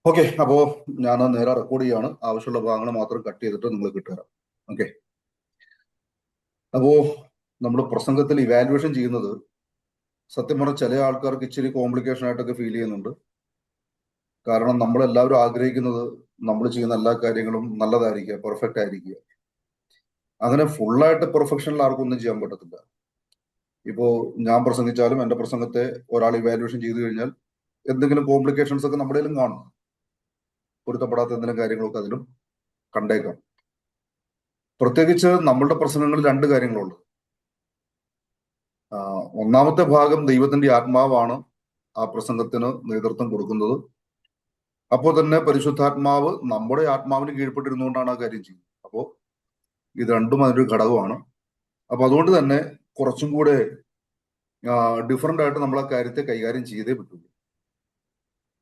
Okay, അപ്പോ ഞാൻ നേരെ റെക്കോർഡ് ചെയ്യാണ്. ആവശ്യമുള്ള ഭാഗങ്ങൾ മാത്രം കട്ട് ചെയ്തിട്ട് നിങ്ങൾ കിട്ടുതരാം. ഓക്കെ. അപ്പോ നമ്മൾ പ്രസംഗത്തിൽ ഇവാലുവേഷൻ ചെയ്യുന്നത് സത്യം പറഞ്ഞ ചില ആൾക്കാർക്ക് ഇച്ചിരി കോംപ്ലിക്കേഷൻ ആയിട്ടൊക്കെ ഫീൽ ചെയ്യുന്നുണ്ട്. കാരണം നമ്മൾ എല്ലാവരും ആഗ്രഹിക്കുന്നത് നമ്മൾ ചെയ്യുന്ന എല്ലാ കാര്യങ്ങളും നല്ലതായിരിക്കുക, പെർഫെക്റ്റ് ആയിരിക്കുക. അങ്ങനെ ഫുള്ളായിട്ട് പെർഫെക്ഷനിൽ ആർക്കും ഒന്നും ചെയ്യാൻ പറ്റത്തില്ല. ഇപ്പോ ഞാൻ പ്രസംഗിച്ചാലും എന്റെ പ്രസംഗത്തെ ഒരാൾ ഇവാലുവേഷൻ ചെയ്തു കഴിഞ്ഞാൽ എന്തെങ്കിലും കോംപ്ലിക്കേഷൻസ് ഒക്കെ നമ്മുടെ കാണും. പൊരുത്തപ്പെടാത്ത എന്തെങ്കിലും കാര്യങ്ങളൊക്കെ അതിലും കണ്ടേക്കാം. പ്രത്യേകിച്ച് നമ്മളുടെ പ്രസംഗങ്ങളിൽ രണ്ട് കാര്യങ്ങളുണ്ട്. ഒന്നാമത്തെ ഭാഗം ദൈവത്തിന്റെ ആത്മാവാണ് ആ പ്രസംഗത്തിന് നേതൃത്വം കൊടുക്കുന്നത്. അപ്പോൾ തന്നെ പരിശുദ്ധാത്മാവ് നമ്മുടെ ആത്മാവിന് കീഴ്പ്പെട്ടിരുന്നുകൊണ്ടാണ് ആ കാര്യം ചെയ്യുന്നത്. അപ്പോൾ ഇത് രണ്ടും അതിന്റെ ഒരു ഘടകമാണ്. അപ്പൊ അതുകൊണ്ട് തന്നെ കുറച്ചും കൂടെ ഡിഫറെന്റ് ആയിട്ട് നമ്മൾ ആ കാര്യത്തെ കൈകാര്യം ചെയ്തേ പറ്റുള്ളൂ.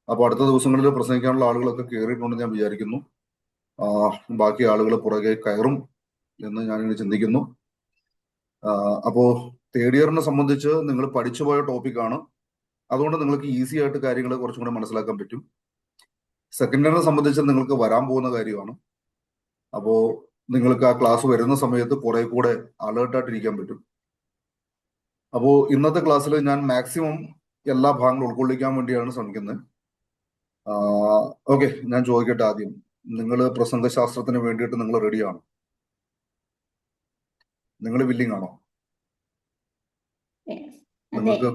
അപ്പൊ അടുത്ത ദിവസങ്ങളിൽ പ്രസംഗിക്കാനുള്ള ആളുകളൊക്കെ കയറിയിട്ടുണ്ടെന്ന് ഞാൻ വിചാരിക്കുന്നു. ബാക്കി ആളുകൾ പുറകെ കയറും എന്ന് ഞാനിങ്ങനെ ചിന്തിക്കുന്നു. അപ്പോ തേർഡ് ഇയറിനെ സംബന്ധിച്ച് നിങ്ങൾ പഠിച്ചുപോയ ടോപ്പിക്കാണ്. അതുകൊണ്ട് നിങ്ങൾക്ക് ഈസി ആയിട്ട് കാര്യങ്ങൾ കുറച്ചും കൂടെ മനസ്സിലാക്കാൻ പറ്റും. സെക്കൻഡ് ഇയറിനെ സംബന്ധിച്ച് നിങ്ങൾക്ക് വരാൻ പോകുന്ന കാര്യമാണ്. അപ്പോ നിങ്ങൾക്ക് ആ ക്ലാസ് വരുന്ന സമയത്ത് കുറെ കൂടെ അലേർട്ടായിട്ടിരിക്കാൻ പറ്റും. അപ്പോ ഇന്നത്തെ ക്ലാസ്സിൽ ഞാൻ മാക്സിമം എല്ലാ ഭാഗങ്ങളും ഉൾക്കൊള്ളിക്കാൻ വേണ്ടിയാണ് ശ്രമിക്കുന്നത്. ഓക്കെ, ഞാൻ ചോദിക്കട്ടെ ആദ്യം, നിങ്ങൾ പ്രസംഗശാസ്ത്രത്തിന് വേണ്ടിയിട്ട് നിങ്ങൾ റെഡിയാണോ? നിങ്ങൾ വില്ലിങ് ആണോ? നിങ്ങൾക്ക്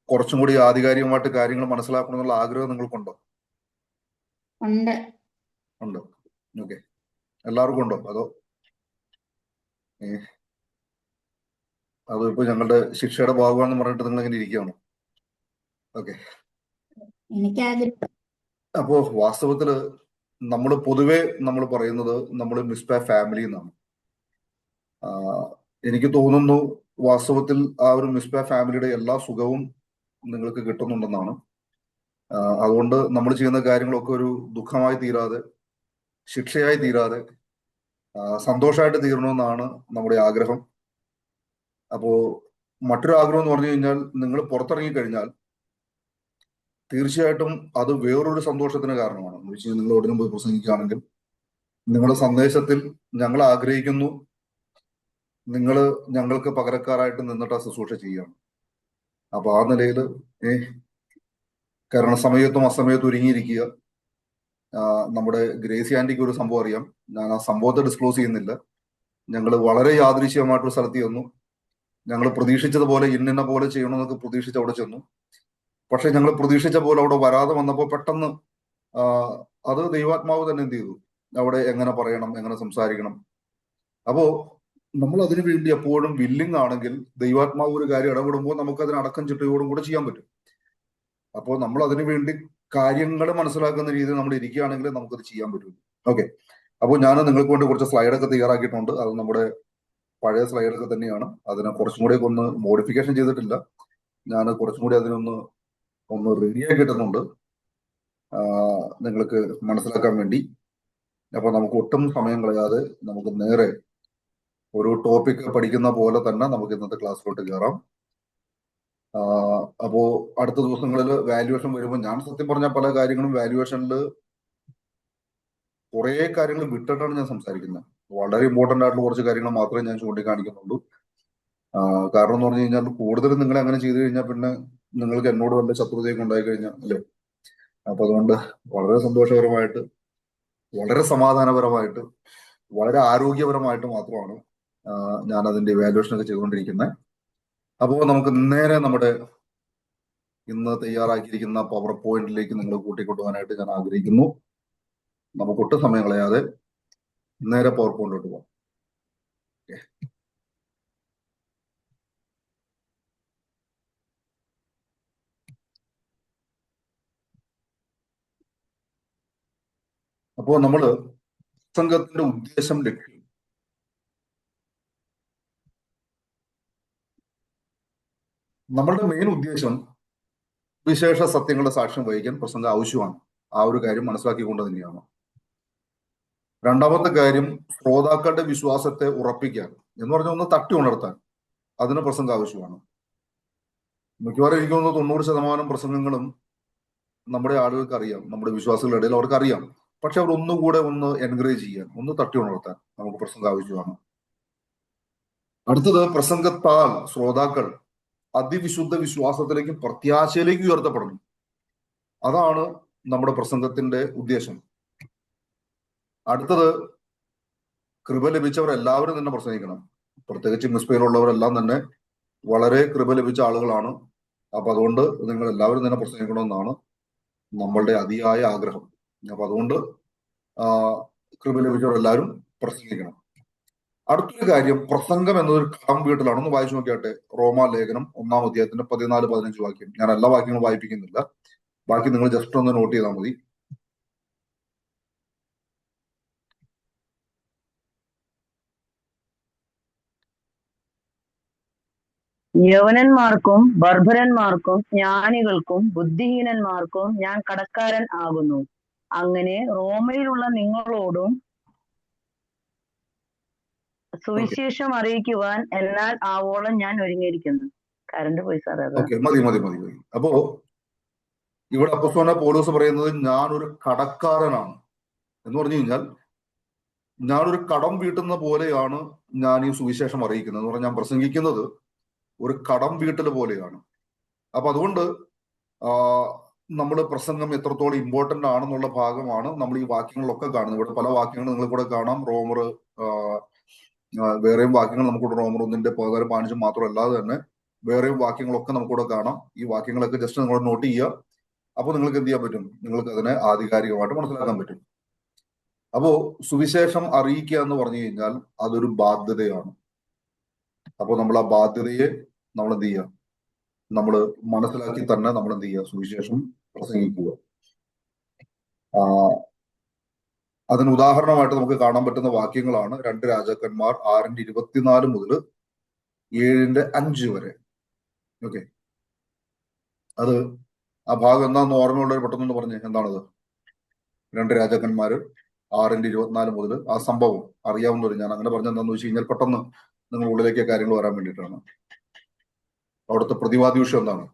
കുറച്ചും കൂടി ആധികാരികമായിട്ട് കാര്യങ്ങൾ മനസ്സിലാക്കണമെന്നുള്ള ആഗ്രഹം നിങ്ങൾക്കുണ്ടോ? ഉണ്ട്. ഓക്കെ, എല്ലാവർക്കും ഉണ്ടോ? അതോ ഇപ്പൊ ഞങ്ങളുടെ ശിക്ഷയുടെ ഭാഗമാണെന്ന് പറഞ്ഞിട്ട് നിങ്ങൾ ഇങ്ങനെ ഇരിക്കുകയാണോ? ഓക്കെ. അപ്പോ വാസ്തവത്തില് നമ്മൾ പൊതുവെ നമ്മൾ പറയുന്നത് നമ്മൾ മിസ്പ ഫാമിലി എന്നാണ്. എനിക്ക് തോന്നുന്നു വാസ്തവത്തിൽ ആ ഒരു മിസ്പ ഫാമിലിയുടെ എല്ലാ സുഖവും നിങ്ങൾക്ക് കിട്ടുന്നുണ്ടെന്നാണ്. അതുകൊണ്ട് നമ്മൾ ചെയ്യുന്ന കാര്യങ്ങളൊക്കെ ഒരു ദുഃഖമായി തീരാതെ, ശിക്ഷയായി തീരാതെ സന്തോഷമായിട്ട് തീരണമെന്നാണ് നമ്മുടെ ആഗ്രഹം. അപ്പോ മറ്റൊരു ആഗ്രഹം എന്ന് പറഞ്ഞു കഴിഞ്ഞാൽ നിങ്ങൾ പുറത്തിറങ്ങി കഴിഞ്ഞാൽ തീർച്ചയായിട്ടും അത് വേറൊരു സന്തോഷത്തിന് കാരണമാണ്. എന്ന് വെച്ചാൽ നിങ്ങൾ എവിടെയും പോയി പ്രസംഗിക്കുകയാണെങ്കിൽ നിങ്ങളുടെ സന്ദേശത്തിൽ ഞങ്ങൾ ആഗ്രഹിക്കുന്നു നിങ്ങൾ ഞങ്ങൾക്ക് പകരക്കാരായിട്ട് നിന്നിട്ട് ആ ശുശ്രൂഷ ചെയ്യുകയാണ്. അപ്പൊ ആ നിലയിൽ കാരണം സമയത്തും അസമയത്തും ഒരുങ്ങിയിരിക്കുക. നമ്മുടെ ഗ്രേസി ആന്റിക്ക് ഒരു സംഭവം അറിയാം. ഞാൻ ആ സംഭവത്തെ ഡിസ്ക്ലോസ് ചെയ്യുന്നില്ല. ഞങ്ങൾ വളരെ യാദൃശ്യമായിട്ടൊരു സ്ഥലത്ത് ചെന്നു. ഞങ്ങൾ പ്രതീക്ഷിച്ചതുപോലെ ഇന്ന പോലെ ചെയ്യണമെന്നൊക്കെ പ്രതീക്ഷിച്ച് അവിടെ ചെന്നു. പക്ഷെ ഞങ്ങൾ പ്രതീക്ഷിച്ച പോലെ അവിടെ വരാതെ വന്നപ്പോൾ പെട്ടെന്ന് അത് ദൈവാത്മാവ് തന്നെ എന്ത് ചെയ്തു, അവിടെ എങ്ങനെ പറയണം, എങ്ങനെ സംസാരിക്കണം. അപ്പോ നമ്മൾ അതിനു വേണ്ടി എപ്പോഴും വില്ലിങ് ആണെങ്കിൽ ദൈവാത്മാവ് ഒരു കാര്യം ഇടപെടുമ്പോൾ നമുക്ക് അതിന് അടക്കം ചിട്ടയോടും കൂടെ ചെയ്യാൻ പറ്റും. അപ്പോൾ നമ്മൾ അതിനു വേണ്ടി കാര്യങ്ങൾ മനസ്സിലാക്കുന്ന രീതിയിൽ നമ്മൾ ഇരിക്കുകയാണെങ്കിൽ നമുക്കത് ചെയ്യാൻ പറ്റും. ഓക്കെ. അപ്പോൾ ഞാൻ നിങ്ങൾക്ക് വേണ്ടി കുറച്ച് സ്ലൈഡൊക്കെ തയ്യാറാക്കിയിട്ടുണ്ട്. അത് നമ്മുടെ പഴയ സ്ലൈഡൊക്കെ തന്നെയാണ്. അതിനെ കുറച്ചും കൂടെ ഒന്ന് മോഡിഫിക്കേഷൻ ചെയ്തിട്ടില്ല. ഞാൻ കുറച്ചും കൂടി ഒന്ന് റെഡിയാക്കി ഇടുന്നുണ്ട് നിങ്ങൾക്ക് മനസ്സിലാക്കാൻ വേണ്ടി. അപ്പൊ നമുക്ക് ഒട്ടും സമയം കളയാതെ നമുക്ക് നേരെ ഒരു ടോപ്പിക് പഠിക്കുന്ന പോലെ തന്നെ നമുക്ക് ഇന്നത്തെ ക്ലാസ്സിലോട്ട് കയറാം. അപ്പോ അടുത്ത ദിവസങ്ങളിൽ വാല്യുവേഷൻ വരുമ്പോൾ ഞാൻ സത്യം പറഞ്ഞ പല കാര്യങ്ങളും വാല്യുവേഷനിൽ കുറെ കാര്യങ്ങൾ വിട്ടിട്ടാണ് ഞാൻ സംസാരിക്കുന്നത്. വളരെ ഇമ്പോർട്ടന്റ് ആയിട്ടുള്ള കുറച്ച് കാര്യങ്ങൾ മാത്രമേ ഞാൻ ചൂണ്ടിക്കാണിക്കുന്നുള്ളൂ. കാരണം എന്ന് പറഞ്ഞു കഴിഞ്ഞാൽ കൂടുതലും നിങ്ങൾ അങ്ങനെ ചെയ്തു കഴിഞ്ഞാൽ പിന്നെ നിങ്ങൾക്ക് എന്നോട് വല്ല ശത്രുതയൊക്കെ ഉണ്ടായി കഴിഞ്ഞാൽ അല്ലേ. അപ്പൊ അതുകൊണ്ട് വളരെ സന്തോഷകരമായിട്ട്, വളരെ സമാധാനപരമായിട്ട്, വളരെ ആരോഗ്യപരമായിട്ട് മാത്രമാണ് ഞാൻ അതിന്റെ ഇവാലുവേഷൻ ഒക്കെ ചെയ്തുകൊണ്ടിരിക്കുന്നത്. അപ്പോൾ നമുക്ക് നേരെ നമ്മുടെ ഇന്ന് തയ്യാറാക്കിയിരിക്കുന്ന പവർ പോയിന്റിലേക്ക് നിങ്ങൾ കൂട്ടിക്കൊണ്ടുപോകാനായിട്ട് ഞാൻ ആഗ്രഹിക്കുന്നു. നമുക്ക് ഒട്ടും സമയം കളയാതെ നേരെ പവർ പോയിന്റിലോട്ട് പോകാം. അപ്പോൾ നമ്മള് പ്രസംഗത്തിന്റെ ഉദ്ദേശം, ലക്ഷ്യം, നമ്മളുടെ മെയിൻ ഉദ്ദേശം വിശേഷ സത്യങ്ങളുടെ സാക്ഷ്യം വഹിക്കാൻ പ്രസംഗം ആവശ്യമാണ്. ആ ഒരു കാര്യം മനസ്സിലാക്കിക്കൊണ്ട് തന്നെയാണ്. രണ്ടാമത്തെ കാര്യം ശ്രോതാക്കളുടെ വിശ്വാസത്തെ ഉറപ്പിക്കാൻ എന്ന് പറഞ്ഞാൽ ഒന്ന് തട്ടി ഉണർത്താൻ അതിന് പ്രസംഗം ആവശ്യമാണ്. മിക്കവാറും എനിക്ക് തോന്നുന്നു 90% പ്രസംഗങ്ങളും നമ്മുടെ ആളുകൾക്ക് അറിയാം, നമ്മുടെ വിശ്വാസികളുടെ ഇടയിൽ അവർക്ക് അറിയാം. പക്ഷെ അവർ ഒന്നുകൂടെ ഒന്ന് എൻകറേജ് ചെയ്യാൻ, ഒന്ന് തട്ടി ഉണർത്താൻ നമുക്ക് പ്രസംഗം ആവശ്യമാണ്. അടുത്തത്, പ്രസംഗത്താൽ ശ്രോതാക്കൾ അതിവിശുദ്ധ വിശ്വാസത്തിലേക്കും പ്രത്യാശയിലേക്കും ഉയർത്തപ്പെടണം. അതാണ് നമ്മുടെ പ്രസംഗത്തിന്റെ ഉദ്ദേശം. അടുത്തത്, കൃപ ലഭിച്ചവർ എല്ലാവരും തന്നെ പ്രസംഗിക്കണം. പ്രത്യേകിച്ച് മിസ്ബയിലുള്ളവരെല്ലാം തന്നെ വളരെ കൃപ ലഭിച്ച ആളുകളാണ്. അപ്പൊ അതുകൊണ്ട് നിങ്ങൾ എല്ലാവരും തന്നെ പ്രസംഗിക്കണമെന്നാണ് നമ്മളുടെ അതിയായ ആഗ്രഹം. അപ്പൊ അതുകൊണ്ട് കൃപ ലഭിച്ചവർ എല്ലാവരും പ്രസംഗിക്കണം. അടുത്തൊരു കാര്യം, പ്രസംഗം എന്നതൊരു കടം വീട്ടലാണ്. ഒന്ന് വായിച്ചു നോക്കിയാട്ടെ, റോമാ ലേഖനം 1-ാം അധ്യായത്തിന്റെ 14-15 വാക്യം. ഞാൻ എല്ലാ വാക്യങ്ങളും വായിപ്പിക്കുന്നില്ല, ബാക്കി നിങ്ങൾ ജസ്റ്റ് ഒന്ന് നോട്ട് ചെയ്താൽ മതി. യവനന്മാർക്കും ബർബരന്മാർക്കും ജ്ഞാനികൾക്കും ബുദ്ധിഹീനന്മാർക്കും ഞാൻ കടക്കാരൻ ആകുന്നു. അങ്ങനെ റോമയിലുള്ള നിങ്ങളോടും സുവിശേഷം അറിയിക്കുവാൻ എന്നാൽ ആവോളം ഞാൻ ഒരുങ്ങിയിരിക്കുന്നു. കറണ്ട് പോയി സാറേ. മതി. അപ്പോ ഇവിടെ അപ്പോസ്തലനായ പൗലോസ് പറയുന്നത് ഞാനൊരു കടക്കാരനാണ് എന്ന് പറഞ്ഞു കഴിഞ്ഞാൽ, ഞാനൊരു കടം വീട്ടുന്ന പോലെയാണ് ഞാൻ ഈ സുവിശേഷം അറിയിക്കുന്നത് എന്ന് പറഞ്ഞാൽ, ഞാൻ പ്രസംഗിക്കുന്നത് ഒരു കടം വീട്ടൽ പോലെയാണ്. അപ്പൊ അതുകൊണ്ട് നമ്മൾ പ്രസംഗം എത്രത്തോളം ഇമ്പോർട്ടന്റ് ആണെന്നുള്ള ഭാഗമാണ് നമ്മൾ ഈ വാക്യങ്ങളിലൊക്കെ കാണുന്നത്. ഇവിടെ പല വാക്യങ്ങൾ നിങ്ങൾ കൂടെ കാണാം. റോമർ, വേറെയും വാക്യങ്ങൾ നമുക്കിവിടെ റോമർ 1:15 മാത്രമല്ലാതെ തന്നെ വേറെയും വാക്യങ്ങളൊക്കെ നമുക്കിവിടെ കാണാം. ഈ വാക്യങ്ങളൊക്കെ ജസ്റ്റ് നിങ്ങൾ നോട്ട് ചെയ്യുക. അപ്പോൾ നിങ്ങൾക്ക് എന്ത് ചെയ്യാൻ പറ്റും? നിങ്ങൾക്ക് അതിനെ ആധികാരികമായിട്ട് മനസ്സിലാക്കാൻ പറ്റും. അപ്പോ സുവിശേഷം അറിയിക്കുക എന്ന് പറഞ്ഞു കഴിഞ്ഞാൽ അതൊരു ബാധ്യതയാണ്. അപ്പോൾ നമ്മൾ ആ ബാധ്യതയെ നമ്മൾ എന്ത് ചെയ്യുക? നമ്മൾ മനസ്സിലാക്കി തന്നെ നമ്മൾ എന്ത് ചെയ്യുക? സുവിശേഷം പ്രസംഗിക്കുക. അതിന് ഉദാഹരണമായിട്ട് നമുക്ക് കാണാൻ പറ്റുന്ന വാക്യങ്ങളാണ് 2 രാജാക്കന്മാർ 6:24 മുതൽ 7:5 വരെ. ഓക്കെ, അത് ആ ഭാഗം എന്താണെന്ന് ഓർമ്മയുള്ളവർ പെട്ടെന്ന് പറഞ്ഞേ, എന്താണത്? 2 രാജാക്കന്മാർ 6:24 മുതൽ ആ സംഭവം അറിയാവുന്നവർ. ഞാൻ അങ്ങനെ പറഞ്ഞ എന്താണെന്ന് വെച്ച് കഴിഞ്ഞാൽ പെട്ടെന്ന് നിങ്ങൾ ഉള്ളിലേക്ക് കാര്യങ്ങൾ വരാൻ വേണ്ടിയിട്ടാണ്. അവിടുത്തെ പ്രതിവാദി വിഷയം എന്താണ്?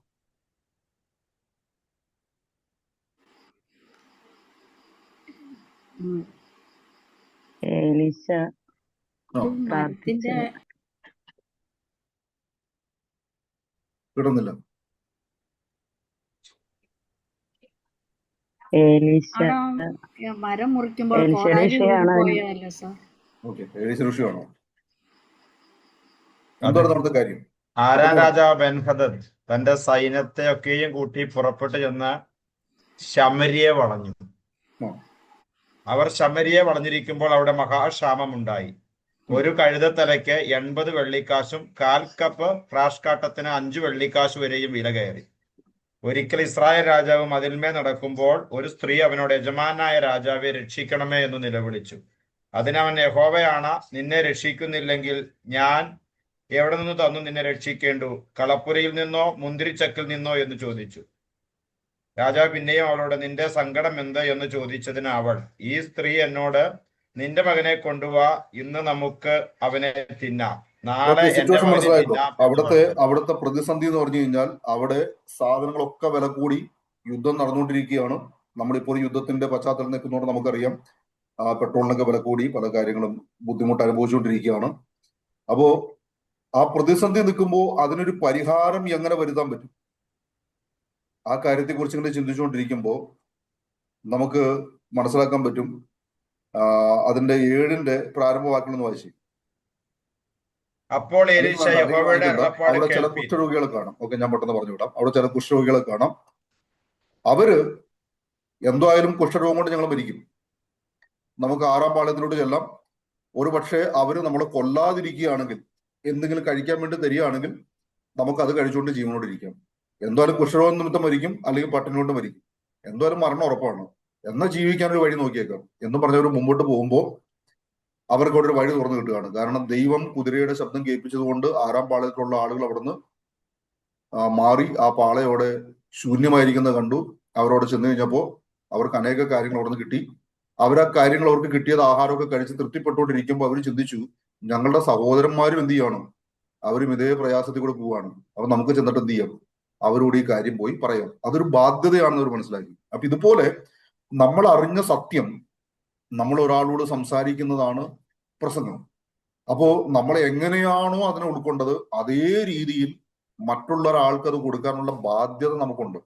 കിട്ടുന്നില്ല. മരം മുറിക്കുമ്പോൾ ഋഷിയാണോ? എന്താണ് നമ്മുടെ കാര്യം? ആരാം രാജാവ് ബെൻഹദദ് തന്റെ സൈന്യത്തെ ഒക്കെയും കൂട്ടി പുറപ്പെട്ടു ചെന്ന് ശമര്യയെ വളഞ്ഞു. അവർ ശമര്യയെ വളഞ്ഞിരിക്കുമ്പോൾ അവിടെ മഹാക്ഷാമം ഉണ്ടായി. ഒരു കഴുതത്തലയ്ക്ക് 80 വെള്ളിക്കാശും 1/4 കപ്പ് പ്രാഷ്കാട്ടത്തിന് 5 വെള്ളിക്കാശ് വരെയും വില കയറി. ഒരിക്കൽ ഇസ്രായേൽ രാജാവ് മതിൽമേ നടക്കുമ്പോൾ ഒരു സ്ത്രീ അവനോട്, യജമാനായ രാജാവെ രക്ഷിക്കണമേ എന്ന് നിലവിളിച്ചു. അതിനവൻ, യഹോവയാണ്, നിന്നെ രക്ഷിക്കുന്നില്ലെങ്കിൽ ഞാൻ എവിടെ നിന്ന് തന്നു നിന്നെ രക്ഷിക്കേണ്ടു? കളപ്പുരയിൽ നിന്നോ മുന്തിരിച്ചക്കിൽ നിന്നോ എന്ന് ചോദിച്ചു. രാജാവ് പിന്നെയും അവളോട്, നിന്റെ സങ്കടം എന്ത് എന്ന് ചോദിച്ചതിന് അവൾ, ഈ സ്ത്രീ എന്നോട്, നിന്റെ മകനെ കൊണ്ടുവാ, ഇന്ന് നമുക്ക് അവനെ തിന്നാം, നാളെ എന്റെ മകനെ തിന്നാം. അവിടുത്തെ പ്രതിസന്ധി എന്ന് പറഞ്ഞു കഴിഞ്ഞാൽ, അവിടെ സാധനങ്ങളൊക്കെ വില കൂടി, യുദ്ധം നടന്നുകൊണ്ടിരിക്കുകയാണ്. നമ്മളിപ്പോൾ യുദ്ധത്തിന്റെ പശ്ചാത്തലം നിൽക്കുന്നതുകൊണ്ട് നമുക്കറിയാം പെട്രോളിനൊക്കെ വില കൂടി, പല കാര്യങ്ങളും ബുദ്ധിമുട്ട് അനുഭവിച്ചുകൊണ്ടിരിക്കുകയാണ്. അപ്പോ ആ പ്രതിസന്ധി നിൽക്കുമ്പോൾ അതിനൊരു പരിഹാരം എങ്ങനെ വരുത്താൻ പറ്റും? ആ കാര്യത്തെ കുറിച്ച് ഇങ്ങനെ ചിന്തിച്ചുകൊണ്ടിരിക്കുമ്പോൾ നമുക്ക് മനസ്സിലാക്കാൻ പറ്റും. അതിന്റെ 7-ന്റെ പ്രാരംഭ വാക്കുകൾ ഒന്ന് വായിച്ചു. അപ്പോൾ അവിടെ ചില കുഷ്ഠരോഗികളെ കാണാം. ഓക്കെ, ഞാൻ പെട്ടെന്ന് പറഞ്ഞു വിടാം. അവിടെ ചില കുഷ്ഠരോഗികളെ കാണാം. അവര് എന്തായാലും കുഷ്ഠരോഗം കൊണ്ട് ഞങ്ങൾ മരിക്കും, നമുക്ക് 6-ാം പാളയത്തിലോട്ട് ചെല്ലാം. ഒരു പക്ഷേ അവര് നമ്മളെ കൊല്ലാതിരിക്കുകയാണെങ്കിൽ, എന്തെങ്കിലും കഴിക്കാൻ വേണ്ടി തരികയാണെങ്കിൽ നമുക്ക് അത് കഴിച്ചുകൊണ്ട് ജീവനോടിരിക്കാം. എന്തായാലും കുഷ്ഠരോഗം നിമിത്തം മരിക്കും, അല്ലെങ്കിൽ പട്ടിണി കൊണ്ട് മരിക്കും, എന്തായാലും മരണം ഉറപ്പാണ്. എന്നാൽ ജീവിക്കാൻ ഒരു വഴി നോക്കിയേക്കാം എന്ന് പറഞ്ഞവർ മുമ്പോട്ട് പോകുമ്പോൾ അവർക്ക് അവിടെ ഒരു വഴി തുറന്നു കിട്ടുകയാണ്. കാരണം ദൈവം കുതിരയുടെ ശബ്ദം കേൾപ്പിച്ചത് കൊണ്ട് 6-ാം പാളയത്തിലുള്ള ആളുകൾ അവിടുന്ന് മാറി ആ പാളയോടെ ശൂന്യമായിരിക്കുന്നത് കണ്ടു. അവരോട് ചെന്ന് കഴിഞ്ഞപ്പോൾ അവർക്ക് അനേക കാര്യങ്ങൾ അവിടെ നിന്ന് കിട്ടി. അവരാ കാര്യങ്ങൾ അവർക്ക് കിട്ടിയത് ആഹാരമൊക്കെ കഴിച്ച് തൃപ്തിപ്പെട്ടുകൊണ്ടിരിക്കുമ്പോൾ അവർ ചിന്തിച്ചു, ഞങ്ങളുടെ സഹോദരന്മാരും എന്ത് ചെയ്യണം, അവരും ഇതേ പ്രയാസത്തിൽ കൂടെ പോവുകയാണ്. അപ്പൊ നമുക്ക് ചെന്നിട്ട് എന്ത് ചെയ്യാം? അവരോട് ഈ കാര്യം പോയി പറയാം. അതൊരു ബാധ്യതയാണെന്ന് അവർ മനസ്സിലാക്കി. അപ്പൊ ഇതുപോലെ നമ്മൾ അറിഞ്ഞ സത്യം നമ്മൾ ഒരാളോട് സംസാരിക്കുന്നതാണ് പ്രസംഗം. അപ്പോ നമ്മൾ എങ്ങനെയാണോ അതിനെ ഉൾക്കൊണ്ടത് അതേ രീതിയിൽ മറ്റുള്ള ഒരാൾക്ക് അത് കൊടുക്കാനുള്ള ബാധ്യത നമുക്കുണ്ട്.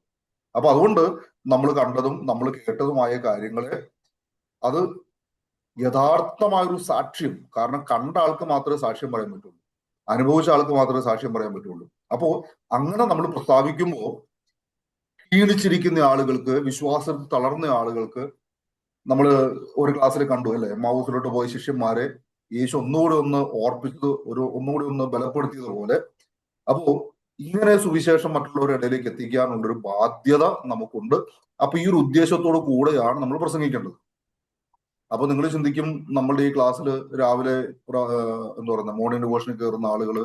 അപ്പൊ അതുകൊണ്ട് നമ്മൾ കണ്ടതും നമ്മൾ കേട്ടതുമായ കാര്യങ്ങളെ അത് യഥാർത്ഥമായൊരു സാക്ഷ്യം, കാരണം കണ്ട ആൾക്ക് മാത്രമേ സാക്ഷ്യം പറയാൻ പറ്റുള്ളൂ, അനുഭവിച്ച ആൾക്ക് മാത്രമേ സാക്ഷ്യം പറയാൻ പറ്റുള്ളൂ. അപ്പോ അങ്ങനെ നമ്മൾ പ്രസ്താവിക്കുമ്പോൾ ക്ഷീണിച്ചിരിക്കുന്ന ആളുകൾക്ക്, വിശ്വാസത്തിൽ തളർന്ന ആളുകൾക്ക്, നമ്മൾ ഒരു ക്ലാസ്സിൽ കണ്ടു അല്ലെ, മൗസിലോട്ട് പോയ ശിഷ്യന്മാരെ യേശു ഒന്നുകൂടി ഒന്ന് ഓർപ്പിച്ചത്, ഒന്നുകൂടി ഒന്ന് ബലപ്പെടുത്തിയതുപോലെ. അപ്പോ ഇങ്ങനെ സുവിശേഷം മറ്റുള്ളവരുടെ ഇടയിലേക്ക് എത്തിക്കാനുള്ളൊരു ബാധ്യത നമുക്കുണ്ട്. അപ്പൊ ഈ ഒരു ഉദ്ദേശത്തോടു കൂടെയാണ് നമ്മൾ പ്രസംഗിക്കേണ്ടത്. അപ്പൊ നിങ്ങൾ ചിന്തിക്കും, നമ്മളുടെ ഈ ക്ലാസ്സിൽ രാവിലെ എന്താ പറയുക, മോർണിംഗ് ഡിവോഷനിൽ കയറുന്ന ആളുകൾ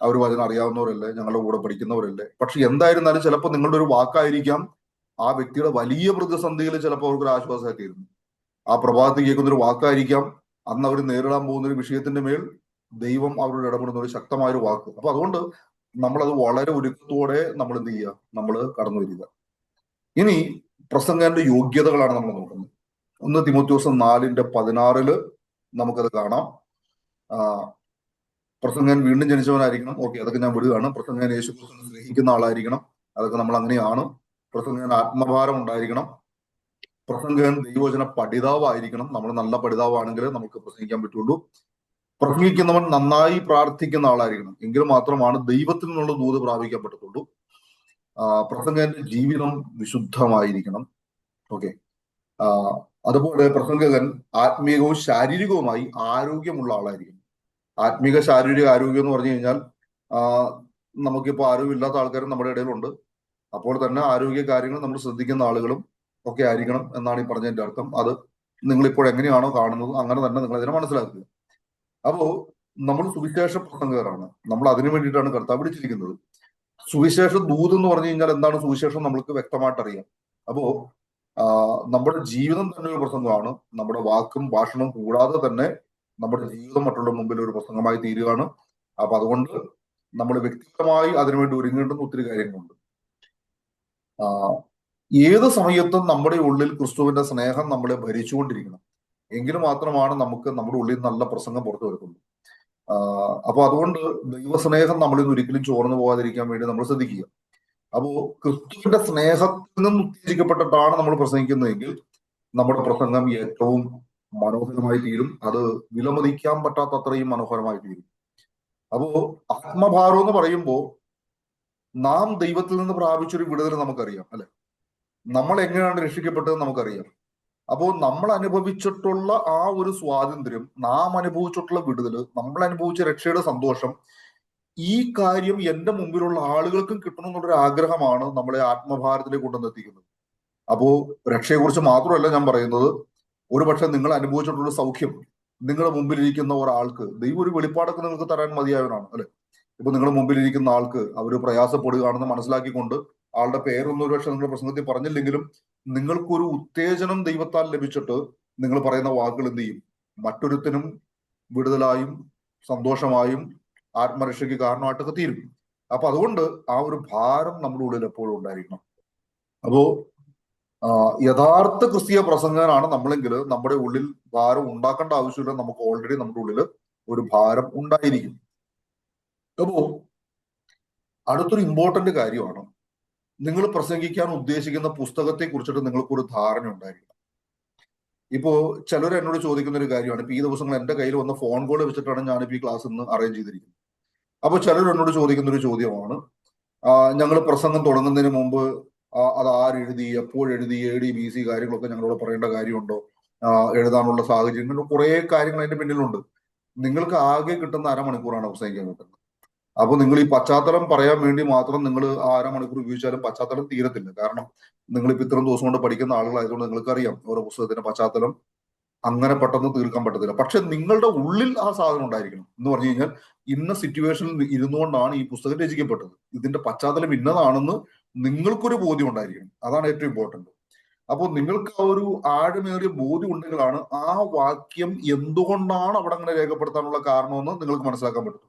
അവർ വചനം അറിയാവുന്നവരല്ലേ, ഞങ്ങളുടെ കൂടെ പഠിക്കുന്നവരല്ലേ. പക്ഷെ എന്തായിരുന്നാലും ചിലപ്പോൾ നിങ്ങളുടെ ഒരു വാക്കായിരിക്കാം ആ വ്യക്തിയുടെ വലിയ പ്രതിസന്ധിയിൽ ചിലപ്പോൾ അവർക്കൊരു ആശ്വാസമായിത്തീരുന്നു. ആ പ്രഭാതത്തിൽ കേൾക്കുന്ന ഒരു വാക്കായിരിക്കാം അന്ന് അവർ നേരിടാൻ പോകുന്ന ഒരു വിഷയത്തിന്റെ മേൽ ദൈവം അവരോട് ഇടപെടുന്ന ഒരു ശക്തമായൊരു വാക്ക്. അപ്പൊ അതുകൊണ്ട് നമ്മളത് വളരെ ഒരുക്കത്തോടെ നമ്മൾ എന്ത് ചെയ്യുക, നമ്മൾ കടന്നു വരിക. ഇനി പ്രസംഗന്റെ യോഗ്യതകളാണ് നമ്മൾ നോക്കുന്നത്. 1 തിമോഥെയോസ് 4:16 നമുക്കത് കാണാം. പ്രസംഗൻ വീണ്ടും ജനിച്ചവനായിരിക്കണം. ഓക്കെ, അതൊക്കെ ഞാൻ വിടുകയാണ്. പ്രസംഗൻ യേശുക്രിസ്തുവിനെ സ്നേഹിക്കുന്ന ആളായിരിക്കണം. അതൊക്കെ നമ്മൾ അങ്ങനെയാണ്. പ്രസംഗൻ ആത്മഭാരം ഉണ്ടായിരിക്കണം. പ്രസംഗൻ ദൈവവചന പഠിതാവായിരിക്കണം. നമ്മൾ നല്ല പഠിതാവാണെങ്കിൽ നമുക്ക് പ്രസംഗിക്കാൻ പറ്റുള്ളൂ. പ്രസംഗിക്കുന്നവൻ നന്നായി പ്രാർത്ഥിക്കുന്ന ആളായിരിക്കണം. എങ്കിൽ മാത്രമാണ് ദൈവത്തിൽ നിന്നുള്ള ദൂത് പ്രാപിക്കാൻ പറ്റത്തുള്ളൂ. പ്രസംഗന്റെ ജീവിതം വിശുദ്ധമായിരിക്കണം. ഓക്കെ. അതുപോലെ പ്രസംഗകൻ ആത്മീയവും ശാരീരികവുമായി ആരോഗ്യമുള്ള ആളായിരിക്കും. ആത്മീക ശാരീരിക ആരോഗ്യം എന്ന് പറഞ്ഞു കഴിഞ്ഞാൽ നമുക്കിപ്പോൾ ആരോഗ്യമില്ലാത്ത ആൾക്കാരും നമ്മുടെ ഇടയിലുണ്ട്. അപ്പോൾ തന്നെ ആരോഗ്യ കാര്യങ്ങൾ നമ്മൾ ശ്രദ്ധിക്കുന്ന ആളുകളും ഒക്കെ ആയിരിക്കണം എന്നാണ് ഈ പറഞ്ഞതിന്റെ അർത്ഥം. അത് നിങ്ങളിപ്പോൾ എങ്ങനെയാണോ കാണുന്നത് അങ്ങനെ തന്നെ നിങ്ങൾ അതിനെ മനസ്സിലാക്കുക. അപ്പോ നമ്മൾ സുവിശേഷ പ്രസംഗകരാണ്. നമ്മൾ അതിനു വേണ്ടിയിട്ടാണ് കർത്താവ് വിളിച്ചിരിക്കുന്നത്. സുവിശേഷ ദൂത് എന്ന് പറഞ്ഞു കഴിഞ്ഞാൽ എന്താണ് സുവിശേഷം നമ്മൾക്ക് വ്യക്തമായിട്ട് അറിയാം. അപ്പോ നമ്മുടെ ജീവിതം തന്നെ ഒരു പ്രസംഗമാണ്. നമ്മുടെ വാക്കും ഭാഷണവും കൂടാതെ തന്നെ നമ്മുടെ ജീവിതം മറ്റുള്ള മുമ്പിൽ ഒരു പ്രസംഗമായി തീരുകയാണ്. അപ്പൊ അതുകൊണ്ട് നമ്മൾ വ്യക്തിഗതമായി അതിനുവേണ്ടി ഒരുങ്ങേണ്ടുന്ന ഒത്തിരി കാര്യങ്ങളുണ്ട്. ഏത് സമയത്തും നമ്മുടെ ഉള്ളിൽ ക്രിസ്തുവിന്റെ സ്നേഹം നമ്മളെ ഭരിച്ചുകൊണ്ടിരിക്കണം. എങ്കിൽ മാത്രമാണ് നമുക്ക് നമ്മുടെ ഉള്ളിൽ നല്ല പ്രസംഗം പുറത്തു വരുത്തുള്ളൂ. അപ്പൊ അതുകൊണ്ട് ദൈവസ്നേഹം നമ്മളിൽ നിന്ന് ഒരിക്കലും ചോർന്നു പോകാതിരിക്കാൻ വേണ്ടി നമ്മൾ ശ്രദ്ധിക്കുക. അപ്പോ ക്രിസ്തുവിന്റെ സ്നേഹത്തിൽ നിന്ന് ഉത്തേജിക്കപ്പെട്ടിട്ടാണ് നമ്മൾ പ്രസംഗിക്കുന്നതെങ്കിൽ നമ്മുടെ പ്രസംഗം ഏറ്റവും മനോഹരമായി തീരും. അത് വിലമതിക്കാൻ പറ്റാത്തത്രയും മനോഹരമായി തീരും. അപ്പോ ആത്മഭാരം എന്ന് പറയുമ്പോൾ നാം ദൈവത്തിൽ നിന്ന് പ്രാപിച്ചൊരു വിടുതൽ നമുക്കറിയാം അല്ലെ. നമ്മൾ എങ്ങനെയാണ് രക്ഷിക്കപ്പെട്ടത് നമുക്കറിയാം. അപ്പോൾ നമ്മൾ അനുഭവിച്ചിട്ടുള്ള ആ ഒരു സ്വാതന്ത്ര്യം, നാം അനുഭവിച്ചിട്ടുള്ള വിടുതല്, നമ്മൾ അനുഭവിച്ച രക്ഷയുടെ സന്തോഷം, ഈ കാര്യം എന്റെ മുമ്പിലുള്ള ആളുകൾക്കും കിട്ടണം എന്നുള്ളൊരു ആഗ്രഹമാണ് നമ്മളെ ആത്മഭാരത്തിലേക്ക് കൊണ്ടുവന്നെത്തിക്കുന്നത്. അപ്പോ രക്ഷയെക്കുറിച്ച് മാത്രമല്ല ഞാൻ പറയുന്നത്. ഒരുപക്ഷെ നിങ്ങൾ അനുഭവിച്ചിട്ടുള്ള സൗഖ്യം നിങ്ങളുടെ മുമ്പിലിരിക്കുന്ന ഒരാൾക്ക് ദൈവം ഒരു വെളിപ്പാടൊക്കെ നിങ്ങൾക്ക് തരാൻ മതിയായവനാണ് അല്ലെ. ഇപ്പൊ നിങ്ങളുടെ മുമ്പിലിരിക്കുന്ന ആൾക്ക് അവർ പ്രയാസപ്പെടുകയാണെന്ന് മനസ്സിലാക്കിക്കൊണ്ട് ആളുടെ പേരൊന്നും ഒരുപക്ഷെ നിങ്ങളുടെ പ്രസംഗത്തിൽ പറഞ്ഞില്ലെങ്കിലും നിങ്ങൾക്കൊരു ഉത്തേജനം ദൈവത്താൽ ലഭിച്ചിട്ട് നിങ്ങൾ പറയുന്ന വാക്കുകൾ എന്ത് ചെയ്യും, മറ്റൊരുത്തനും വിടുതലായും സന്തോഷമായും ആത്മരക്ഷയ്ക്ക് കാരണമായിട്ടൊക്കെ തീരും. അപ്പൊ അതുകൊണ്ട് ആ ഒരു ഭാരം നമ്മുടെ ഉള്ളിൽ എപ്പോഴും ഉണ്ടായിരിക്കണം. അപ്പോ യഥാർത്ഥ ക്രിസ്തീയ പ്രസംഗനാണ് നമ്മളെങ്കിൽ നമ്മുടെ ഉള്ളിൽ ഭാരം ഉണ്ടാക്കേണ്ട ആവശ്യമില്ല. നമുക്ക് ഓൾറെഡി നമ്മുടെ ഉള്ളിൽ ഒരു ഭാരം ഉണ്ടായിരിക്കും. അപ്പോ അടുത്തൊരു ഇമ്പോർട്ടന്റ് കാര്യമാണ്, നിങ്ങൾ പ്രസംഗിക്കാൻ ഉദ്ദേശിക്കുന്ന പുസ്തകത്തെ കുറിച്ചിട്ട് നിങ്ങൾക്കൊരു ധാരണ ഉണ്ടായിരിക്കണം. ഇപ്പോ ചിലർ എന്നോട് ചോദിക്കുന്ന ഒരു കാര്യമാണ്, ഇപ്പൊ ഈ ദിവസങ്ങൾ എന്റെ കയ്യിൽ വന്ന ഫോൺ കോൾ വെച്ചിട്ടാണ് ഞാനിപ്പോ ഈ ക്ലാസ് ഇന്ന് അറേഞ്ച് ചെയ്തിരിക്കുന്നത്. അപ്പൊ ചിലർ എന്നോട് ചോദിക്കുന്ന ഒരു ചോദ്യമാണ്, ഞങ്ങൾ പ്രസംഗം തുടങ്ങുന്നതിന് മുമ്പ് അത് ആരെഴുതി, എപ്പോഴെഴുതി, AD BC കാര്യങ്ങളൊക്കെ ഞങ്ങളോട് പറയേണ്ട കാര്യമുണ്ടോ, എഴുതാനുള്ള സാഹചര്യങ്ങൾ, കുറെ കാര്യങ്ങൾ അതിന്റെ പിന്നിലുണ്ട്. നിങ്ങൾക്ക് ആകെ കിട്ടുന്ന അരമണിക്കൂറാണ് പ്രസംഗിക്കാൻ കിട്ടുന്നത്. അപ്പൊ നിങ്ങൾ ഈ പശ്ചാത്തലം പറയാൻ വേണ്ടി മാത്രം നിങ്ങൾ ആ അരമണിക്കൂർ ഉപയോഗിച്ചാലും പശ്ചാത്തലം തീരത്തില്ല. കാരണം നിങ്ങളിപ്പോ ഇത്രയും ദിവസം കൊണ്ട് പഠിക്കുന്ന ആളുകളായതുകൊണ്ട് നിങ്ങൾക്കറിയാം ഓരോ പുസ്തകത്തിന്റെ പശ്ചാത്തലം അങ്ങനെ പെട്ടെന്ന് തീർക്കാൻ പറ്റത്തില്ല. പക്ഷെ നിങ്ങളുടെ ഉള്ളിൽ ആ സാധനം ഉണ്ടായിരിക്കണം. എന്ന് പറഞ്ഞു കഴിഞ്ഞാൽ ഇന്ന സിറ്റുവേഷനിൽ ഇരുന്നുകൊണ്ടാണ് ഈ പുസ്തകം രചിക്കപ്പെട്ടത്, ഇതിന്റെ പശ്ചാത്തലം ഇന്നതാണെന്ന് നിങ്ങൾക്കൊരു ബോധ്യം ഉണ്ടായിരിക്കണം. അതാണ് ഏറ്റവും ഇമ്പോർട്ടന്റ്. അപ്പോൾ നിങ്ങൾക്ക് ആ ഒരു ആഴമേറിയ ബോധ്യം ഉണ്ടെങ്കിലാണ് ആ വാക്യം എന്തുകൊണ്ടാണ് അവിടെ അങ്ങനെ രേഖപ്പെടുത്താനുള്ള കാരണമെന്ന് നിങ്ങൾക്ക് മനസ്സിലാക്കാൻ പറ്റും.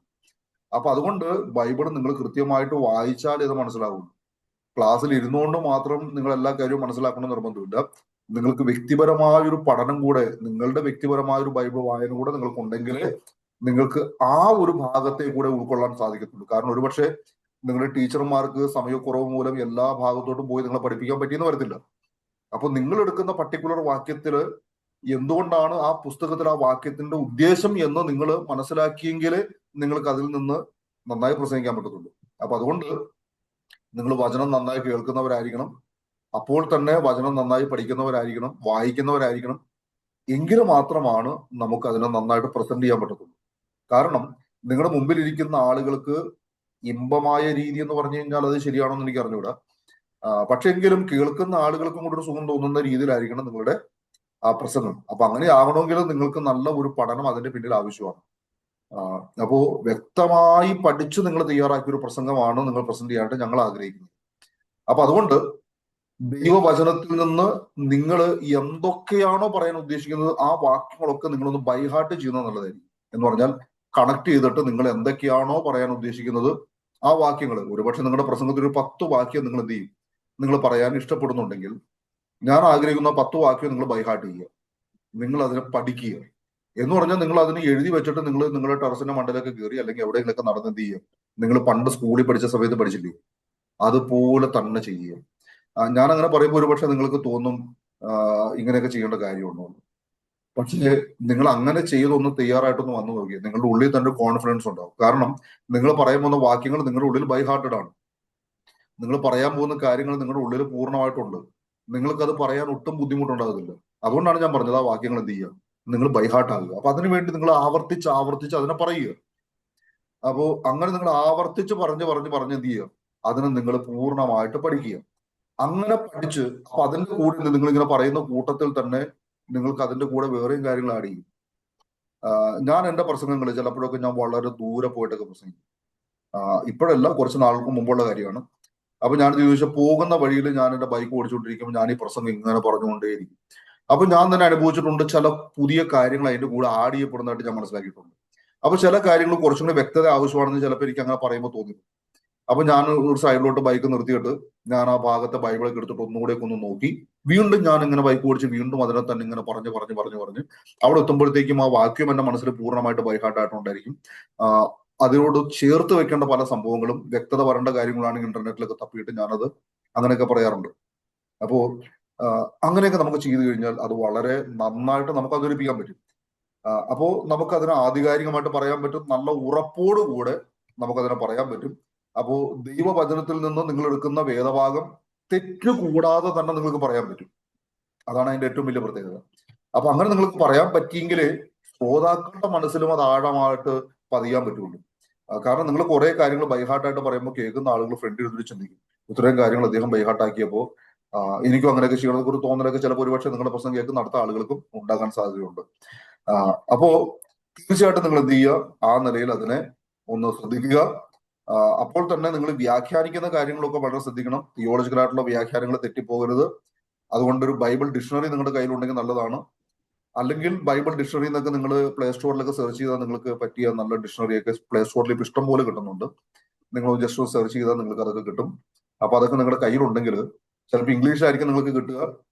അപ്പൊ അതുകൊണ്ട് ബൈബിൾ നിങ്ങൾ കൃത്യമായിട്ട് വായിച്ചാൽ ഇത് മനസ്സിലാവുള്ളൂ. ക്ലാസ്സിൽ ഇരുന്നുകൊണ്ട് മാത്രം നിങ്ങൾ എല്ലാ കാര്യവും മനസ്സിലാക്കണം നിർബന്ധമില്ല. നിങ്ങൾക്ക് വ്യക്തിപരമായ ഒരു പഠനം കൂടെ, നിങ്ങളുടെ വ്യക്തിപരമായ ഒരു ബൈബിൾ വായന കൂടെ നിങ്ങൾക്കുണ്ടെങ്കിൽ നിങ്ങൾക്ക് ആ ഒരു ഭാഗത്തെ കൂടെ ഉൾക്കൊള്ളാൻ സാധിക്കത്തുള്ളൂ. കാരണം ഒരുപക്ഷെ നിങ്ങളുടെ ടീച്ചർമാർക്ക് സമയക്കുറവ് മൂലം എല്ലാ ഭാഗത്തോട്ടും പോയി നിങ്ങളെ പഠിപ്പിക്കാൻ പറ്റിയെന്ന് വരത്തില്ല. അപ്പൊ നിങ്ങൾ എടുക്കുന്ന പർട്ടിക്കുലർ വാക്യത്തില് എന്തുകൊണ്ടാണ് ആ പുസ്തകത്തിൽ ആ വാക്യത്തിന്റെ ഉദ്ദേശം എന്ന് നിങ്ങൾ മനസ്സിലാക്കിയെങ്കിൽ നിങ്ങൾക്ക് അതിൽ നിന്ന് നന്നായി പ്രസംഗിക്കാൻ പറ്റത്തുള്ളൂ. അപ്പൊ അതുകൊണ്ട് നിങ്ങൾ വചനം നന്നായി കേൾക്കുന്നവരായിരിക്കണം, അപ്പോൾ തന്നെ വചനം നന്നായി പഠിക്കുന്നവരായിരിക്കണം, വായിക്കുന്നവരായിരിക്കണം. എങ്കിൽ മാത്രമാണ് നമുക്ക് അതിനെ നന്നായിട്ട് പ്രസന്റ് ചെയ്യാൻ പറ്റത്തുള്ളൂ. കാരണം നിങ്ങളുടെ മുമ്പിൽ ഇരിക്കുന്ന ആളുകൾക്ക് ഇമ്പമായ രീതി എന്ന് പറഞ്ഞു കഴിഞ്ഞാൽ അത് ശരിയാണെന്ന് എനിക്ക് അറിഞ്ഞുകൂടാ. പക്ഷെ എങ്കിലും കേൾക്കുന്ന ആളുകൾക്കും കൂടെ ഒരു സുഖം തോന്നുന്ന രീതിയിലായിരിക്കണം നിങ്ങളുടെ ആ പ്രസംഗം. അപ്പൊ അങ്ങനെ ആകണമെങ്കിൽ നിങ്ങൾക്ക് നല്ല ഒരു പഠനം അതിന്റെ പിന്നിൽ ആവശ്യമാണ്. അപ്പോ വ്യക്തമായി പഠിച്ച് നിങ്ങൾ തയ്യാറാക്കിയ ഒരു പ്രസംഗമാണ് നിങ്ങൾ പ്രസന്റ് ചെയ്യാനായിട്ട് ഞങ്ങൾ ആഗ്രഹിക്കുന്നത്. അപ്പൊ അതുകൊണ്ട് ദൈവവചനത്തിൽ നിന്ന് നിങ്ങൾ എന്തൊക്കെയാണോ പറയാൻ ഉദ്ദേശിക്കുന്നത് ആ വാക്യങ്ങളൊക്കെ നിങ്ങളൊന്ന് ബൈഹാർട്ട് ചെയ്യുന്നത് നല്ലതായിരിക്കും. എന്ന് പറഞ്ഞാൽ കണക്ട് ചെയ്തിട്ട് നിങ്ങൾ എന്തൊക്കെയാണോ പറയാൻ ഉദ്ദേശിക്കുന്നത് ആ വാക്യങ്ങൾ, ഒരുപക്ഷെ നിങ്ങളുടെ പ്രസംഗത്തിൽ ഒരു 10 വാക്യം നിങ്ങൾ എന്ത് ചെയ്യും, നിങ്ങൾ പറയാൻ ഇഷ്ടപ്പെടുന്നുണ്ടെങ്കിൽ ഞാൻ ആഗ്രഹിക്കുന്ന 10 വാക്യം നിങ്ങൾ ബൈഹാർട്ട് ചെയ്യുക, നിങ്ങൾ അതിനെ പഠിക്കുക. എന്ന് പറഞ്ഞാൽ നിങ്ങൾ അതിന് എഴുതി വെച്ചിട്ട് നിങ്ങൾ നിങ്ങളുടെ ടെറസിന്റെ മണ്ടയിലൊക്കെ കയറി അല്ലെങ്കിൽ എവിടെയെങ്കിലൊക്കെ നടന്ന് എന്ത് ചെയ്യുക, നിങ്ങൾ പണ്ട് സ്കൂളിൽ പഠിച്ച സമയത്ത് പഠിച്ചില്ലേ അതുപോലെ തന്നെ ചെയ്യുക. ഞാൻ അങ്ങനെ പറയുമ്പോൾ ഒരുപക്ഷെ നിങ്ങൾക്ക് തോന്നും ഇങ്ങനെയൊക്കെ ചെയ്യേണ്ട കാര്യമുണ്ടോ. പക്ഷേ നിങ്ങൾ അങ്ങനെ ചെയ്തൊന്ന് തയ്യാറായിട്ടൊന്ന് വന്നു നോക്കിയ നിങ്ങളുടെ ഉള്ളിൽ തന്നെ കോൺഫിഡൻസ് ഉണ്ടാവും. കാരണം നിങ്ങൾ പറയാൻ പോകുന്ന വാക്യങ്ങൾ നിങ്ങളുടെ ഉള്ളിൽ ബൈ ഹാർട്ടഡ് ആണ്. നിങ്ങൾ പറയാൻ പോകുന്ന കാര്യങ്ങൾ നിങ്ങളുടെ ഉള്ളിൽ പൂർണ്ണമായിട്ടുണ്ട്. നിങ്ങൾക്കത് പറയാൻ ഒട്ടും ബുദ്ധിമുട്ടുണ്ടാകുന്നില്ല. അതുകൊണ്ടാണ് ഞാൻ പറഞ്ഞത് ആ വാക്യങ്ങൾ എന്ത് ചെയ്യുക, നിങ്ങൾ ബൈ ഹാർട്ട് ആകുക. അപ്പൊ അതിനുവേണ്ടി നിങ്ങൾ ആവർത്തിച്ച് അതിനെ പറയുക. അപ്പോ അങ്ങനെ നിങ്ങൾ ആവർത്തിച്ച് പറഞ്ഞ് എന്ത് ചെയ്യുക, അതിനെ നിങ്ങൾ പൂർണ്ണമായിട്ട് പഠിക്കുക. അങ്ങനെ പഠിച്ച് അപ്പൊ അതിന്റെ കൂടെ നിങ്ങൾ ഇങ്ങനെ പറയുന്ന കൂട്ടത്തിൽ തന്നെ നിങ്ങൾക്ക് അതിന്റെ കൂടെ വേറെയും കാര്യങ്ങൾ ആഡ് ചെയ്യും. ഞാൻ എന്റെ പ്രസംഗങ്ങളിൽ ചിലപ്പോഴൊക്കെ ഞാൻ വളരെ ദൂരെ പോയിട്ടൊക്കെ പ്രസംഗിക്കും. ഇപ്പോഴല്ല, കുറച്ച് നാൾക്ക് മുമ്പുള്ള കാര്യമാണ്. അപ്പൊ ഞാൻ ചോദിച്ചാൽ പോകുന്ന വഴിയിൽ ഞാൻ എന്റെ ബൈക്ക് ഓടിച്ചുകൊണ്ടിരിക്കുമ്പോൾ ഞാൻ ഈ പ്രസംഗം ഇങ്ങനെ പറഞ്ഞുകൊണ്ടേയിരിക്കും. അപ്പൊ ഞാൻ തന്നെ അനുഭവിച്ചിട്ടുണ്ട്, ചില പുതിയ കാര്യങ്ങൾ അതിന്റെ കൂടെ ആഡ് ചെയ്യപ്പെടുന്നതായിട്ട് ഞാൻ മനസ്സിലാക്കിയിട്ടുണ്ട്. അപ്പൊ ചില കാര്യങ്ങൾ കുറച്ചും കൂടി വ്യക്തത ആവശ്യമാണെന്ന് ചിലപ്പോൾ എനിക്ക് അങ്ങനെ പറയുമ്പോൾ തോന്നിയിരുന്നു. അപ്പൊ ഞാൻ ഒരു സൈഡിലോട്ട് ബൈക്ക് നിർത്തിയിട്ട് ഞാൻ ആ ഭാഗത്തെ ബൈബിളൊക്കെ എടുത്തിട്ട് ഒന്നുകൂടെ ഒന്ന് നോക്കി വീണ്ടും ഞാൻ ഇങ്ങനെ ബൈക്ക് ഓടിച്ച് വീണ്ടും അതിനെ തന്നെ ഇങ്ങനെ പറഞ്ഞ് അവിടെ എത്തുമ്പോഴത്തേക്കും ആ വാക്യം എന്റെ മനസ്സിൽ പൂർണ്ണമായിട്ട് ബൈഹാർട്ടായിട്ടുണ്ടായിരിക്കും. അതിനോട് ചേർത്ത് വെക്കേണ്ട പല സംഭവങ്ങളും വ്യക്തത വരേണ്ട കാര്യങ്ങളാണെങ്കിൽ ഇന്റർനെറ്റിലൊക്കെ തപ്പിയിട്ട് ഞാനത് അങ്ങനെയൊക്കെ പറയാറുണ്ട്. അപ്പോ അങ്ങനെയൊക്കെ നമുക്ക് ചെയ്തു കഴിഞ്ഞാൽ അത് വളരെ നന്നായിട്ട് നമുക്ക് അവതരിപ്പിക്കാൻ പറ്റും. അപ്പോ നമുക്കതിനെ ആധികാരികമായിട്ട് പറയാൻ പറ്റും, നല്ല ഉറപ്പോടുകൂടെ നമുക്കതിനെ പറയാൻ പറ്റും. അപ്പോ ദൈവവചനത്തിൽ നിന്ന് നിങ്ങൾ എടുക്കുന്ന വേദഭാഗം തെറ്റുകൂടാതെ തന്നെ നിങ്ങൾക്ക് പറയാൻ പറ്റും. അതാണ് അതിന്റെ ഏറ്റവും വലിയ പ്രത്യേകത. അപ്പൊ അങ്ങനെ നിങ്ങൾക്ക് പറയാൻ പറ്റിയെങ്കിൽ ശ്രോതാക്കളുടെ മനസ്സിലും അത് ആഴമായിട്ട് പതിയാൻ പറ്റുള്ളൂ. കാരണം നിങ്ങൾ കുറെ കാര്യങ്ങൾ ബൈഹാർട്ടായിട്ട് പറയുമ്പോൾ കേൾക്കുന്ന ആളുകൾ ഫ്രണ്ട് എടുത്തിട്ട് ചിന്തിക്കും, ഇത്രയും കാര്യങ്ങൾ അദ്ദേഹം ബൈഹാർട്ടാക്കിയപ്പോൾ എനിക്കും അങ്ങനെയൊക്കെ ചെയ്യണമെന്നൊക്കെ ഒരു തോന്നലൊക്കെ ചിലപ്പോൾ ഒരുപക്ഷെ നിങ്ങളുടെ പ്രശ്നം കേൾക്കുന്ന അടുത്ത ആളുകൾക്കും ഉണ്ടാകാൻ സാധ്യതയുണ്ട്. അപ്പോ തീർച്ചയായിട്ടും നിങ്ങൾ എന്ത് ചെയ്യുക, ആ നിലയിൽ അതിനെ ഒന്ന് ശ്രദ്ധിക്കുക. അപ്പോൾ തന്നെ നിങ്ങൾ വ്യാഖ്യാനിക്കുന്ന കാര്യങ്ങളൊക്കെ വളരെ ശ്രദ്ധിക്കണം. തിയോളജിക്കലായിട്ടുള്ള വ്യാഖ്യാനങ്ങൾ തെറ്റിപ്പോകരുത്. അതുകൊണ്ടൊരു ബൈബിൾ ഡിക്ഷണറി നിങ്ങളുടെ കയ്യിലുണ്ടെങ്കിൽ നല്ലതാണ്. അല്ലെങ്കിൽ ബൈബിൾ ഡിക്ഷണറി എന്നൊക്കെ നിങ്ങൾ പ്ലേ സ്റ്റോറിലൊക്കെ സെർച്ച് ചെയ്താൽ നിങ്ങൾക്ക് പറ്റിയ നല്ല ഡിക്ഷണറിയൊക്കെ പ്ലേ സ്റ്റോറിൽ ഇപ്പം ഇഷ്ടം പോലെ കിട്ടുന്നുണ്ട്. നിങ്ങൾ ജസ്റ്റ് സെർച്ച് ചെയ്താൽ നിങ്ങൾക്ക് അതൊക്കെ കിട്ടും. അപ്പൊ അതൊക്കെ നിങ്ങളുടെ കയ്യിലുണ്ടെങ്കിൽ ചിലപ്പോൾ ഇംഗ്ലീഷിലായിരിക്കും നിങ്ങൾക്ക് കിട്ടുക.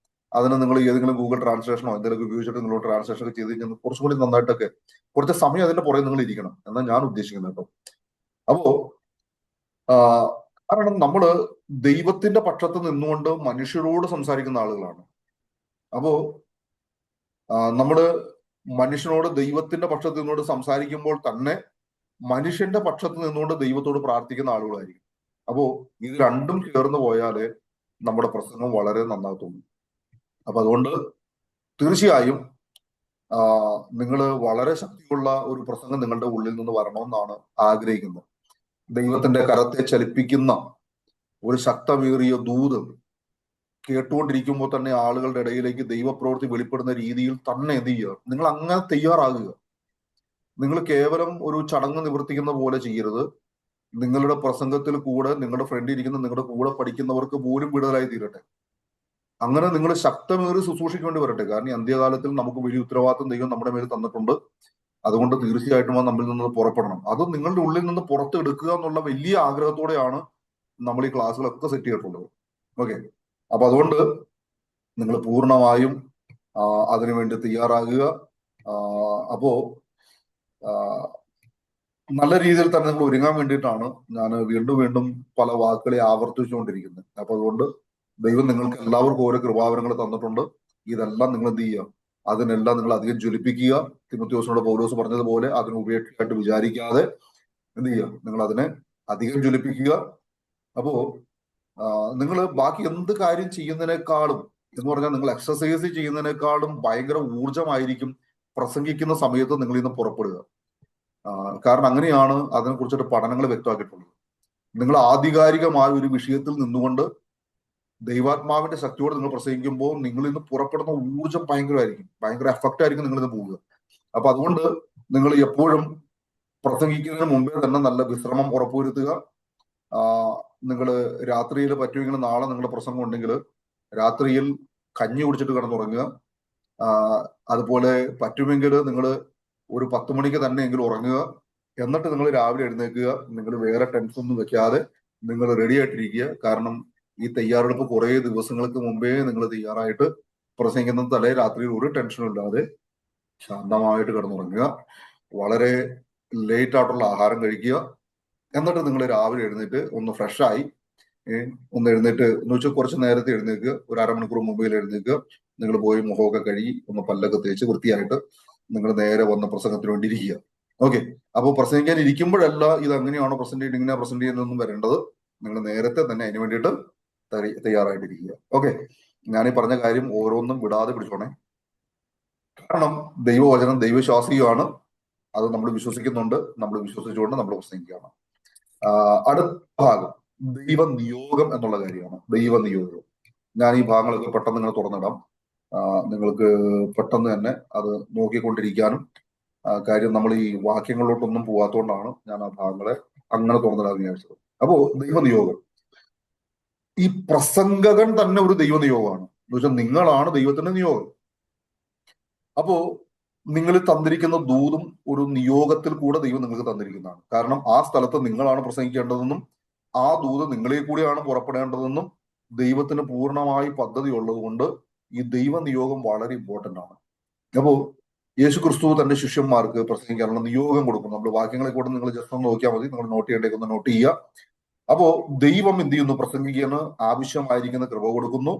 അതിന് നിങ്ങൾ ഏതെങ്കിലും ഗൂഗിൾ ട്രാൻസ്ലേഷനോ എന്തെങ്കിലും ഉപയോഗിച്ചിട്ട് നിങ്ങൾ ട്രാൻസ്ലേഷൻ ഒക്കെ ചെയ്ത് കഴിഞ്ഞാൽ കുറച്ചും കൂടി നന്നായിട്ടൊക്കെ കുറച്ച് സമയം അതിന്റെ പുറകെ നിങ്ങൾ ഇരിക്കണം എന്നാണ് ഞാൻ ഉദ്ദേശിക്കുന്നത് കേട്ടോ. അപ്പോ കാരണം നമ്മള് ദൈവത്തിന്റെ പക്ഷത്ത് നിന്നുകൊണ്ട് മനുഷ്യരോട് സംസാരിക്കുന്ന ആളുകളാണ്. അപ്പോ നമ്മള് മനുഷ്യനോട് ദൈവത്തിന്റെ പക്ഷത്ത് നിന്നുകൊണ്ട് സംസാരിക്കുമ്പോൾ തന്നെ മനുഷ്യന്റെ പക്ഷത്ത് നിന്നുകൊണ്ട് ദൈവത്തോട് പ്രാർത്ഥിക്കുന്ന ആളുകളായിരിക്കും. അപ്പോ ഇത് രണ്ടും ചേർന്ന് പോയാലേ നമ്മുടെ പ്രസംഗം വളരെ നന്നാകത്തുള്ളൂ. അപ്പൊ അതുകൊണ്ട് തീർച്ചയായും നിങ്ങൾ വളരെ ശക്തിയുള്ള ഒരു പ്രസംഗം നിങ്ങളുടെ ഉള്ളിൽ നിന്ന് വരണമെന്നാണ് ആഗ്രഹിക്കുന്നത്. ദൈവത്തിന്റെ കരത്തെ ചലിപ്പിക്കുന്ന ഒരു ശക്തമേറിയ ദൂത് കേട്ടുകൊണ്ടിരിക്കുമ്പോൾ തന്നെ ആളുകളുടെ ഇടയിലേക്ക് ദൈവപ്രവൃത്തി വെളിപ്പെടുന്ന രീതിയിൽ തന്നെ എന്ത് ചെയ്യുക, നിങ്ങൾ അങ്ങനെ തയ്യാറാകുക. നിങ്ങൾ കേവലം ഒരു ചടങ്ങ് നിവർത്തിക്കുന്ന പോലെ ചെയ്യരുത്. നിങ്ങളുടെ പ്രസംഗത്തിൽ കൂടെ നിങ്ങളുടെ ഫ്രണ്ടിൽ ഇരിക്കുന്ന നിങ്ങളുടെ കൂടെ പഠിക്കുന്നവർക്ക് പോലും വിടുതലായി തീരട്ടെ. അങ്ങനെ നിങ്ങൾ ശക്തമേറി ശുശ്രൂഷിക്കേണ്ടി വരട്ടെ. കാരണം അന്ത്യകാലത്തിൽ നമുക്ക് വലിയ ഉത്തരവാദിത്വം ദൈവം നമ്മുടെ മേൽ തന്നിട്ടുണ്ട്. അതുകൊണ്ട് തീർച്ചയായിട്ടും അത് നമ്മിൽ നിന്ന് പുറപ്പെടണം. അത് നിങ്ങളുടെ ഉള്ളിൽ നിന്ന് പുറത്തെടുക്കുക എന്നുള്ള വലിയ ആഗ്രഹത്തോടെയാണ് നമ്മൾ ഈ ക്ലാസ്സുകളൊക്കെ സെറ്റ് ചെയ്തിട്ടുള്ളത്. ഓക്കെ, അപ്പൊ അതുകൊണ്ട് നിങ്ങൾ പൂർണ്ണമായും അതിനുവേണ്ടി തയ്യാറാകുക. അപ്പോ നല്ല രീതിയിൽ തന്നെ നിങ്ങൾ ഒരുങ്ങാൻ വേണ്ടിയിട്ടാണ് ഞാൻ വീണ്ടും വീണ്ടും പല വാക്കുകളെ ആവർത്തിച്ചുകൊണ്ടിരിക്കുന്നത്. അപ്പൊ അതുകൊണ്ട് ദൈവം നിങ്ങൾക്ക് എല്ലാവർക്കും ഓരോ കൃപാവരങ്ങൾ തന്നിട്ടുണ്ട്. ഇതെല്ലാം നിങ്ങൾ എന്ത് ചെയ്യുക, അതിനെല്ലാം നിങ്ങൾ അധികം ജ്വലിപ്പിക്കുക. തിമോഥെയോസിനോട് പൗലോസ് പറഞ്ഞതുപോലെ അതിന് ഉപേക്ഷയായിട്ട് വിചാരിക്കാതെ എന്ത് ചെയ്യുക, നിങ്ങൾ അതിനെ അധികം ജ്വലിപ്പിക്കുക. അപ്പോ നിങ്ങൾ ബാക്കി എന്ത് കാര്യം ചെയ്യുന്നതിനേക്കാളും എന്ന് പറഞ്ഞാൽ നിങ്ങൾ എക്സസൈസ് ചെയ്യുന്നതിനേക്കാളും ഭയങ്കര ഊർജമായിരിക്കും പ്രസംഗിക്കുന്ന സമയത്ത് നിങ്ങൾ ഇന്ന് പുറപ്പെടുക. കാരണം അങ്ങനെയാണ് അതിനെ കുറിച്ചിട്ട് പഠനങ്ങൾ വ്യക്തമാക്കിയിട്ടുള്ളത്. നിങ്ങൾ ആധികാരികമായ ഒരു വിഷയത്തിൽ നിന്നുകൊണ്ട് ദൈവാത്മാവിന്റെ ശക്തിയോട് നിങ്ങൾ പ്രസംഗിക്കുമ്പോൾ നിങ്ങൾ ഇന്ന് പുറപ്പെടുന്ന ഊർജം ഭയങ്കരമായിരിക്കും, ഭയങ്കര എഫക്റ്റ് ആയിരിക്കും നിങ്ങൾ ഇന്ന് പോവുക. അപ്പൊ അതുകൊണ്ട് നിങ്ങൾ എപ്പോഴും പ്രസംഗിക്കുന്നതിന് മുമ്പേ തന്നെ നല്ല വിശ്രമം ഉറപ്പുവരുത്തുക. നിങ്ങൾ രാത്രിയിൽ പറ്റുമെങ്കിൽ നാളെ നിങ്ങളുടെ പ്രസംഗം ഉണ്ടെങ്കിൽ രാത്രിയിൽ കഞ്ഞി കുടിച്ചിട്ട് കിടന്നുറങ്ങുക. അതുപോലെ പറ്റുമെങ്കിൽ നിങ്ങൾ ഒരു 10 മണിക്ക് തന്നെ എങ്കിലും ഉറങ്ങുക. എന്നിട്ട് നിങ്ങൾ രാവിലെ എഴുന്നേൽക്കുക. നിങ്ങൾ വേറെ ടെൻഷൻ ഒന്നും വെക്കാതെ നിങ്ങൾ റെഡി ആയിട്ടിരിക്കുക. കാരണം ഈ തയ്യാറെടുപ്പ് കുറേ ദിവസങ്ങൾക്ക് മുമ്പേ നിങ്ങൾ തയ്യാറായിട്ട് പ്രസംഗിക്കുന്ന തലേ രാത്രിയിൽ ഒരു ടെൻഷനും ഇല്ലാതെ ശാന്തമായിട്ട് കിടന്നുറങ്ങുക. വളരെ ലേറ്റ് ആയിട്ടുള്ള ആഹാരം കഴിക്കുക. എന്നിട്ട് നിങ്ങൾ രാവിലെ എഴുന്നേറ്റ് ഒന്ന് ഫ്രഷായി ഒന്ന് എഴുന്നേറ്റ് എന്ന് വെച്ചാൽ കുറച്ച് നേരത്തെ എഴുന്നേൽക്കുക. ഒരു അരമണിക്കൂർ മുമ്പിൽ എഴുന്നേൽക്കുക. നിങ്ങൾ പോയി മുഖമൊക്കെ കഴുകി ഒന്ന് പല്ലൊക്കെ തേച്ച് വൃത്തിയായിട്ട് നിങ്ങൾ നേരെ വന്ന പ്രസംഗത്തിന് വേണ്ടി ഇരിക്കുക. ഓക്കെ, അപ്പോൾ പ്രസംഗിക്കാൻ ഇരിക്കുമ്പോഴല്ല ഇത് എങ്ങനെയാണോ പ്രസന്റ് ചെയ്യുന്നത് ഇങ്ങനെ പ്രസന്റ് ചെയ്യുന്നതൊന്നും വരേണ്ടത്. നിങ്ങൾ നേരത്തെ തന്നെ അതിന് വേണ്ടിയിട്ട് തയ്യാറായിട്ടിരിക്കുക. ഓക്കെ, ഞാനീ പറഞ്ഞ കാര്യം ഓരോന്നും വിടാതെ പിടിച്ചോണേ. കാരണം ദൈവവചനം ദൈവശാസ്ത്രീയമാണ്. അത് നമ്മൾ വിശ്വസിക്കുന്നുണ്ട്. നമ്മൾ വിശ്വസിച്ചുകൊണ്ട് നമ്മൾ പ്രസംഗിക്കുകയാണ്. അടുത്ത ഭാഗം ദൈവനിയോഗം എന്നുള്ള കാര്യമാണ്. ദൈവനിയോഗം. ഞാൻ ഈ ഭാഗങ്ങളൊക്കെ പെട്ടെന്ന് നിങ്ങൾ തുറന്നിടാം. നിങ്ങൾക്ക് പെട്ടെന്ന് തന്നെ അത് നോക്കിക്കൊണ്ടിരിക്കാനും കാര്യം നമ്മൾ ഈ വാക്യങ്ങളിലോട്ടൊന്നും പോവാത്തോണ്ടാണ് ഞാൻ ആ ഭാഗങ്ങളെ അങ്ങനെ തുറന്നിടാൻ വിചാരിച്ചത്. അപ്പോ ദൈവനിയോഗം, ഈ പ്രസംഗകൻ തന്നെ ഒരു ദൈവനിയോഗമാണ്. എന്ന് വെച്ചാൽ നിങ്ങളാണ് ദൈവത്തിന്റെ നിയോഗം. അപ്പോ നിങ്ങൾ തന്നിരിക്കുന്ന ദൂതും ഒരു നിയോഗത്തിൽ കൂടെ ദൈവം നിങ്ങൾക്ക് തന്നിരിക്കുന്നതാണ്. കാരണം ആ സ്ഥലത്ത് നിങ്ങളാണ് പ്രസംഗിക്കേണ്ടതെന്നും ആ ദൂത് നിങ്ങളെ കൂടിയാണ് പുറപ്പെടേണ്ടതെന്നും ദൈവത്തിന് പൂർണ്ണമായി പദ്ധതി ഉള്ളത് കൊണ്ട് ഈ ദൈവനിയോഗം വളരെ ഇമ്പോർട്ടന്റ് ആണ്. അപ്പോ യേശു ക്രിസ്തു തന്റെ ശിഷ്യന്മാർക്ക് പ്രസംഗിക്കാനുള്ള നിയോഗം കൊടുക്കും. നമ്മൾ വാക്യങ്ങളെ കൂടെ നിങ്ങൾ ജസ്റ്റ് ഒന്ന് നോക്കിയാൽ മതി. നിങ്ങൾ നോട്ട് ചെയ്യേണ്ടേക്കൊന്ന് നോട്ട് ചെയ്യുക. അപ്പോ ദൈവം എന്ത് ചെയ്യുന്നു? പ്രസംഗിക്കാൻ ആവശ്യമായിരിക്കുന്ന കൃപ കൊടുക്കുന്നു.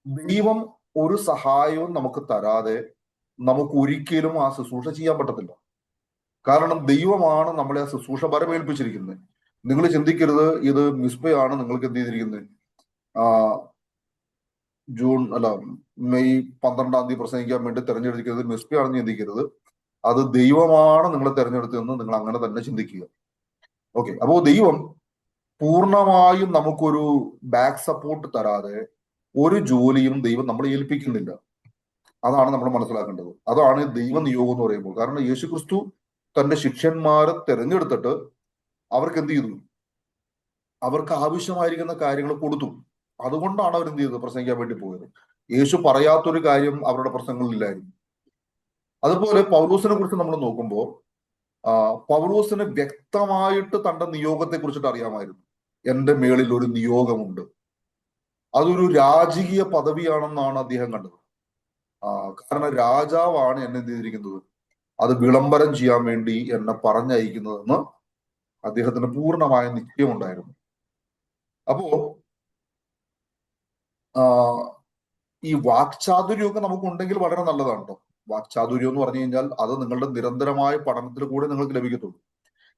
ദൈവം ഒരു സഹായവും നമുക്ക് തരാതെ നമുക്ക് ഒരിക്കലും ആ ശുശ്രൂഷ ചെയ്യാൻ പറ്റത്തില്ല. കാരണം ദൈവമാണ് നമ്മളെ ആ ശുശ്രൂഷ വരമേൽപ്പിച്ചിരിക്കുന്നത്. നിങ്ങൾ ചിന്തിക്കരുത് ഇത് മിസ്ബയാണ് നിങ്ങൾക്ക് എന്ത് ചെയ്തിരിക്കുന്നത്, മെയ് 12-ാം തീയതി പ്രസംഗിക്കാൻ വേണ്ടി തെരഞ്ഞെടുക്കുന്നത് മിസ്ബയാണെന്ന് ചിന്തിക്കരുത്. അത് ദൈവമാണ് നിങ്ങളെ തെരഞ്ഞെടുത്തതെന്ന് നിങ്ങൾ അങ്ങനെ തന്നെ ചിന്തിക്കുക. ഓക്കെ, അപ്പോൾ ദൈവം പൂർണ്ണമായും നമുക്കൊരു ബാക്ക് സപ്പോർട്ട് തരാതെ ഒരു ജോലിയും ദൈവം നമ്മളെ ഏൽപ്പിക്കുന്നില്ല. അതാണ് നമ്മൾ മനസ്സിലാക്കേണ്ടത്. അതാണ് ദൈവനിയോഗം എന്ന് പറയുമ്പോൾ. കാരണം യേശുക്രിസ്തു തന്റെ ശിഷ്യന്മാരെ തെരഞ്ഞെടുത്തിട്ട് അവർക്ക് എന്ത് ചെയ്തു? അവർക്ക് ആവശ്യമായിരിക്കുന്ന കാര്യങ്ങൾ കൊടുത്തു. അതുകൊണ്ടാണ് അവർ എന്ത് ചെയ്തത്? പ്രസംഗിക്കാൻ വേണ്ടി പോയത്. യേശു പറയാത്തൊരു കാര്യം അവരുടെ പ്രസംഗങ്ങളിലില്ലായിരുന്നു. അതുപോലെ പൗലോസിനെ കുറിച്ച് നമ്മൾ നോക്കുമ്പോൾ പൗലോസിന് വ്യക്തമായിട്ട് തന്റെ നിയോഗത്തെ കുറിച്ചിട്ട് അറിയാമായിരുന്നു. എന്റെ മേളിൽ ഒരു നിയോഗമുണ്ട്, അതൊരു രാജകീയ പദവിയാണെന്നാണ് അദ്ദേഹം കണ്ടത്. കാരണം രാജാവാണ് എന്നെ എന്ത് ചെയ്തിരിക്കുന്നത്, അത് വിളംബരം ചെയ്യാൻ വേണ്ടി എന്നെ പറഞ്ഞയക്കുന്നതെന്ന് അദ്ദേഹത്തിന് പൂർണ്ണമായ നിശ്ചയമുണ്ടായിരുന്നു. അപ്പോ ഈ വാക്ചാതുര്യമൊക്കെ നമുക്ക് ഉണ്ടെങ്കിൽ വളരെ നല്ലതാണ് കേട്ടോ. വാക്ചാതുര്യം എന്ന് പറഞ്ഞു കഴിഞ്ഞാൽ അത് നിങ്ങളുടെ നിരന്തരമായ പഠനത്തിൽ കൂടെ നിങ്ങൾക്ക് ലഭിക്കത്തുള്ളൂ.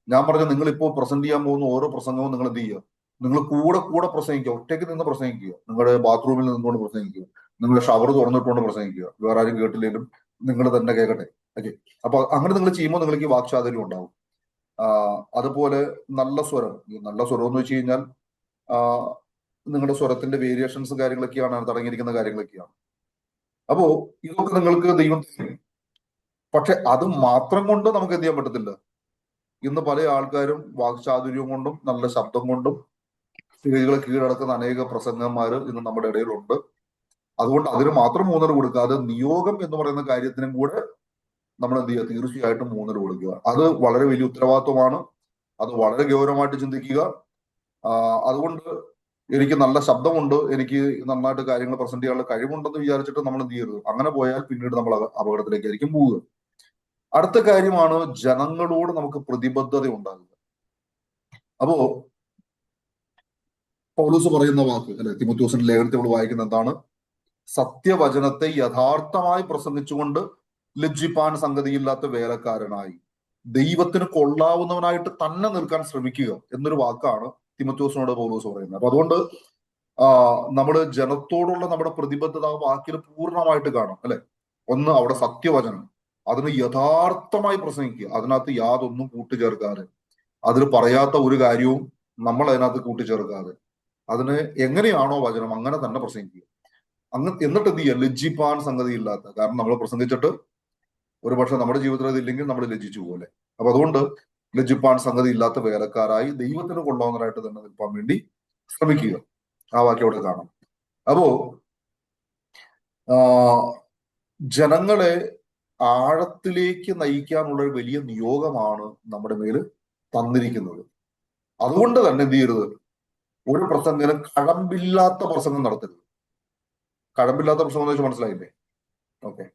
ഞാൻ പറഞ്ഞ നിങ്ങൾ ഇപ്പോൾ പ്രസന്റ് ചെയ്യാൻ പോകുന്ന ഓരോ പ്രസംഗവും നിങ്ങൾ എന്ത് ചെയ്യുക? നിങ്ങൾ കൂടെ പ്രസംഗിക്കുക. ഒറ്റയ്ക്ക് നിന്ന് പ്രസംഗിക്കുക. നിങ്ങളുടെ ബാത്റൂമിൽ നിന്നുകൊണ്ട് പ്രസംഗിക്കുക. നിങ്ങളുടെ ഷവർ തുറന്നിട്ടുകൊണ്ട് പ്രസംഗിക്കുക. വേറെ ആരും കേട്ടില്ലെങ്കിലും നിങ്ങൾ തന്നെ കേൾക്കട്ടെ. ഓക്കെ, അപ്പൊ അങ്ങനെ നിങ്ങൾ ചെയ്യുമ്പോൾ നിങ്ങൾക്ക് വാക്ചാതുര്യം ഉണ്ടാവും. അതുപോലെ നല്ല സ്വരം. ഈ നല്ല സ്വരം എന്ന് വെച്ച് കഴിഞ്ഞാൽ നിങ്ങളുടെ സ്വരത്തിന്റെ വേരിയേഷൻസ് കാര്യങ്ങളൊക്കെയാണ് അടങ്ങിയിരിക്കുന്ന കാര്യങ്ങളൊക്കെയാണ്. അപ്പോ ഇതൊക്കെ നിങ്ങൾക്ക് ദൈവം തരും. പക്ഷെ അത് മാത്രം കൊണ്ട് നമുക്ക് എന്ത് ചെയ്യാൻ പറ്റത്തില്ല. ഇന്ന് പല ആൾക്കാരും വാക്ചാതുര്യം കൊണ്ടും നല്ല ശബ്ദം കൊണ്ടും സ്റ്റേജുകളെ കീഴടക്കുന്ന അനേക പ്രസംഗന്മാർ ഇന്ന് നമ്മുടെ ഇടയിലുണ്ട്. അതുകൊണ്ട് അതിന് മാത്രം ഊന്നൽ കൊടുക്കാതെ നിയോഗം എന്ന് പറയുന്ന കാര്യത്തിനും കൂടെ നമ്മൾ എന്ത് ചെയ്യുക? തീർച്ചയായിട്ടും ഊന്നൽ കൊടുക്കുക. അത് വളരെ വലിയ ഉത്തരവാദിത്വമാണ്. അത് വളരെ ഗൗരവമായിട്ട് ചിന്തിക്കുക. അതുകൊണ്ട് എനിക്ക് നല്ല ശബ്ദമുണ്ട്, എനിക്ക് നന്നായിട്ട് കാര്യങ്ങൾ പ്രസന്റ് ചെയ്യാനുള്ള കഴിവുണ്ടെന്ന് വിചാരിച്ചിട്ട് നമ്മൾ എന്ത് ചെയ്യരുത്. അങ്ങനെ പോയാൽ പിന്നീട് നമ്മൾ അപകടത്തിലേക്കായിരിക്കും പോവുക. അടുത്ത കാര്യമാണ് ജനങ്ങളോട് നമുക്ക് പ്രതിബദ്ധത ഉണ്ടാകുക. അപ്പോ പൗലോസ് പറയുന്ന വാക്ക് അല്ലെ, തിമോഥെയോസിന്റെ ലേഖനത്തിൽ നമ്മൾ വായിക്കുന്ന എന്താണ്? സത്യവചനത്തെ യഥാർത്ഥമായി പ്രസംഗിച്ചുകൊണ്ട് ലജ്ജിപ്പാൻ സംഗതിയില്ലാത്ത വേലക്കാരനായി ദൈവത്തിന് കൊള്ളാവുന്നവനായിട്ട് തന്നെ നിൽക്കാൻ ശ്രമിക്കുക എന്നൊരു വാക്കാണ് തിമോഥെയോസിനോട് പൗലോസ് പറയുന്നത്. അപ്പൊ അതുകൊണ്ട് നമ്മൾ ജനത്തോടുള്ള നമ്മുടെ പ്രതിബദ്ധത ആ വാക്കിൽ പൂർണ്ണമായിട്ട് കാണും അല്ലെ. ഒന്ന്, അവിടെ സത്യവചനം, അതിന് യഥാർത്ഥമായി പ്രസംഗിക്കുക, അതിനകത്ത് യാതൊന്നും കൂട്ടിച്ചേർക്കാതെ, അതിൽ പറയാത്ത ഒരു കാര്യവും നമ്മൾ അതിനകത്ത് കൂട്ടിച്ചേർക്കാതെ, അതിന് എങ്ങനെയാണോ വചനം അങ്ങനെ തന്നെ പ്രസംഗിക്കുക. എന്നിട്ട് എന്ത് ചെയ്യുക? ലജ്ജിപ്പാൻ സംഗതിയില്ലാത്ത, കാരണം നമ്മൾ പ്രസംഗിച്ചിട്ട് ഒരു പക്ഷെ നമ്മുടെ ജീവിതത്തിൽ അതില്ലെങ്കിൽ നമ്മൾ ലജ്ജിച്ചു പോലെ. അപ്പൊ അതുകൊണ്ട് ലജ്ജിപ്പാൻ സംഗതി ഇല്ലാത്ത വേലക്കാരായി ദൈവത്തിന് കൊള്ളാവുന്നതായിട്ട് തന്നെ നിൽപ്പാൻ വേണ്ടി ശ്രമിക്കുക. ആ വാക്യം അവിടെ കാണാം. അപ്പോ ജനങ്ങളെ ആഴത്തിലേക്ക് നയിക്കാനുള്ള ഒരു വലിയ നിയോഗമാണ് നമ്മുടെ മേല് തന്നിരിക്കുന്നത്. അതുകൊണ്ട് തന്നെ എന്ത് ചെയ്യരുത്? ഒരു പ്രസംഗത്തിന് കഴമ്പില്ലാത്ത പ്രസംഗം നടത്തരുത്. കഴമ്പില്ലാത്ത പ്രസംഗം എന്ന് വെച്ചാൽ മനസ്സിലായില്ലേ? ഓക്കെ.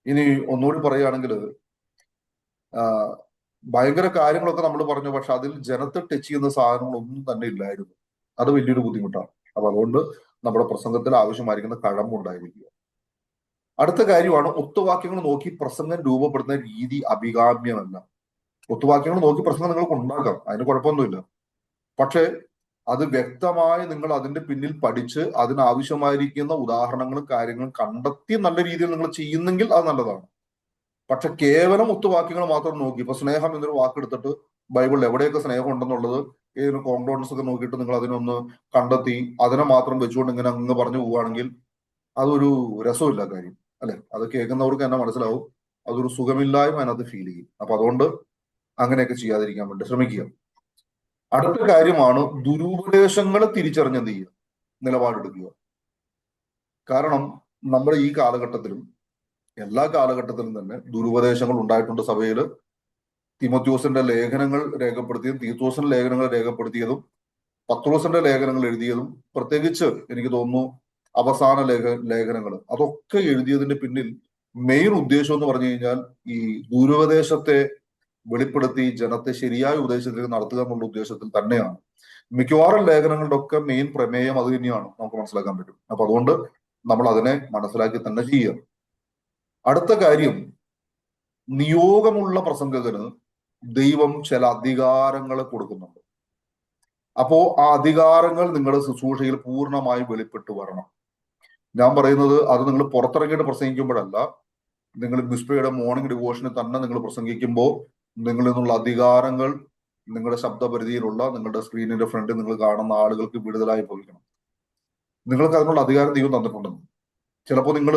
ഇനി ഒന്നുകൂടി പറയുകയാണെങ്കിൽ, ഭയങ്കര കാര്യങ്ങളൊക്കെ നമ്മൾ പറഞ്ഞു, പക്ഷെ അതിൽ ജനത്തെ ടച്ച് ചെയ്യുന്ന സാധനങ്ങളൊന്നും തന്നെ ഇല്ലായിരുന്നു. അത് വലിയൊരു ബുദ്ധിമുട്ടാണ്. അപ്പൊ അതുകൊണ്ട് നമ്മുടെ പ്രസംഗത്തിൽ ആവശ്യമായിരിക്കുന്ന കഴമ്പുണ്ടായിരിക്കുക. അടുത്ത കാര്യമാണ്, ഒത്തുവാക്യങ്ങൾ നോക്കി പ്രസംഗം രൂപപ്പെടുന്ന രീതി അഭികാമ്യമല്ല. ഒത്തുവാക്യങ്ങൾ നോക്കി പ്രസംഗം നിങ്ങൾക്ക് ഉണ്ടാക്കാം, അതിന് കുഴപ്പമൊന്നുമില്ല. പക്ഷെ അത് വ്യക്തമായി നിങ്ങൾ അതിന്റെ പിന്നിൽ പഠിച്ച് അതിനാവശ്യമായിരിക്കുന്ന ഉദാഹരണങ്ങളും കാര്യങ്ങളും കണ്ടെത്തി നല്ല രീതിയിൽ നിങ്ങൾ ചെയ്യുന്നെങ്കിൽ അത് നല്ലതാണ്. പക്ഷെ കേവലം ഒത്തുവാക്യങ്ങൾ മാത്രം നോക്കി, ഇപ്പൊ സ്നേഹം എന്നൊരു വാക്കെടുത്തിട്ട് ബൈബിളിൽ എവിടെയൊക്കെ സ്നേഹം ഉണ്ടെന്നുള്ളത് ഏതൊരു കോൺക്ലോഡൻസ് ഒക്കെ നോക്കിയിട്ട് നിങ്ങൾ അതിനൊന്ന് കണ്ടെത്തി അതിനെ മാത്രം വെച്ചുകൊണ്ട് ഇങ്ങനെ അങ്ങ് പറഞ്ഞു പോവുകയാണെങ്കിൽ അതൊരു രസമില്ല കാര്യം അല്ലെ. അത് കേൾക്കുന്നവർക്ക് തന്നെ മനസ്സിലാവും, അതൊരു സുഖമില്ലായ്മ അതിനകത്ത് ഫീൽ ചെയ്യും. അപ്പൊ അതുകൊണ്ട് അങ്ങനെയൊക്കെ ചെയ്യാതിരിക്കാൻ വേണ്ടി ശ്രമിക്കുക. അടുത്ത കാര്യമാണ് ദുരുപദേശങ്ങളെ തിരിച്ചറിഞ്ഞെന്ത് ചെയ്യുക? നിലപാടെടുക്കുക. കാരണം നമ്മുടെ ഈ കാലഘട്ടത്തിലും എല്ലാ കാലഘട്ടത്തിലും തന്നെ ദുരുപദേശങ്ങൾ ഉണ്ടായിട്ടുണ്ട് സഭയിൽ. തിമോഥെയോസിന്റെ ലേഖനങ്ങൾ രേഖപ്പെടുത്തിയതും തീത്തോസിന്റെ ലേഖനങ്ങൾ രേഖപ്പെടുത്തിയതും പത്രോസിന്റെ ലേഖനങ്ങൾ എഴുതിയതും, പ്രത്യേകിച്ച് എനിക്ക് തോന്നുന്നു അവസാന ലേഖനങ്ങൾ, അതൊക്കെ എഴുതിയതിന്റെ പിന്നിൽ മെയിൻ ഉദ്ദേശം എന്ന് പറഞ്ഞു കഴിഞ്ഞാൽ ഈ ദുരുപദേശത്തെ വെളിപ്പെടുത്തി ജനത്തെ ശരിയായ ഉപദേശത്തിലേക്ക് നടത്തുക എന്നുള്ള ഉദ്ദേശത്തിൽ തന്നെയാണ്. മിക്കവാറും ലേഖനങ്ങളുടെ ഒക്കെ മെയിൻ പ്രമേയം അത് തന്നെയാണ്, നമുക്ക് മനസ്സിലാക്കാൻ പറ്റും. അപ്പൊ അതുകൊണ്ട് നമ്മൾ അതിനെ മനസ്സിലാക്കി തന്നെ ചെയ്യുക. അടുത്ത കാര്യം, നിയോഗമുള്ള പ്രസംഗകന് ദൈവം ചില അധികാരങ്ങൾ കൊടുക്കുന്നുണ്ട്. അപ്പോ ആ അധികാരങ്ങൾ നിങ്ങളുടെ ശുശ്രൂഷയിൽ പൂർണ്ണമായി വെളിപ്പെട്ട് വരണം. ഞാൻ പറയുന്നത് അത് നിങ്ങൾ പുറത്തിറങ്ങിയിട്ട് പ്രസംഗിക്കുമ്പോഴല്ല, നിങ്ങൾ മിസ്ബയുടെ മോർണിംഗ് ഡിവോഷന് തന്നെ നിങ്ങൾ പ്രസംഗിക്കുമ്പോൾ നിങ്ങളിൽ നിന്നുള്ള അധികാരങ്ങൾ നിങ്ങളുടെ ശബ്ദപരിധിയിലുള്ള നിങ്ങളുടെ സ്ക്രീനിന്റെ ഫ്രണ്ടിൽ നിങ്ങൾ കാണുന്ന ആളുകൾക്ക് വിടുതലായി ഭവിക്കണം. നിങ്ങൾക്ക് അതിനുള്ള അധികാരം ദൈവം തന്നിട്ടുണ്ടെന്ന്. ചിലപ്പോൾ നിങ്ങൾ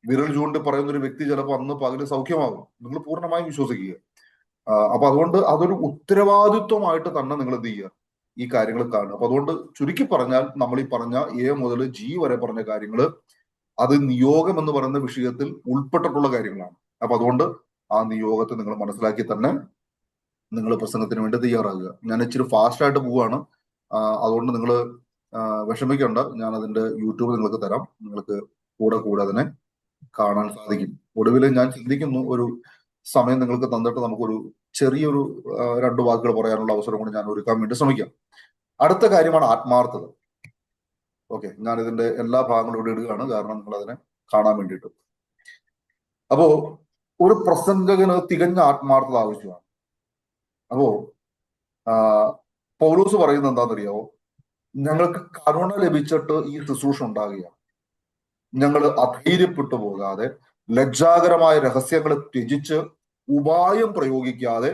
വിരൽ ചൂണ്ടി പറയുന്ന ഒരു വ്യക്തി ചിലപ്പോൾ അന്ന് പകല് സൗഖ്യമാകും, നിങ്ങൾ പൂർണ്ണമായും വിശ്വസിക്കുക. അപ്പൊ അതുകൊണ്ട് അതൊരു ഉത്തരവാദിത്വമായിട്ട് തന്നെ നിങ്ങൾ എന്ത് ചെയ്യുക? ഈ കാര്യങ്ങൾ കാണുക. അപ്പൊ അതുകൊണ്ട് ചുരുക്കി പറഞ്ഞാൽ നമ്മൾ ഈ പറഞ്ഞ എ മുതൽ ജി വരെ പറഞ്ഞ കാര്യങ്ങൾ അത് നിയോഗം എന്ന് പറയുന്ന വിഷയത്തിൽ ഉൾപ്പെട്ടിട്ടുള്ള കാര്യങ്ങളാണ്. അപ്പൊ അതുകൊണ്ട് ആ നിയോഗത്തെ നിങ്ങൾ മനസ്സിലാക്കി തന്നെ നിങ്ങൾ പ്രസംഗത്തിന് വേണ്ടി തയ്യാറാകുക. ഞാൻ ഇച്ചിരി ഫാസ്റ്റ് ആയിട്ട് പോവുകയാണ്, അതുകൊണ്ട് നിങ്ങൾ വിഷമിക്കേണ്ട. ഞാൻ അതിന്റെ യൂട്യൂബ് നിങ്ങൾക്ക് തരാം, നിങ്ങൾക്ക് കൂടെ അതിനെ കാണാൻ സാധിക്കും. ഒടുവിൽ ഞാൻ ചിന്തിക്കുന്നു ഒരു സമയം നിങ്ങൾക്ക് തന്നിട്ട് നമുക്കൊരു ചെറിയൊരു 2 വാക്കുകൾ പറയാനുള്ള അവസരം കൂടി ഞാൻ ഒരുക്കാൻ വേണ്ടി ശ്രമിക്കാം. അടുത്ത കാര്യമാണ് ആത്മാർത്ഥത. ഓക്കെ, ഞാൻ ഇതിന്റെ എല്ലാ ഭാഗങ്ങളും ഇവിടെ ഇടുകയാണ്, കാരണം നിങ്ങൾ അതിനെ കാണാൻ വേണ്ടിയിട്ട്. അപ്പോ ഒരു പ്രസംഗകന് തികഞ്ഞ ആത്മാർത്ഥത ആവശ്യമാണ്. അപ്പോ പൗലോസ് പറയുന്നത് എന്താണെന്നറിയാവോ? ഞങ്ങൾക്ക് കരുണ ലഭിച്ചിട്ട് ഈ ശുശ്രൂഷ ഉണ്ടാകുകയാണ്. ഞങ്ങൾ അധൈര്യപ്പെട്ടു പോകാതെ ലജ്ജാകരമായ രഹസ്യങ്ങളെ ത്യജിച്ച് ഉപായം പ്രയോഗിക്കാതെ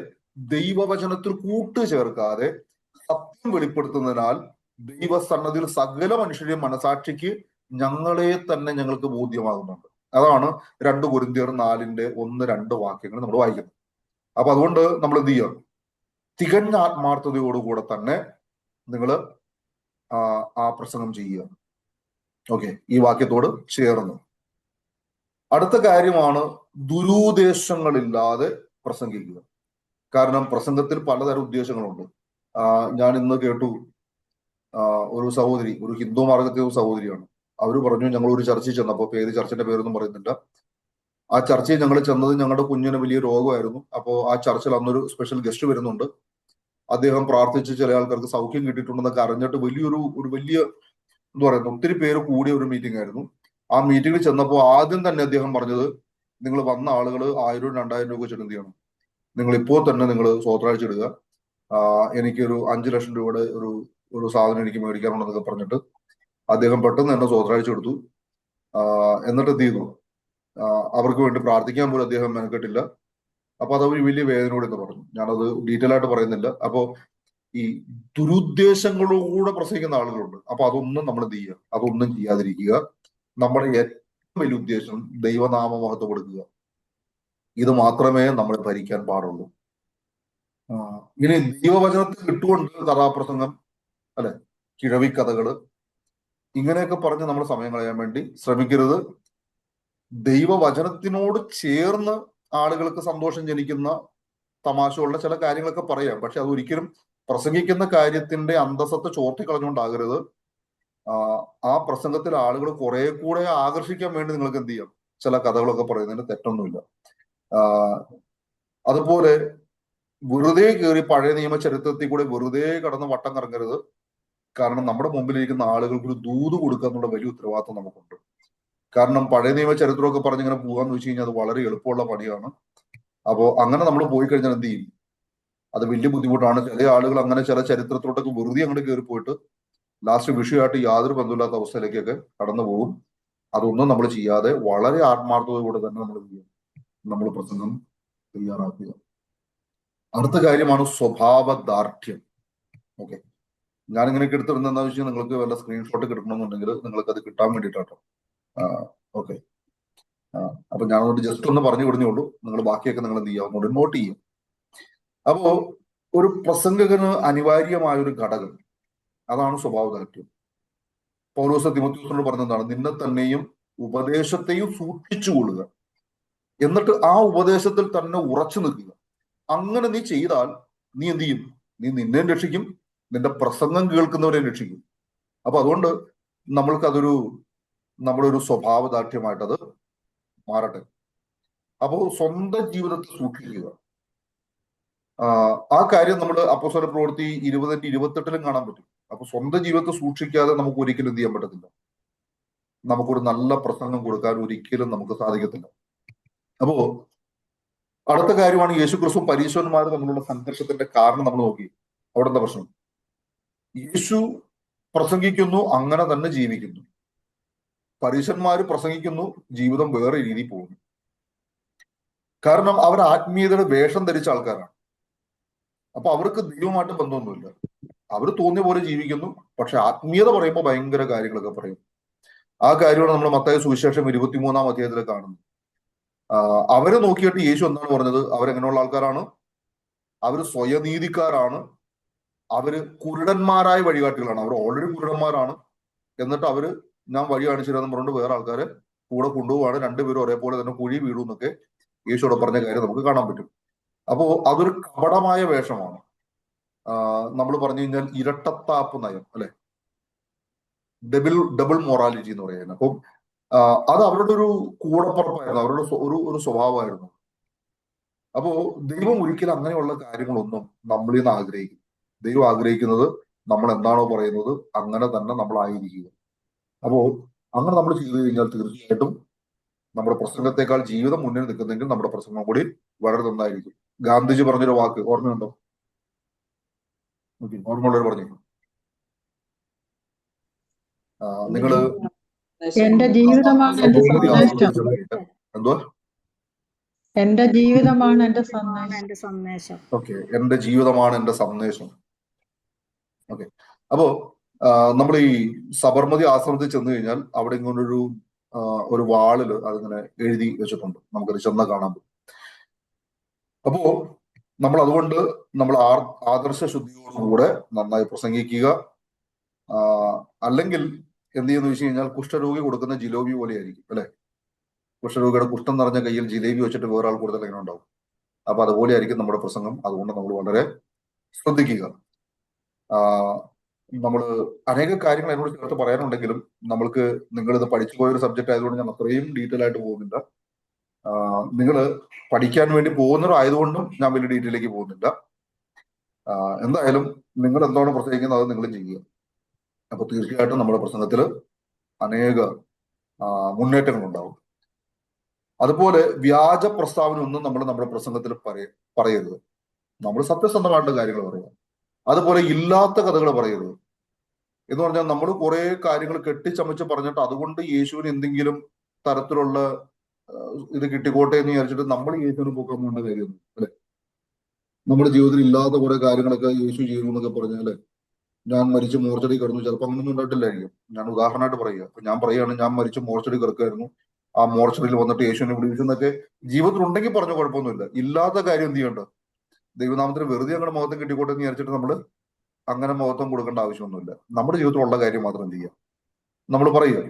ദൈവവചനത്തിൽ കൂട്ടുചേർക്കാതെ സത്യം വെളിപ്പെടുത്തുന്നതിനാൽ ദൈവസന്നദ്ധിയിൽ സകല മനുഷ്യരെയും മനസാക്ഷിക്ക് ഞങ്ങളെ തന്നെ ഞങ്ങൾക്ക് ബോധ്യമാകുന്നുണ്ട്. അതാണ് 2 കൊരിന്ത്യർ 4:1-2 വാക്യങ്ങൾ നമ്മൾ വായിക്കുന്നത്. അപ്പൊ അതുകൊണ്ട് നമ്മൾ എന്ത് ചെയ്യുക? തികഞ്ഞ ആത്മാർത്ഥതയോടുകൂടെ തന്നെ നിങ്ങൾ ആ പ്രസംഗം ചെയ്യുക. ഓക്കെ, ഈ വാക്യത്തോട് ചേർന്ന്. അടുത്ത കാര്യമാണ് ദുരുദ്ദേശങ്ങളില്ലാതെ പ്രസംഗിക്കുക. കാരണം പ്രസംഗത്തിൽ പലതരം ഉദ്ദേശങ്ങളുണ്ട്. ഞാൻ ഇന്ന് കേട്ടു ഒരു സഹോദരി, ഒരു ഹിന്ദു മാർഗത്തെ ഒരു സഹോദരിയാണ്. അവർ പറഞ്ഞു, ഞങ്ങൾ ഒരു ചർച്ചിൽ ചെന്നപ്പോൾ, പേര് ചർച്ചിന്റെ പേരൊന്നും പറയുന്നില്ല, ആ ചർച്ചയിൽ ഞങ്ങൾ ചെന്നത് ഞങ്ങളുടെ കുഞ്ഞിന് വലിയ രോഗമായിരുന്നു. അപ്പോൾ ആ ചർച്ചിൽ അന്നൊരു സ്പെഷ്യൽ ഗസ്റ്റ് വരുന്നുണ്ട്, അദ്ദേഹം പ്രാർത്ഥിച്ച് ചില ആൾക്കാർക്ക് സൗഖ്യം കിട്ടിയിട്ടുണ്ടെന്നൊക്കെ അറിഞ്ഞിട്ട് വലിയ എന്താ പറയുന്നത്, ഒത്തിരി പേര് കൂടിയ ഒരു മീറ്റിംഗ് ആയിരുന്നു. ആ മീറ്റിംഗിൽ ചെന്നപ്പോൾ ആദ്യം തന്നെ അദ്ദേഹം പറഞ്ഞത്, നിങ്ങൾ വന്ന ആളുകൾ 1000 2000 രൂപ വെച്ചിട്ട് എന്ത് ചെയ്യണം, നിങ്ങൾ ഇപ്പോൾ തന്നെ നിങ്ങൾ സ്വോത്രാഴ്ച ഇടുക, എനിക്കൊരു 5 ലക്ഷം രൂപയുടെ ഒരു സാധനം എനിക്ക് മേടിക്കാനുണ്ടെന്നൊക്കെ പറഞ്ഞിട്ട് അദ്ദേഹം പെട്ടെന്ന് തന്നെ സ്വോത്രാഴ്ച എടുത്തു. എന്നിട്ട് എന്ത് ചെയ്തു, അവർക്ക് വേണ്ടി പ്രാർത്ഥിക്കാൻ പോലും അദ്ദേഹം മെനക്കെട്ടില്ല. അപ്പൊ അത് ഒരു വലിയ വേദനയോടെ എന്ന് പറഞ്ഞു. ഞാനത് ഡീറ്റെയിൽ ആയിട്ട് പറയുന്നില്ല. അപ്പോ ഈ ദുരുദ്ദേശങ്ങളോടെ പ്രസംഗിക്കുന്ന ആളുകളുണ്ട്. അപ്പൊ അതൊന്നും നമ്മൾ എന്ത് ചെയ്യുക, അതൊന്നും ചെയ്യാതിരിക്കുക. നമ്മുടെ ഏറ്റവും വലിയ ഉദ്ദേശം ദൈവനാമ മഹത്വപ്പെടുത്തുക. ഇത് മാത്രമേ നമ്മളെ ഭരിക്കാൻ പാടുള്ളൂ. ഇനി ദൈവവചനത്തിൽ ഇട്ടുകൊണ്ട് കഥാപ്രസംഗം, അല്ലെ, കിഴവിക്കഥകള്, ഇങ്ങനെയൊക്കെ പറഞ്ഞ് നമ്മൾ സമയം കളയാൻ വേണ്ടി ശ്രമിക്കരുത്. ദൈവവചനത്തിനോട് ചേർന്ന് ആളുകൾക്ക് സന്തോഷം ജനിക്കുന്ന തമാശയുള്ള ചില കാര്യങ്ങളൊക്കെ പറയാം. പക്ഷെ അതൊരിക്കലും പ്രസംഗിക്കുന്ന കാര്യത്തിന്റെ അന്തസ്സത്തെ ചോർത്തിക്കളഞ്ഞുകൊണ്ടാകരുത്. ആ പ്രസംഗത്തിൽ ആളുകൾ കുറെ കൂടെ ആകർഷിക്കാൻ വേണ്ടി നിങ്ങൾക്ക് എന്ത് ചെയ്യാം, ചില കഥകളൊക്കെ പറയുന്നതിന് തെറ്റൊന്നുമില്ല. അതുപോലെ വെറുതെ കയറി പഴയ നിയമ ചരിത്രത്തിൽ കൂടെ വെറുതെ കടന്ന് വട്ടം കറങ്ങരുത്. കാരണം നമ്മുടെ മുമ്പിലിരിക്കുന്ന ആളുകൾക്ക് ഒരു ദൂത് കൊടുക്കുക എന്നുള്ള വലിയ ഉത്തരവാദിത്വം നമുക്കുണ്ട്. കാരണം പഴയ നിയമ ചരിത്രമൊക്കെ പറഞ്ഞിങ്ങനെ പോകാന്ന് വെച്ച് കഴിഞ്ഞാൽ അത് വളരെ എളുപ്പമുള്ള പണിയാണ്. അപ്പോൾ അങ്ങനെ നമ്മൾ പോയി കഴിഞ്ഞാൽ എന്ത് ചെയ്യും, അത് വലിയ ബുദ്ധിമുട്ടാണ്. ചില ആളുകൾ അങ്ങനെ ചില ചരിത്രത്തിലോട്ടൊക്കെ വെറുതെ അങ്ങോട്ട് കയറി പോയിട്ട് ലാസ്റ്റ് വിഷയമായിട്ട് യാതൊരു ബന്ധമില്ലാത്ത അവസ്ഥയിലേക്കൊക്കെ കടന്നു പോകും. അതൊന്നും നമ്മൾ ചെയ്യാതെ വളരെ ആത്മാർത്ഥതയോടെ തന്നെ നമ്മൾ പ്രസംഗം തയ്യാറാക്കുക. അടുത്ത കാര്യമാണ് സ്വഭാവദാർഢ്യം. ഓക്കെ, ഞാനിങ്ങനെയൊക്കെ എടുത്തിരുന്ന എന്താ വെച്ചാൽ നിങ്ങൾക്ക് വല്ല സ്ക്രീൻഷോട്ട് കിട്ടണമെന്നുണ്ടെങ്കിൽ നിങ്ങൾക്ക് അത് കിട്ടാൻ വേണ്ടിയിട്ടാട്ടോ. ഓക്കെ, അപ്പൊ ഞാനതുകൊണ്ട് ജസ്റ്റ് ഒന്ന് പറഞ്ഞു വിടുന്നേ ഉള്ളൂ. നിങ്ങൾ ബാക്കിയൊക്കെ നിങ്ങൾ എന്ത് ചെയ്യാവുന്നതുകൊണ്ട് നോട്ട് ചെയ്യും. അപ്പോ ഒരു പ്രസംഗകന് അനിവാര്യമായ ഒരു ഘടകം അതാണ് സ്വഭാവദാർഢ്യം. പൗലോസ് തിമോഥെയോസിനോട് പറഞ്ഞതാണ്, നിന്നെ തന്നെയും ഉപദേശത്തെയും സൂക്ഷിച്ചുകൊള്ളുക, എന്നിട്ട് ആ ഉപദേശത്തിൽ തന്നെ ഉറച്ചു നിൽക്കുക. അങ്ങനെ നീ ചെയ്താൽ നീ എന്ത് ചെയ്യും, നീ നിന്നെയും രക്ഷിക്കും, നിന്റെ പ്രസംഗം കേൾക്കുന്നവരെയും രക്ഷിക്കും. അപ്പൊ അതുകൊണ്ട് നമ്മൾക്കതൊരു നമ്മുടെ ഒരു സ്വഭാവദാർഢ്യമായിട്ട് അത് മാറട്ടെ. അപ്പോ സ്വന്തം ജീവിതത്തെ സൂക്ഷിക്കുക. ആ കാര്യം നമ്മൾ അപ്പോസ്തല പ്രവൃത്തി 20:28 കാണാൻ പറ്റും. അപ്പൊ സ്വന്തം ജീവിതത്തെ സൂക്ഷിക്കാതെ നമുക്ക് ഒരിക്കലും എന്ത് ചെയ്യാൻ പറ്റത്തില്ല, നമുക്കൊരു നല്ല പ്രസംഗം കൊടുക്കാൻ ഒരിക്കലും നമുക്ക് സാധിക്കത്തില്ല. അപ്പോ അടുത്ത കാര്യമാണ് യേശുക്രിസ്തു പരീശന്മാർ തമ്മിലുള്ള സംഘർഷത്തിന്റെ കാരണം നമ്മൾ നോക്കി. അവിടെ എന്താ പ്രശ്നം? യേശു പ്രസംഗിക്കുന്നു, അങ്ങനെ തന്നെ ജീവിക്കുന്നു. പരീശന്മാര് പ്രസംഗിക്കുന്നു, ജീവിതം വേറെ രീതിയിൽ പോകുന്നു. കാരണം അവർ ആത്മീയതയുടെ വേഷം ധരിച്ച ആൾക്കാരാണ്. അപ്പൊ അവർക്ക് ദൈവമായിട്ട് ബന്ധമൊന്നുമില്ല. അവർ തോന്നിയ പോലെ ജീവിക്കുന്നു. പക്ഷെ ആത്മീയത പറയുമ്പോൾ ഭയങ്കര കാര്യങ്ങളൊക്കെ പറയും. ആ കാര്യമാണ് നമ്മൾ മത്തായി സുവിശേഷം 23-ാം അധ്യായത്തിൽ കാണുന്നത്. അവരെ നോക്കിയിട്ട് യേശു എന്താണ് പറഞ്ഞത്? അവരെങ്ങനെയുള്ള ആൾക്കാരാണ്? അവര് സ്വയനീതിക്കാരാണ്. അവര് കുരുടന്മാരായ വഴികാട്ടികളാണ്. അവർ ഓൾറെഡി കുരുടന്മാരാണ്. എന്നിട്ട് അവര് ഞാൻ വഴി കാണിച്ചു തരാന്ന് പറഞ്ഞുകൊണ്ട് വേറെ ആൾക്കാരെ കൂടെ കൊണ്ടുപോവാണ്. രണ്ടുപേരും ഒരേപോലെ തന്നെ കുഴി വീഴും എന്നൊക്കെ യേശുവിടെ പറഞ്ഞ കാര്യം നമുക്ക് കാണാൻ പറ്റും. അപ്പോ അതൊരു കപടമായ വേഷമാണ്. നമ്മൾ പറഞ്ഞു കഴിഞ്ഞാൽ ഇരട്ടത്താപ്പ് നയം, അല്ലെ, ഡബിൾ മൊറാലിറ്റി എന്ന് പറയുന്നത്. അപ്പം അത് അവരുടെ ഒരു കൂടപ്പുറപ്പായിരുന്നു, അവരുടെ ഒരു സ്വഭാവമായിരുന്നു. അപ്പോ ദൈവം ഒരിക്കലും അങ്ങനെയുള്ള കാര്യങ്ങളൊന്നും നമ്മളിൽ നിന്ന് ആഗ്രഹിക്കും. ദൈവം ആഗ്രഹിക്കുന്നത് നമ്മൾ എന്താണോ പറയുന്നത് അങ്ങനെ തന്നെ നമ്മൾ ആയിരിക്കുക. അപ്പോ അങ്ങനെ നമ്മൾ ചെയ്തു കഴിഞ്ഞാൽ തീർച്ചയായിട്ടും നമ്മുടെ പ്രസംഗത്തെക്കാൾ ജീവിതം മുന്നിൽ നിൽക്കുന്നെങ്കിൽ നമ്മുടെ പ്രസംഗം കൂടി വളരെ നന്നായിരിക്കും. ഗാന്ധിജി പറഞ്ഞൊരു വാക്ക് ഓർമ്മയുണ്ടോ? ഓർമ്മയുള്ളവർ പറഞ്ഞു. നിങ്ങള് എന്റെ ജീവിതമാണ് എന്റെ സന്ദേശം. എന്തുവാ? എന്റെ ജീവിതമാണ് എന്റെ സന്ദേശം. ഓക്കെ, എന്റെ ജീവിതമാണ് എന്റെ സന്ദേശം. ഓക്കെ, അപ്പോ നമ്മൾ ഈ സബർമതി ആശ്രമത്തിൽ ചെന്ന് കഴിഞ്ഞാൽ അവിടെ ഇങ്ങനൊരു ഒരു വാളില് അതിങ്ങനെ എഴുതി വെച്ചിട്ടുണ്ട്. നമുക്കത് ചെന്ന കാണാൻ പറ്റും. അപ്പോ നമ്മൾ അതുകൊണ്ട് നമ്മൾ ആദർശ ശുദ്ധിയോടുകൂടെ നന്നായി പ്രസംഗിക്കുക. അല്ലെങ്കിൽ എന്ത് ചെയ്യുന്ന വെച്ച് കഴിഞ്ഞാൽ കുഷ്ഠരോഗി കൊടുക്കുന്ന ജിലേബി പോലെ ആയിരിക്കും, അല്ലെ? കുഷ്ഠരോഗിയുടെ കുഷ്ഠം നിറഞ്ഞ കയ്യിൽ ജിലേബി വെച്ചിട്ട് വേറെ ആൾ കൂടുതൽ എങ്ങനെ ഉണ്ടാവും? അപ്പൊ അതുപോലെ ആയിരിക്കും നമ്മുടെ പ്രസംഗം. അതുകൊണ്ട് നമ്മൾ വളരെ ശ്രദ്ധിക്കുക. നമ്മൾ അനേക കാര്യങ്ങൾ എന്നോട് ചേർത്ത് പറയാനുണ്ടെങ്കിലും നമ്മൾക്ക് നിങ്ങളിത് പഠിച്ചു പോയൊരു സബ്ജക്റ്റ് ആയതുകൊണ്ട് ഞാൻ അത്രയും ഡീറ്റെയിൽ ആയിട്ട് പോകുന്നില്ല. നിങ്ങൾ പഠിക്കാൻ വേണ്ടി പോകുന്നവരായതുകൊണ്ടും ഞാൻ വലിയ ഡീറ്റെയിലേക്ക് പോകുന്നില്ല. എന്തായാലും നിങ്ങൾ എന്താണ് പ്രസംഗിക്കുന്നത് അത് നിങ്ങൾ ചെയ്യുക. അപ്പൊ തീർച്ചയായിട്ടും നമ്മുടെ പ്രസംഗത്തിൽ അനേക മുന്നേറ്റങ്ങൾ ഉണ്ടാവും. അതുപോലെ വ്യാജ പ്രസ്താവന ഒന്നും നമ്മൾ നമ്മുടെ പ്രസംഗത്തിൽ പറയരുത്. നമ്മൾ സത്യസന്ധമായിട്ടുള്ള കാര്യങ്ങൾ പറയുക. അതുപോലെ ഇല്ലാത്ത കഥകൾ പറയരുത്. എന്ന് പറഞ്ഞാൽ നമ്മൾ കുറെ കാര്യങ്ങൾ കെട്ടിച്ചമച്ച് പറഞ്ഞിട്ട് അതുകൊണ്ട് യേശുവിന് എന്തെങ്കിലും തരത്തിലുള്ള ഇത് കിട്ടിക്കോട്ടെ എന്ന് വിചാരിച്ചിട്ട് നമ്മൾ യേശുവിന് പോക്കാൻ പോകേണ്ട കാര്യമൊന്നും അല്ലെ. നമ്മുടെ ജീവിതത്തിൽ ഇല്ലാത്ത കുറെ കാര്യങ്ങളൊക്കെ യേശു ചെയ്തു എന്നൊക്കെ പറഞ്ഞാല് ഞാൻ മരിച്ച് മോർച്ചടി കിടന്നു, ചിലപ്പോൾ അങ്ങനൊന്നും ഉണ്ടായിട്ടില്ലായിരിക്കും. ഞാൻ ഉദാഹരണമായിട്ട് പറയുക. അപ്പൊ ഞാൻ പറയുകയാണ് ഞാൻ മരിച്ച് മോർച്ചടി കിടക്കായിരുന്നു, ആ മോർച്ചറിയിൽ വന്നിട്ട് യേശുവിനെ വിളിച്ചു എന്നൊക്കെ ജീവിതത്തിൽ ഉണ്ടെങ്കിൽ പറഞ്ഞ കുഴപ്പമൊന്നുമില്ല. ഇല്ലാത്ത കാര്യം എന്ത് ചെയ്യണ്ട, ദൈവനാമത്തിന് വെറുതെ അങ്ങനെ മഹത്വം കിട്ടിക്കോട്ടെ എന്ന് വിചാരിച്ചിട്ട് നമ്മൾ അങ്ങനെ മഹത്വം കൊടുക്കേണ്ട ആവശ്യമൊന്നുമില്ല. നമ്മുടെ ജീവിതത്തിലുള്ള കാര്യം മാത്രം എന്ത് ചെയ്യുക, നമ്മൾ പറയുക.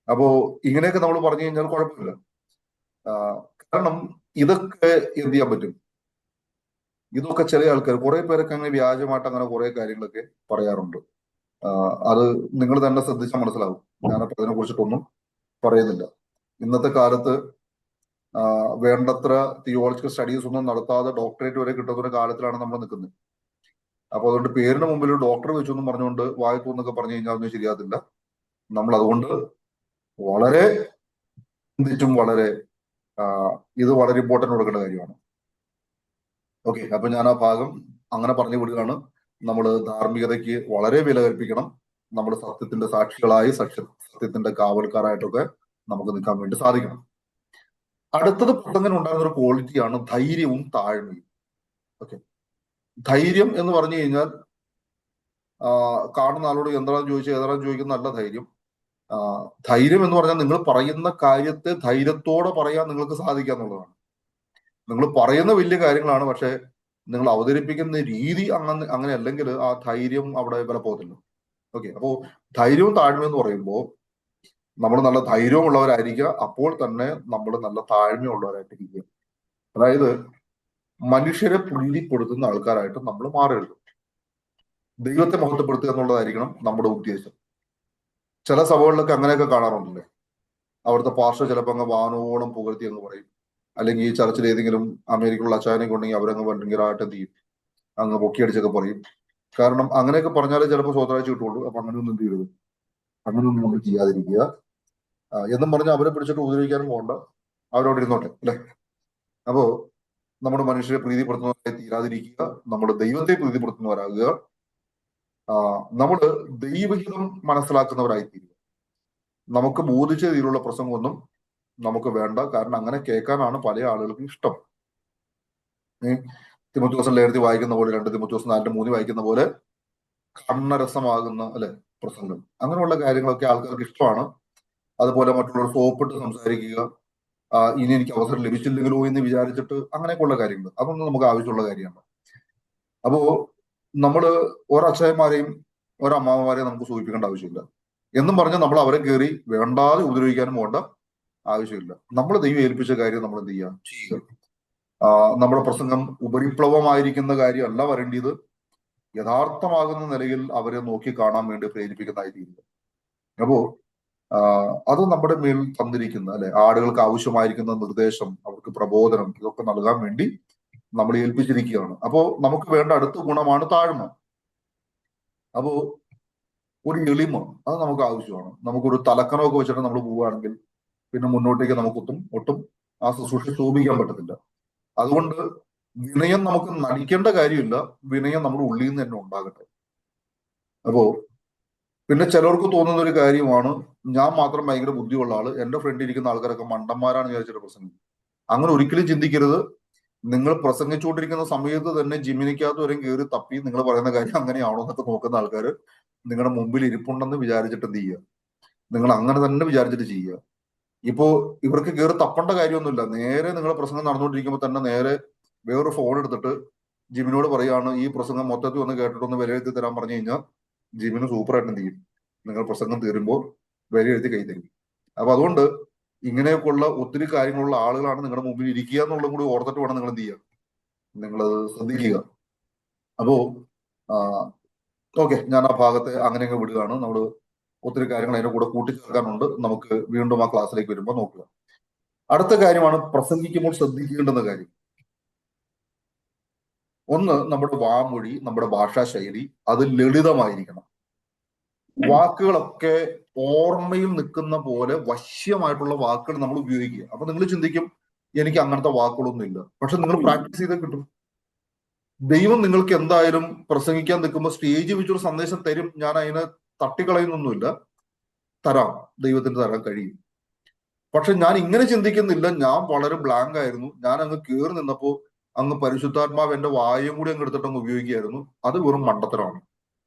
അപ്പോ ഇങ്ങനെയൊക്കെ നമ്മൾ പറഞ്ഞു കഴിഞ്ഞാൽ കുഴപ്പമില്ല. കാരണം ഇതൊക്കെ എന്ത് ചെയ്യാൻ പറ്റും, ഇതൊക്കെ ചില ആൾക്കാർ കുറെ പേരൊക്കെ അങ്ങനെ വ്യാജമായിട്ട് അങ്ങനെ കുറെ കാര്യങ്ങളൊക്കെ പറയാറുണ്ട്. അത് നിങ്ങൾ തന്നെ ശ്രദ്ധിച്ചാൽ മനസ്സിലാവും. ഞാനപ്പോ അതിനെ കുറിച്ചിട്ടൊന്നും പറയുന്നില്ല. ഇന്നത്തെ കാലത്ത് വേണ്ടത്ര തിയോളജിക്കൽ സ്റ്റഡീസ് ഒന്നും നടത്താതെ ഡോക്ടറേറ്റ് വരെ കിട്ടുന്ന ഒരു കാലത്തിലാണ് നമ്മൾ നിൽക്കുന്നത്. അപ്പൊ അതുകൊണ്ട് പേരിന് മുമ്പിൽ ഒരു ഡോക്ടർ വെച്ചൊന്നും പറഞ്ഞുകൊണ്ട് വായിത്തു എന്നൊക്കെ പറഞ്ഞു കഴിഞ്ഞാൽ ഒന്നും ശരിയാകത്തില്ല. നമ്മൾ അതുകൊണ്ട് വളരെ ചിന്തിച്ചും വളരെ ഇത് വളരെ ഇമ്പോർട്ടന്റ് കൊടുക്കേണ്ട കാര്യമാണ്. ഓക്കെ, അപ്പൊ ഞാൻ ആ ഭാഗം അങ്ങനെ പറഞ്ഞു വിടുകയാണ്. നമ്മൾ ധാർമ്മികതയ്ക്ക് വളരെ വില കൽപ്പിക്കണം. നമ്മൾ സത്യത്തിന്റെ സാക്ഷികളായി സത്യത്തിന്റെ കാവൽക്കാരായിട്ടൊക്കെ നമുക്ക് നിൽക്കാൻ വേണ്ടി സാധിക്കണം. അടുത്തത് പ്രസംഗം ഉണ്ടാകുന്ന ഒരു ക്വാളിറ്റിയാണ് ധൈര്യവും താഴ്മയും. ഓക്കെ, ധൈര്യം എന്ന് പറഞ്ഞു കഴിഞ്ഞാൽ കാണുന്ന ആളോട് എന്താണെന്ന് ചോദിച്ചാൽ ഏതാണെന്ന് ചോദിക്കുന്ന നല്ല ധൈര്യം. ധൈര്യം എന്ന് പറഞ്ഞാൽ നിങ്ങൾ പറയുന്ന കാര്യത്തെ ധൈര്യത്തോടെ പറയാൻ നിങ്ങൾക്ക് സാധിക്കുക എന്നുള്ളതാണ്. നിങ്ങൾ പറയുന്ന വലിയ കാര്യങ്ങളാണ്, പക്ഷെ നിങ്ങൾ അവതരിപ്പിക്കുന്ന രീതി അങ്ങനെ അല്ലെങ്കിൽ ആ ധൈര്യം അവിടെ വിലപ്പോകത്തില്ല. ഓക്കെ, അപ്പോ ധൈര്യവും താഴ്മയും എന്ന് പറയുമ്പോൾ നമ്മൾ നല്ല ധൈര്യമുള്ളവരായിരിക്കുക, അപ്പോൾ തന്നെ നമ്മൾ നല്ല താഴ്മയുള്ളവരായിട്ടിരിക്കുക. അതായത് മനുഷ്യരെ പ്രീതിപ്പെടുത്തുന്ന ആൾക്കാരായിട്ട് നമ്മൾ മാറരുത്. ദൈവത്തെ മഹത്വപ്പെടുത്തുക എന്നുള്ളതായിരിക്കണം നമ്മുടെ ഉദ്ദേശം. ചില സഭകളിലൊക്കെ അങ്ങനെയൊക്കെ കാണാറുണ്ടല്ലേ, അവിടുത്തെ പാസ്റ്റർ ചിലപ്പോൾ അങ്ങ് വാനോളം പുകഴ്ത്തി എന്ന് പറയും. അല്ലെങ്കിൽ ഈ ചർച്ചിൽ ഏതെങ്കിലും അമേരിക്കയിലുള്ള അച്ചായനൊക്കെ ഉണ്ടെങ്കിൽ അവരങ്ങ് ഭയങ്കരമായിട്ട് എന്ത് ചെയ്യും, അങ്ങ് പൊക്കിയടിച്ചൊക്കെ പറയും. കാരണം അങ്ങനെയൊക്കെ പറഞ്ഞാലേ ചിലപ്പോൾ സ്വതരാഴ്ച കിട്ടുള്ളൂ. അപ്പൊ അങ്ങനെയൊന്നും എന്ത് ചെയ്യരുത്, അങ്ങനെയൊന്നും നമ്മൾ ചെയ്യാതിരിക്കുക. എന്നും പറഞ്ഞാൽ അവരെ പിടിച്ചിട്ട് ഉപദ്രവിക്കാനും പോകണ്ട, അവരോട് ഇരുന്നോട്ടെ അല്ലെ. അപ്പോ നമ്മുടെ മനുഷ്യരെ പ്രീതിപ്പെടുത്തുന്നവരായി തീരാതിരിക്കുക, നമ്മുടെ ദൈവത്തെ പ്രീതിപ്പെടുത്തുന്നവരാകുക, നമ്മൾ ദൈവഹിതം മനസ്സിലാക്കുന്നവരായി തീരുക. നമുക്ക് ബോധിച്ച രീതിയിലുള്ള പ്രസംഗമൊന്നും നമുക്ക് വേണ്ട. കാരണം അങ്ങനെ കേൾക്കാനാണ് പല ആളുകൾക്കും ഇഷ്ടം. തിമോഥെയോസ് ലേഖനത്തിൽ വായിക്കുന്ന പോലെ, 2 തിമോഥെയോസ് 4:3 വായിക്കുന്ന പോലെ കണ്ണരസമാകുന്ന അല്ലെ പ്രസംഗം, അങ്ങനെയുള്ള കാര്യങ്ങളൊക്കെ ആൾക്കാർക്ക് ഇഷ്ടമാണ്. അതുപോലെ മറ്റുള്ളവർ സോപ്പിട്ട് സംസാരിക്കുക, ഇനി എനിക്ക് അവസരം ലഭിച്ചില്ലെങ്കിലോ എന്ന് വിചാരിച്ചിട്ട് അങ്ങനെയൊക്കെയുള്ള കാര്യങ്ങൾ, അതൊന്നും നമുക്ക് ആവശ്യമുള്ള കാര്യമാണ്. അപ്പോ നമ്മള് ഒരച്ഛന്മാരെയും ഒരമ്മാവന്മാരെയും നമുക്ക് സൂചിപ്പിക്കേണ്ട ആവശ്യമില്ല. എന്നും പറഞ്ഞ് നമ്മൾ അവരെ കയറി വേണ്ടാതെ ഉപദ്രവിക്കാനും പോകേണ്ട ആവശ്യമില്ല. നമ്മൾ ദൈവം ഏൽപ്പിച്ച കാര്യം നമ്മൾ എന്ത് ചെയ്യുക. നമ്മുടെ പ്രസംഗം ഉപരിപ്ലവമായിരിക്കുന്ന കാര്യമല്ല വരേണ്ടത്, യഥാർത്ഥമാകുന്ന നിലയിൽ അവരെ നോക്കി കാണാൻ വേണ്ടി പ്രേരിപ്പിക്കുന്നതായി തീരുക. അപ്പോ അത് നമ്മുടെ മേൽ തന്നിരിക്കുന്ന അല്ലെ ആളുകൾക്ക് ആവശ്യമായിരിക്കുന്ന നിർദ്ദേശം, അവർക്ക് പ്രബോധനം, ഇതൊക്കെ നൽകാൻ വേണ്ടി നമ്മൾ ഏൽപ്പിച്ചിരിക്കുകയാണ്. അപ്പോ നമുക്ക് വേണ്ട അടുത്ത ഗുണമാണ് താഴ്മ. അപ്പോ ഒരു എളിമ അത് നമുക്ക് ആവശ്യമാണ്. നമുക്കൊരു തലക്കനമൊക്കെ വെച്ചിട്ട് നമ്മൾ പോവുകയാണെങ്കിൽ പിന്നെ മുന്നോട്ടേക്ക് നമുക്ക് ഒട്ടും ആ ശുശ്രൂഷ ശോഭിക്കാൻ പറ്റത്തില്ല. അതുകൊണ്ട് വിനയം നമുക്ക് നടിക്കേണ്ട കാര്യമില്ല, വിനയം നമ്മുടെ ഉള്ളിൽ നിന്ന് തന്നെ ഉണ്ടാകട്ടെ. അപ്പോ പിന്നെ ചിലർക്ക് തോന്നുന്ന ഒരു കാര്യമാണ്, ഞാൻ മാത്രം ഭയങ്കര ബുദ്ധിയുള്ള ആള്, എന്റെ ഫ്രണ്ടിൽ ഇരിക്കുന്ന ആൾക്കാരൊക്കെ മണ്ടന്മാരാണ് വിചാരിച്ചിട്ട് പ്രസംഗിക്കും. അങ്ങനെ ഒരിക്കലും ചിന്തിക്കരുത്. നിങ്ങൾ പ്രസംഗിച്ചുകൊണ്ടിരിക്കുന്ന സമയത്ത് തന്നെ ജിമ്മിനിക്കകത്ത് വരെയും കയറി തപ്പി നിങ്ങൾ പറയുന്ന കാര്യം അങ്ങനെയാണോ എന്നൊക്കെ നോക്കുന്ന ആൾക്കാർ നിങ്ങളുടെ മുമ്പിൽ ഇരിപ്പുണ്ടെന്ന് വിചാരിച്ചിട്ട് എന്ത് ചെയ്യുക, നിങ്ങൾ അങ്ങനെ തന്നെ വിചാരിച്ചിട്ട് ചെയ്യുക. ഇപ്പോ ഇവർക്ക് കയറി തപ്പേണ്ട കാര്യമൊന്നുമില്ല. നേരെ നിങ്ങളുടെ പ്രസംഗം നടന്നുകൊണ്ടിരിക്കുമ്പോൾ തന്നെ നേരെ വേറൊരു ഫോൺ എടുത്തിട്ട് ജിമിനോട് പറയാണ് ഈ പ്രസംഗം മൊത്തത്തിൽ ഒന്ന് കേട്ടിട്ടൊന്ന് വിലയിരുത്തി തരാൻ പറഞ്ഞു കഴിഞ്ഞാൽ ജിമിന് സൂപ്പറായിട്ട് എന്ത് ചെയ്യും, നിങ്ങൾ പ്രസംഗം തീരുമ്പോൾ വിലയിരുത്തി കൈ തരും. അപ്പൊ അതുകൊണ്ട് ഇങ്ങനെയൊക്കെയുള്ള ഒത്തിരി കാര്യങ്ങളുള്ള ആളുകളാണ് നിങ്ങളുടെ മുമ്പിൽ ഇരിക്കുക എന്നുള്ളതും കൂടി ഓർത്തിട്ട് വേണം നിങ്ങൾ എന്ത് ചെയ്യുക, നിങ്ങളത് ശ്രദ്ധിക്കുക. അപ്പോ ഓക്കെ, ഞാൻ ആ ഭാഗത്തെ അങ്ങനെയൊക്കെ വിടുകയാണ്. നമ്മൾ ഒത്തിരി കാര്യങ്ങൾ അതിന്റെ കൂടെ കൂട്ടിച്ചേർക്കാനുണ്ട്. നമുക്ക് വീണ്ടും ആ ക്ലാസ്സിലേക്ക് വരുമ്പോൾ നോക്കുക. അടുത്ത കാര്യമാണ് പ്രസംഗിക്കുമ്പോൾ ശ്രദ്ധിക്കേണ്ടുന്ന കാര്യം. ഒന്ന്, നമ്മുടെ വാമൊഴി, നമ്മുടെ ഭാഷാ ശൈലി അത് ലളിതമായിരിക്കണം. വാക്കുകളൊക്കെ ഓർമ്മയിൽ നിൽക്കുന്ന പോലെ വശ്യമായിട്ടുള്ള വാക്കുകൾ നമ്മൾ ഉപയോഗിക്കുക. അപ്പൊ നിങ്ങൾ ചിന്തിക്കും എനിക്ക് അങ്ങനത്തെ വാക്കുകളൊന്നും ഇല്ല. പക്ഷെ നിങ്ങൾ പ്രാക്ടീസ് ചെയ്താൽ കിട്ടും. ദൈവം നിങ്ങൾക്ക് എന്തായാലും പ്രസംഗിക്കാൻ നിൽക്കുമ്പോൾ സ്റ്റേജിൽ വെച്ചൊരു സന്ദേശം തരും. ഞാൻ അതിനെ തട്ടിക്കളയുന്നൊന്നുമില്ല, തരാം, ദൈവത്തിന് തരാൻ കഴിയും. പക്ഷെ ഞാൻ ഇങ്ങനെ ചിന്തിക്കുന്നില്ല. ഞാൻ വളരെ ബ്ലാങ്ക് ആയിരുന്നു. ഞാൻ അങ്ങ് കയറി നിന്നപ്പോ അങ്ങ് പരിശുദ്ധാത്മാവ് എന്റെ വായും കൂടി അങ്ങ് എടുത്തിട്ട് അങ്ങ് ഉപയോഗിക്കുകയായിരുന്നു. അത് വെറും മണ്ടത്തരമാണ്.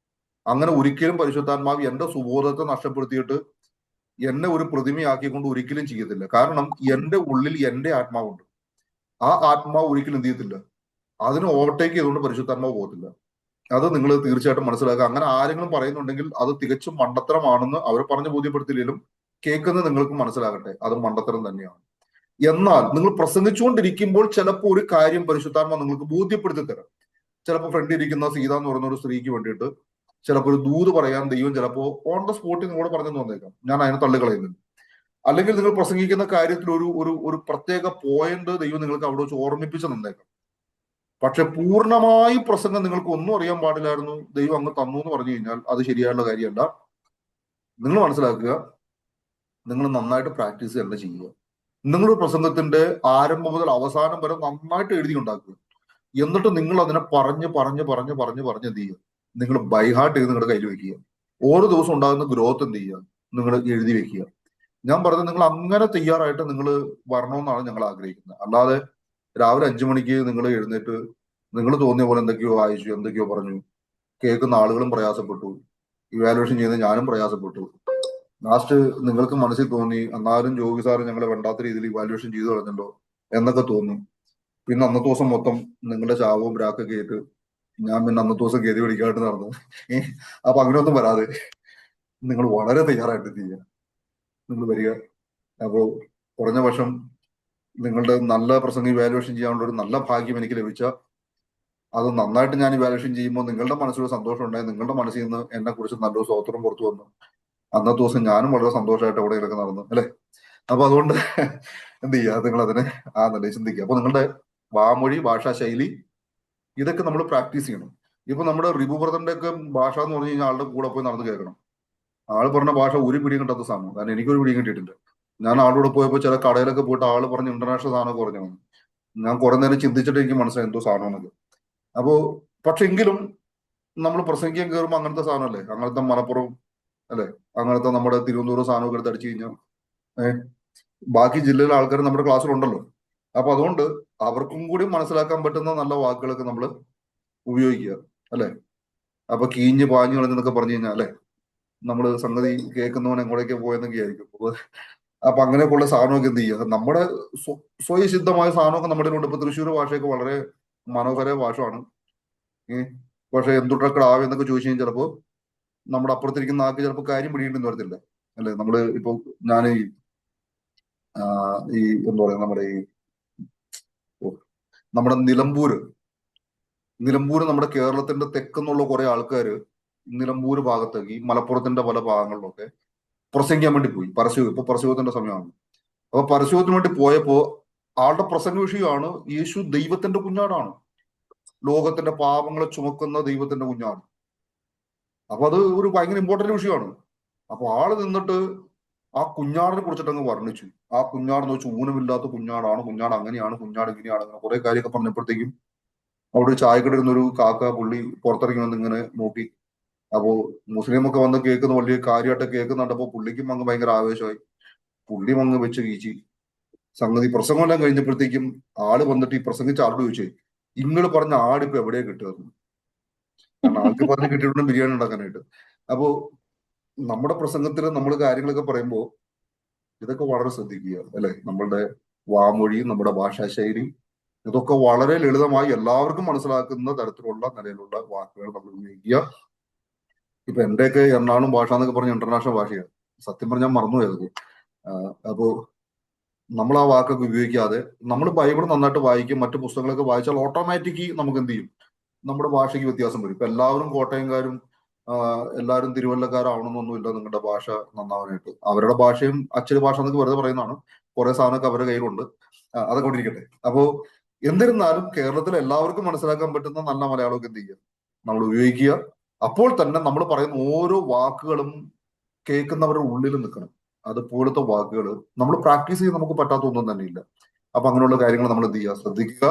അങ്ങനെ ഒരിക്കലും പരിശുദ്ധാത്മാവ് എന്റെ സുബോധത്തെ നഷ്ടപ്പെടുത്തിയിട്ട് എന്നെ ഒരു പ്രതിമയാക്കിക്കൊണ്ട് ഒരിക്കലും ചെയ്യത്തില്ല. കാരണം എന്റെ ഉള്ളിൽ എന്റെ ആത്മാവുണ്ട്. ആ ആത്മാവ് ഒരിക്കലും എന്ത് ചെയ്യത്തില്ല, അതിന് ഓവർടേക്ക് ചെയ്തുകൊണ്ട് പരിശുദ്ധാത്മാവ് പോകത്തില്ല. അത് നിങ്ങൾ തീർച്ചയായിട്ടും മനസ്സിലാക്കുക. അങ്ങനെ ആരെങ്കിലും പറയുന്നുണ്ടെങ്കിൽ അത് തികച്ചും മണ്ടത്തരമാണെന്ന് അവർ പറഞ്ഞ് ബോധ്യപ്പെടുത്തില്ലെങ്കിലും കേൾക്കുന്നത് നിങ്ങൾക്ക് മനസ്സിലാകട്ടെ, അത് മണ്ടത്തരം തന്നെയാണ്. എന്നാൽ നിങ്ങൾ പ്രസംഗിച്ചുകൊണ്ടിരിക്കുമ്പോൾ ചിലപ്പോൾ ഒരു കാര്യം പരിശുദ്ധാത്മാ നിങ്ങൾക്ക് ബോധ്യപ്പെടുത്തി തരാം. ചിലപ്പോൾ ഫ്രണ്ടിൽ ഇരിക്കുന്ന സീത എന്ന് പറയുന്ന ഒരു സ്ത്രീക്ക് വേണ്ടിയിട്ട് ചിലപ്പോൾ ഒരു ദൂത് പറയാൻ ദൈവം ചിലപ്പോൾ ഓൺ ദ സ്പോട്ടിൽ നിങ്ങളോട് പറഞ്ഞു തന്നേക്കാം. ഞാൻ അതിനെ തള്ളിക്കളയുന്നില്ല. അല്ലെങ്കിൽ നിങ്ങൾ പ്രസംഗിക്കുന്ന കാര്യത്തിൽ ഒരു ഒരു ഒരു പ്രത്യേക പോയിന്റ് ദൈവം നിങ്ങൾക്ക് അവിടെ വെച്ച് ഓർമ്മിപ്പിച്ച് തന്നേക്കാം. പക്ഷെ പൂർണ്ണമായി പ്രസംഗം നിങ്ങൾക്ക് ഒന്നും അറിയാൻ പാടില്ലായിരുന്നു, ദൈവം അങ്ങ് തന്നു എന്ന് പറഞ്ഞു കഴിഞ്ഞാൽ അത് ശരിയായുള്ള കാര്യമല്ല. നിങ്ങൾ മനസ്സിലാക്കുക, നിങ്ങൾ നന്നായിട്ട് പ്രാക്ടീസ് തന്നെ ചെയ്യുക. നിങ്ങളുടെ പ്രസംഗത്തിന്റെ ആരംഭം മുതൽ അവസാനം വരെ നന്നായിട്ട് എഴുതി ഉണ്ടാക്കുക. എന്നിട്ട് നിങ്ങൾ അതിനെ പറഞ്ഞ് എന്ത് ചെയ്യുക, നിങ്ങൾ ബൈഹാർട്ട് ചെയ്ത് നിങ്ങളുടെ കയ്യിൽ വെക്കുക. ഓരോ ദിവസം ഉണ്ടാകുന്ന ഗ്രോത്ത് എന്ത് ചെയ്യുക, നിങ്ങൾ എഴുതി വെക്കുക. ഞാൻ പറഞ്ഞത് നിങ്ങൾ അങ്ങനെ തയ്യാറായിട്ട് നിങ്ങൾ വരണമെന്നാണ് ഞങ്ങൾ ആഗ്രഹിക്കുന്നത്. അല്ലാതെ രാവിലെ 5 മണിക്ക് നിങ്ങൾ എഴുന്നേറ്റ് നിങ്ങൾ തോന്നിയ പോലെ എന്തൊക്കെയോ വായിച്ചു, എന്തൊക്കെയോ പറഞ്ഞു, കേൾക്കുന്ന ആളുകളും പ്രയാസപ്പെട്ടു, ഇവാലുവേഷൻ ചെയ്യുന്ന ഞാനും പ്രയാസപ്പെട്ടു. ലാസ്റ്റ് നിങ്ങൾക്ക് മനസ്സിൽ തോന്നി എന്നാലും ജോഗി സാറ് ഞങ്ങളെ വേണ്ടാത്ത രീതിയിൽ ഇവാലുവേഷൻ ചെയ്തു കളഞ്ഞല്ലോ എന്നൊക്കെ തോന്നി. പിന്നെ അന്നത്തെ ദിവസം മൊത്തം നിങ്ങളുടെ ചാവവും ബ്രാക്കൊക്കെ ആയിട്ട് ഞാൻ പിന്നെ അന്നത്തെ ദിവസം ഗതി പിടിക്കാനായിട്ട് നടന്നു. അപ്പൊ അങ്ങനെയൊന്നും വരാതെ നിങ്ങൾ വളരെ തയ്യാറായിട്ട് ചെയ്യുക, നിങ്ങൾ വരിക. അപ്പോൾ കുറഞ്ഞ പക്ഷം നിങ്ങളുടെ നല്ല പ്രസംഗം ഇവാലുവേഷൻ ചെയ്യാനുള്ള ഒരു നല്ല ഭാഗ്യം എനിക്ക് ലഭിച്ച, അത് നന്നായിട്ട് ഞാൻ ഇവാലുവേഷൻ ചെയ്യുമ്പോൾ നിങ്ങളുടെ മനസ്സിലൊരു സന്തോഷം ഉണ്ടായി, നിങ്ങളുടെ മനസ്സിൽ നിന്ന് എന്നെ കുറിച്ച് നല്ലൊരു സ്വോത്രം പുറത്തു വന്നു. അന്നത്തെ ദിവസം ഞാനും വളരെ സന്തോഷമായിട്ട് അവിടെ ഇതൊക്കെ നടന്നു അല്ലെ. അപ്പൊ അതുകൊണ്ട് എന്ത് ചെയ്യുക, നിങ്ങൾ അതിനെ ആ നിലയിൽ ചിന്തിക്കുക. അപ്പൊ നിങ്ങളുടെ വാമൊഴി, ഭാഷാ ശൈലി ഇതൊക്കെ നമ്മൾ പ്രാക്ടീസ് ചെയ്യണം. ഇപ്പൊ നമ്മുടെ റിബു ബ്രദറിന്റെ ഒക്കെ ഭാഷ എന്ന് പറഞ്ഞു കഴിഞ്ഞാൽ ആളുടെ കൂടെ പോയി നടന്ന് കേൾക്കണം. ആള് പറഞ്ഞ ഭാഷ ഒരു പിടിയും കിട്ടാത്ത സാധനം. കാരണം എനിക്കൊരു പിടിയും കിട്ടിയിട്ടില്ല. ഞാൻ ആളോട് പോയപ്പോൾ ചില കടയിലൊക്കെ പോയിട്ട് ആള് പറഞ്ഞ ഇന്റർനാഷണൽ സാധനമൊക്കെ പറഞ്ഞു. ഞാൻ കുറെ നേരം ചിന്തിച്ചിട്ട് എനിക്ക് മനസ്സിലായി എന്തോ സാധനം എന്നൊക്കെ. അപ്പോ പക്ഷെ എങ്കിലും നമ്മൾ പ്രസംഗിക്കാൻ കയറുമ്പോൾ അങ്ങനത്തെ സാധനമല്ലേ, അങ്ങനത്തെ മലപ്പുറം അല്ലെ, അങ്ങനത്തെ നമ്മുടെ തിരുവനന്തപുരം സാധനമൊക്കെ എടുത്ത് അടിച്ചു കഴിഞ്ഞാൽ ബാക്കി ജില്ലയിലെ ആൾക്കാർ നമ്മുടെ ക്ലാസ്സിലുണ്ടല്ലോ. അപ്പൊ അതുകൊണ്ട് അവർക്കും കൂടി മനസ്സിലാക്കാൻ പറ്റുന്ന നല്ല വാക്കുകളൊക്കെ നമ്മൾ ഉപയോഗിക്കുക അല്ലെ. അപ്പൊ കീഞ്ഞ് പാഞ്ഞു കളഞ്ഞെന്നൊക്കെ പറഞ്ഞു കഴിഞ്ഞാൽ അല്ലെ, നമ്മൾ സംഗതി കേൾക്കുന്നവൻ എങ്ങോട്ടേക്ക് പോയെന്നൊക്കെ ആയിരിക്കും. അപ്പൊ അങ്ങനെയൊക്കെയുള്ള സാധനമൊക്കെ എന്ത് ചെയ്യുക, നമ്മുടെ സ്വയസിദ്ധമായ സാധനമൊക്കെ നമ്മുടെ ഉണ്ട്. ഇപ്പൊ തൃശ്ശൂർ ഭാഷയൊക്കെ വളരെ മനോഹര ഭാഷയാണ്. പക്ഷെ എന്തുട്ടക്കളാവ് എന്നൊക്കെ ചോദിച്ചു കഴിഞ്ഞാൽ ചിലപ്പോ നമ്മുടെ അപ്പുറത്തിരിക്കുന്ന ആൾക്ക് ചിലപ്പോൾ കാര്യം പിടിയിട്ടുണ്ടെന്ന് വരത്തില്ല അല്ലെ. നമ്മള് ഇപ്പൊ ഞാൻ ഈ എന്താ പറയാ, നമ്മുടെ നിലമ്പൂര് നമ്മുടെ കേരളത്തിന്റെ തെക്കെന്നുള്ള കുറെ ആൾക്കാര് നിലമ്പൂര് ഭാഗത്തേക്ക്, ഈ മലപ്പുറത്തിന്റെ പല ഭാഗങ്ങളിലൊക്കെ പ്രസംഗിക്കാൻ വേണ്ടി പോയി. ഇപ്പൊ പരസ്യത്തിന്റെ സമയമാണ്. അപ്പൊ പരസ്യത്തിന് വേണ്ടി പോയപ്പോ ആളുടെ പ്രസംഗ വിഷയമാണ് യേശു ദൈവത്തിന്റെ കുഞ്ഞാടാണ്, ലോകത്തിന്റെ പാപങ്ങളെ ചുമക്കുന്ന ദൈവത്തിന്റെ കുഞ്ഞാണ്. അപ്പൊ അത് ഒരു ഭയങ്കര ഇമ്പോർട്ടന്റ് വിഷയമാണ്. അപ്പൊ ആള് നിന്നിട്ട് ആ കുഞ്ഞാടിനെ കുറിച്ചിട്ട് അങ്ങ് വർണ്ണിച്ചു. ആ കുഞ്ഞാടെന്ന് വെച്ചാൽ ഊനമില്ലാത്ത കുഞ്ഞാടാണ്, കുഞ്ഞാട് അങ്ങനെയാണ്, കുഞ്ഞാട് ഇങ്ങനെയാണ്, അങ്ങനെ കുറെ കാര്യമൊക്കെ പറഞ്ഞപ്പോഴത്തേക്കും അവിടെ ചായക്കടയിരുന്നൊരു കാക്ക പുള്ളി പുറത്തിറങ്ങി വന്ന് ഇങ്ങനെ നോക്കി. അപ്പോ മുസ്ലിം ഒക്കെ വന്ന് കേൾക്കുന്ന വലിയ കാര്യമായിട്ട് കേൾക്കുന്നുണ്ടപ്പോ പുള്ളിക്കും അങ്ങ് ഭയങ്കര ആവേശമായി. പുള്ളി അങ്ങ് വെച്ച് കീച്ചി. സംഗതി പ്രസംഗം എല്ലാം കഴിഞ്ഞപ്പോഴത്തേക്കും ആള് വന്നിട്ട് ഈ പ്രസംഗിച്ച ആളോട് ചോദിച്ചേ, ഇങ്ങള് പറഞ്ഞ ആടിപ്പോ എവിടെയാ കിട്ടുക? കാരണം ആൾക്ക് പറഞ്ഞ് കിട്ടിയിട്ടുണ്ട് ബിരിയാണി ഉണ്ടാക്കാനായിട്ട്. അപ്പോ നമ്മുടെ പ്രസംഗത്തിൽ നമ്മൾ കാര്യങ്ങളൊക്കെ പറയുമ്പോൾ ഇതൊക്കെ വളരെ ശ്രദ്ധിക്കുക അല്ലെ. നമ്മളുടെ വാമൊഴി, നമ്മുടെ ഭാഷാശൈലി ഇതൊക്കെ വളരെ ലളിതമായി എല്ലാവർക്കും മനസ്സിലാക്കുന്ന തരത്തിലുള്ള നിലയിലുള്ള വാക്കുകൾ നമ്മൾ ഉപയോഗിക്കുക. ഇപ്പൊ എന്റെയൊക്കെ എറണാകുളം ഭാഷ എന്നൊക്കെ പറഞ്ഞ ഇന്റർനാഷണൽ ഭാഷയാണ്. സത്യം പറഞ്ഞാൽ മറന്നുപോയത്. അപ്പോ നമ്മൾ ആ വാക്കൊക്കെ ഉപയോഗിക്കാതെ നമ്മൾ ബൈബിൾ നന്നായിട്ട് വായിക്കും, മറ്റു പുസ്തകങ്ങളൊക്കെ വായിച്ചാൽ ഓട്ടോമാറ്റിക്കലി നമുക്ക് എന്ത് ചെയ്യും, നമ്മുടെ ഭാഷയ്ക്ക് വ്യത്യാസം വരും. ഇപ്പൊ എല്ലാവരും കോട്ടയംകാരും എല്ലാവരും തിരുവല്ലക്കാരാവണമെന്നൊന്നുമില്ല നിങ്ങളുടെ ഭാഷ നന്നാവാനായിട്ട്. അവരുടെ ഭാഷയും അച്ചടി ഭാഷ എന്നൊക്കെ വെറുതെ പറയുന്നതാണ്. കുറെ സാധനമൊക്കെ അവരുടെ കയ്യിലുണ്ട്. അതൊക്കെ കൊണ്ടിരിക്കട്ടെ. അപ്പോ എന്നിരുന്നാലും കേരളത്തിൽ എല്ലാവർക്കും മനസ്സിലാക്കാൻ പറ്റുന്ന നല്ല മലയാളമൊക്കെ എന്ത് ചെയ്യുക, നമ്മൾ ഉപയോഗിക്കുക. അപ്പോൾ തന്നെ നമ്മൾ പറയുന്ന ഓരോ വാക്കുകളും കേൾക്കുന്നവരുടെ ഉള്ളിൽ നിൽക്കണം. അതുപോലത്തെ വാക്കുകൾ നമ്മൾ പ്രാക്ടീസ് ചെയ്ത് നമുക്ക് പറ്റാത്ത ഒന്നും തന്നെ ഇല്ല. അപ്പൊ അങ്ങനെയുള്ള കാര്യങ്ങൾ നമ്മൾ എന്ത് ചെയ്യുക, ശ്രദ്ധിക്കുക.